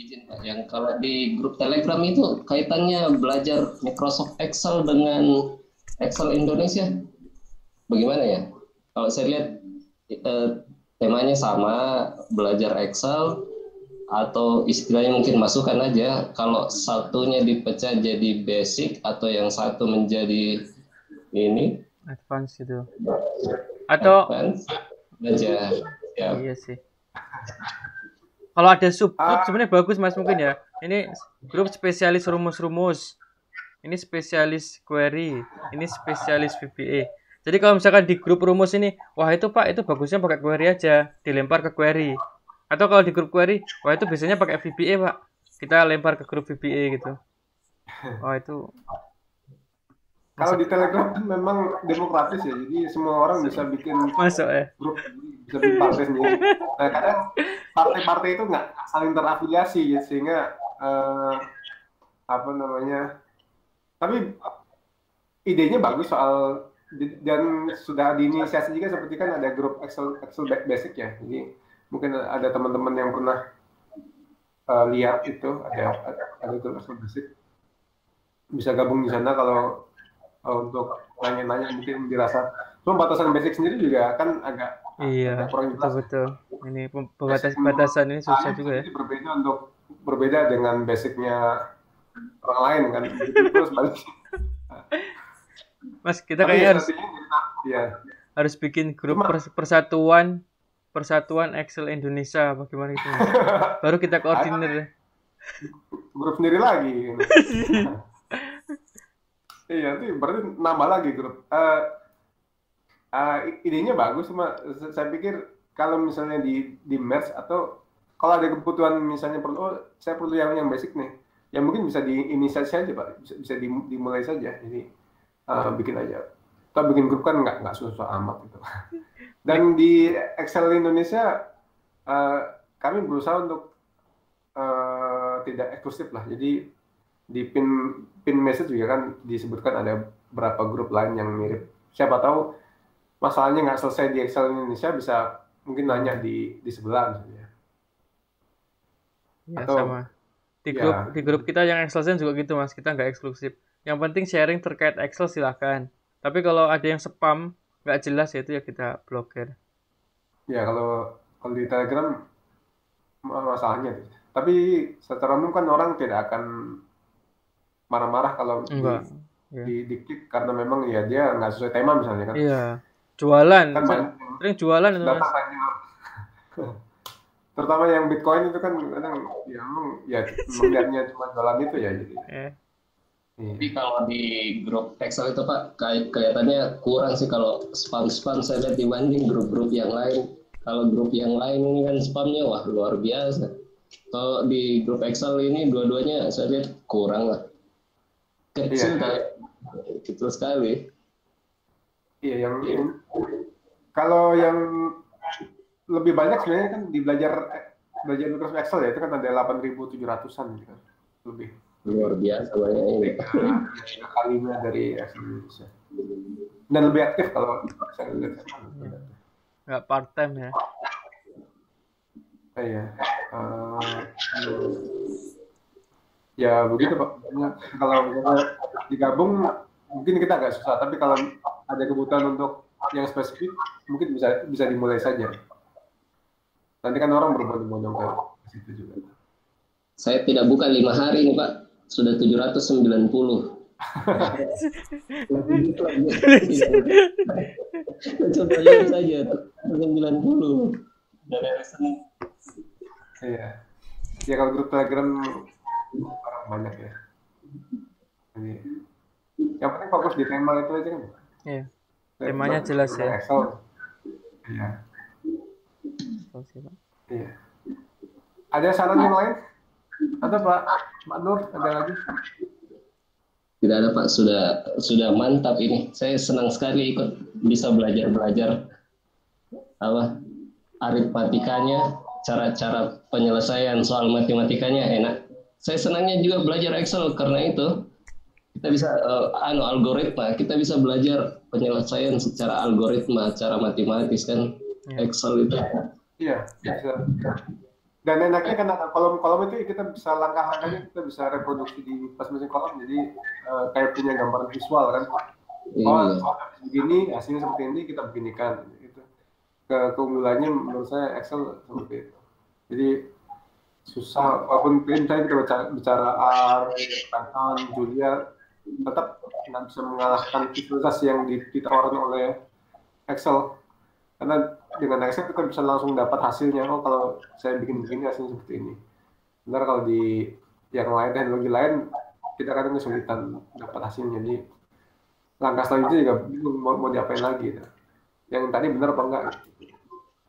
[SPEAKER 6] Izin Pak, yang kalau di grup Telegram itu kaitannya belajar Microsoft Excel dengan Excel Indonesia, bagaimana ya? Kalau saya lihat temanya sama, belajar Excel, atau istilahnya mungkin masukkan aja, kalau satunya dipecah jadi basic atau yang satu menjadi ini
[SPEAKER 2] advance gitu, atau
[SPEAKER 6] advance aja ya.
[SPEAKER 2] Iya sih, kalau ada subgroup sebenarnya bagus Mas, mungkin ya. Ini grup spesialis rumus-rumus, ini spesialis query, ini spesialis VBA. Jadi kalau misalkan di grup rumus ini, wah itu Pak, itu bagusnya pakai query aja, dilempar ke query. Atau kalau di grup query, wah itu biasanya pakai VBA Pak, kita lempar ke grup VBA gitu. Wah itu.
[SPEAKER 1] Kalau di Telegram kan memang demokratis ya, jadi semua orang bisa bikin grup, bisa bikin partai sendiri. Nah, kadang partai-partai itu nggak saling terafiliasi ya, sehingga tapi idenya bagus soal, dan sudah diinisiasi juga, seperti kan ada grup Excel Basic ya, jadi mungkin ada teman-teman yang pernah lihat itu ada grup Excel basic, bisa gabung di sana kalau untuk nanya-nanya mungkin dirasa. Cuma batasan basic sendiri juga kan agak kurang jelas.
[SPEAKER 2] Betul. Ini batasan ini susah juga ya.
[SPEAKER 1] Berbeda dengan basicnya orang lain kan. Terus balik.
[SPEAKER 2] Mas, kita kayaknya harus bikin grup persatuan Excel Indonesia, bagaimana itu? Baru kita koordinir.
[SPEAKER 1] Grup sendiri lagi. Iya, itu berarti nambah lagi grup. Idenya bagus, cuma saya pikir kalau misalnya di merge atau kalau ada kebutuhan misalnya saya perlu yang basic nih, ya mungkin bisa diinisiasi saja Pak, bisa dimulai saja. Jadi bikin aja. Kita bikin grup kan nggak susah amat gitu. Dan di Excel Indonesia kami berusaha untuk tidak eksklusif lah. Jadi di pin message juga kan disebutkan ada beberapa grup lain yang mirip. Siapa tahu masalahnya nggak selesai di Excel Indonesia, bisa mungkin nanya di sebelah misalnya.
[SPEAKER 2] Ya, atau sama. Di grup kita yang Excel juga gitu Mas, kita nggak eksklusif. Yang penting sharing terkait Excel silahkan. Tapi kalau ada yang spam nggak jelas ya itu ya kita blokir.
[SPEAKER 1] Ya kalau di Telegram masalahnya. Tapi secara umum kan orang tidak akan marah-marah kalau di-kick karena memang ya dia nggak sesuai tema misalnya kan.
[SPEAKER 2] Iya. Jualan. Kan sering jualan itu Mas.
[SPEAKER 1] Terutama yang Bitcoin itu kan kadang ya melihatnya cuma jualan itu ya jadi.
[SPEAKER 6] Tapi kalau di grup Excel itu Pak kelihatannya kurang sih kalau spam saya lihat dibanding grup-grup yang lain. Kalau grup yang lain ini kan spamnya wah luar biasa. Kalau di grup Excel ini dua-duanya saya lihat kurang lah. Kecil kecil sekali.
[SPEAKER 1] Iya, kalau yang lebih banyak sebenarnya kan di belajar Microsoft Excel ya, itu kan ada 8.700-an gitu kan, lebih.
[SPEAKER 6] Luar biasa banyak ini.
[SPEAKER 1] Kalinya dari Excel Indonesia. Dan lebih aktif kalau saya lihat.
[SPEAKER 2] Nggak part time ya?
[SPEAKER 1] Iya. Ya begitu Pak. Kalau digabung mungkin kita agak susah, tapi kalau ada kebutuhan untuk yang spesifik mungkin bisa dimulai saja. Nanti kan orang berbondong-bondong ke situ juga.
[SPEAKER 6] Saya tidak buka 5 hari nih Pak, sudah 790. Coba lihat saja 90 dari hari Senin.
[SPEAKER 1] Iya. Ya kalau grup Telegram orang banyak ya. Jadi, yang penting fokus di tema itu aja kan.
[SPEAKER 2] Iya. Temanya jelas ya.
[SPEAKER 1] Excel. Iya. Iya. Ada saran yang lain? Ada Pak Nur, ada lagi?
[SPEAKER 6] Tidak ada Pak, sudah mantap ini. Saya senang sekali bisa belajar aritmatikanya, cara-cara penyelesaian soal matematikanya enak. Saya senangnya juga belajar Excel karena itu kita bisa algoritma, kita bisa belajar penyelesaian secara algoritma, cara matematis kan Excel itu.
[SPEAKER 1] Iya, bisa. Dan enaknya kan kolom-kolom itu kita bisa langkah-langkahnya kita bisa reproduksi di masing-masing kolom, jadi kayak punya gambaran visual kan. Begini hasilnya seperti ini kita beginikan. Gitu. Keunggulannya menurut saya Excel seperti itu. Jadi susah, walaupun misalnya kita bicara R, Python, Julia, tetap nggak bisa mengalahkan visualisasi yang ditawarkan oleh Excel. Karena dengan Excel kita bisa langsung dapat hasilnya. Oh kalau saya bikin begini hasilnya seperti ini. Sebenarnya kalau di yang lain, teknologi lain, kita kadang kesulitan dapat hasilnya. Jadi langkah selanjutnya juga bingung mau diapain lagi. Gitu. Yang tadi benar apa enggak?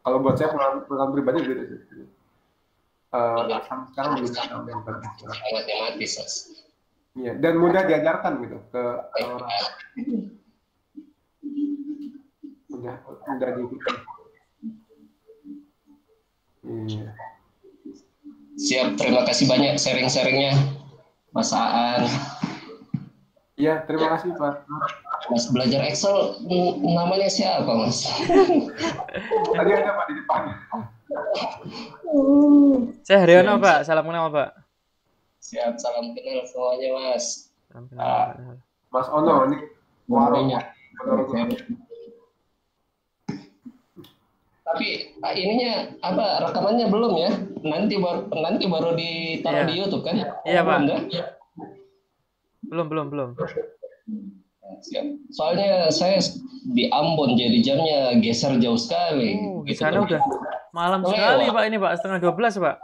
[SPEAKER 1] Kalau buat saya pengalaman pribadi gitu. Sekarang
[SPEAKER 6] matematis.
[SPEAKER 1] Iya, dan mudah diajarkan gitu ke orang. Mudah dibikin. Iya.
[SPEAKER 6] Siap, terima kasih banyak sharing-sharingnya, Mas Aan.
[SPEAKER 1] Iya, terima kasih Pak.
[SPEAKER 6] Mas belajar Excel, namanya siapa Mas?
[SPEAKER 1] Tadi ada Pak di depan.
[SPEAKER 2] Saya Haryono, Pak. Salam kenal, Pak.
[SPEAKER 6] Siap, salam kenal semuanya, Mas.
[SPEAKER 2] Salam kenal.
[SPEAKER 1] Mas Ono, ini warungnya.
[SPEAKER 6] Tapi ininya apa rekamannya belum ya? Nanti baru ditaruh di YouTube kan?
[SPEAKER 2] Iya, Pak.
[SPEAKER 6] Belum.
[SPEAKER 2] Belum.
[SPEAKER 6] Siap. Soalnya saya di Ambon jadi jamnya geser jauh sekali.
[SPEAKER 2] Di sana udah malam sekali, Pak. Ini, Pak, 11:30, Pak.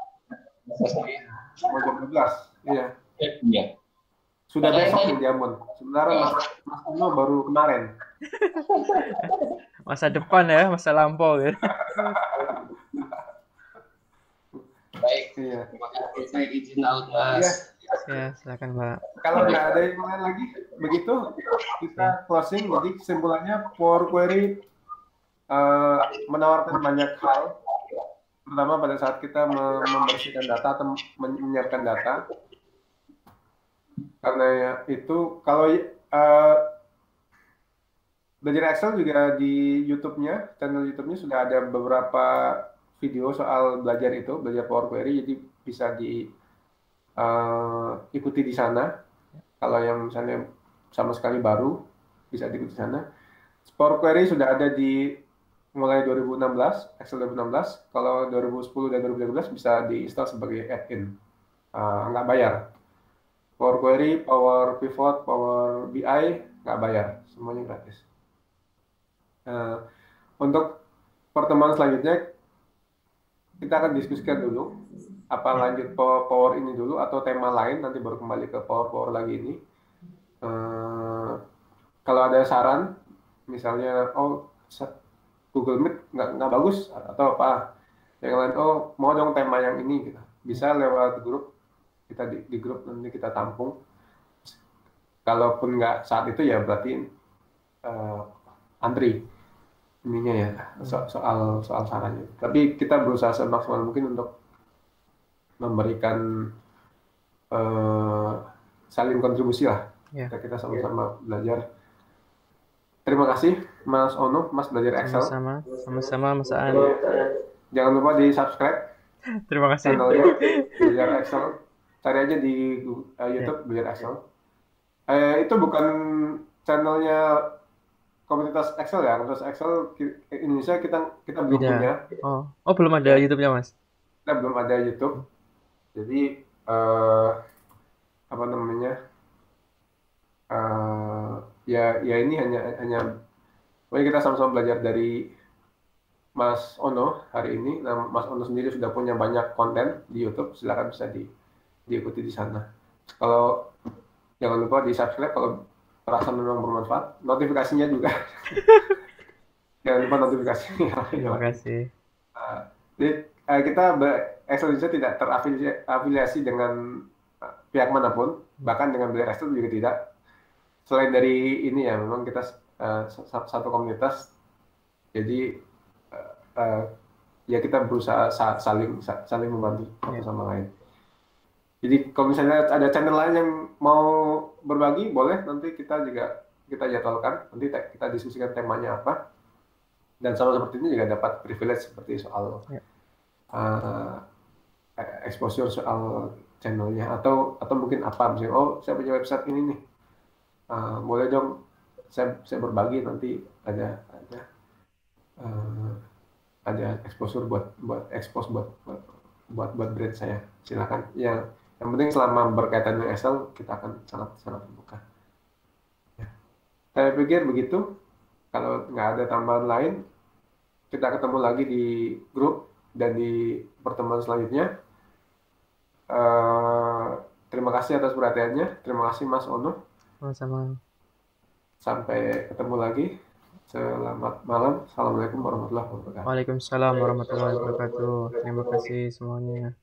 [SPEAKER 1] Mau jam 12. Iya.
[SPEAKER 6] Iya.
[SPEAKER 1] Sudah besok nih di Ambon. Sebenarnya Mas Ono baru kemarin.
[SPEAKER 2] Masa depan ya, masa lampau ya.
[SPEAKER 6] Baik.
[SPEAKER 1] Iya.
[SPEAKER 6] Terima kasih. Saya izin out, Mas.
[SPEAKER 2] Ya, silakan, Pak.
[SPEAKER 1] Kalau nggak ada yang lain lagi, begitu kita closing. Jadi kesimpulannya Power Query menawarkan banyak hal, terutama pada saat kita membersihkan data atau menyiapkan data. Karena itu kalau belajar Excel juga di YouTube-nya, channel YouTube-nya sudah ada beberapa video soal belajar Power Query, jadi bisa ikuti di sana. Kalau yang misalnya sama sekali baru, bisa diikuti di sana. Power Query sudah ada di mulai 2016, Excel 2016. Kalau 2010 dan 2012 bisa diinstal sebagai add-in, nggak bayar. Power Query, Power Pivot, Power BI nggak bayar, semuanya gratis. Untuk pertemuan selanjutnya kita akan diskusikan dulu apa lanjut power ini dulu atau tema lain, nanti baru kembali ke power lagi ini. Kalau ada saran misalnya Google Meet nggak bagus atau apa yang lain, mau dong tema yang ini gitu, bisa lewat grup kita, di grup nanti kita tampung. Kalaupun nggak saat itu ya berarti antri ininya ya, soal sarannya. Tapi kita berusaha semaksimal mungkin untuk memberikan saling kontribusi lah. Kita sama-sama belajar. Terima kasih Mas Ono, Mas belajar Excel.
[SPEAKER 2] Sama-sama Mas Aan.
[SPEAKER 1] Jangan lupa di subscribe.
[SPEAKER 2] Terima kasih.
[SPEAKER 1] Channelnya belajar Excel. Cari aja di YouTube belajar Excel. Itu bukan channelnya komunitas Excel ya, komunitas Excel Indonesia kita belum punya.
[SPEAKER 2] Oh belum ada YouTube-nya, Mas?
[SPEAKER 1] Kita belum ada YouTube. Jadi apa namanya? Ya ini hanya pokoknya kita sama-sama belajar dari Mas Ono hari ini. Nah, Mas Ono sendiri sudah punya banyak konten di YouTube, silakan bisa diikuti di sana. Kalau jangan lupa di subscribe kalau terasa memang bermanfaat. Notifikasinya juga. Jangan lupa notifikasinya.
[SPEAKER 2] Terima kasih.
[SPEAKER 1] Jadi kita Excel Indonesia tidak terafiliasi dengan pihak manapun, bahkan dengan belajar Excel juga tidak. Selain dari ini ya, memang kita satu komunitas. Jadi ya kita berusaha saling membantu satu sama lain. Jadi kalau misalnya ada channel lain yang mau berbagi, boleh, nanti kita jadwalkan, nanti kita diskusikan temanya apa. Dan sama seperti ini juga dapat privilege seperti soal exposure soal channelnya atau mungkin apa, misalnya saya punya website ini nih, boleh dong saya berbagi, nanti ada exposure buat expose buat brand saya, silakan. Yang penting selama berkaitan dengan Excel kita akan sangat terbuka. Ya. Saya pikir begitu. Kalau nggak ada tambahan lain, kita ketemu lagi di grup dan di pertemuan selanjutnya. Terima kasih atas perhatiannya. Terima kasih Mas Ono.
[SPEAKER 2] Sama-sama.
[SPEAKER 1] Sampai ketemu lagi. Selamat malam. Assalamualaikum warahmatullahi wabarakatuh.
[SPEAKER 2] Waalaikumsalam warahmatullahi wabarakatuh. Terima kasih semuanya.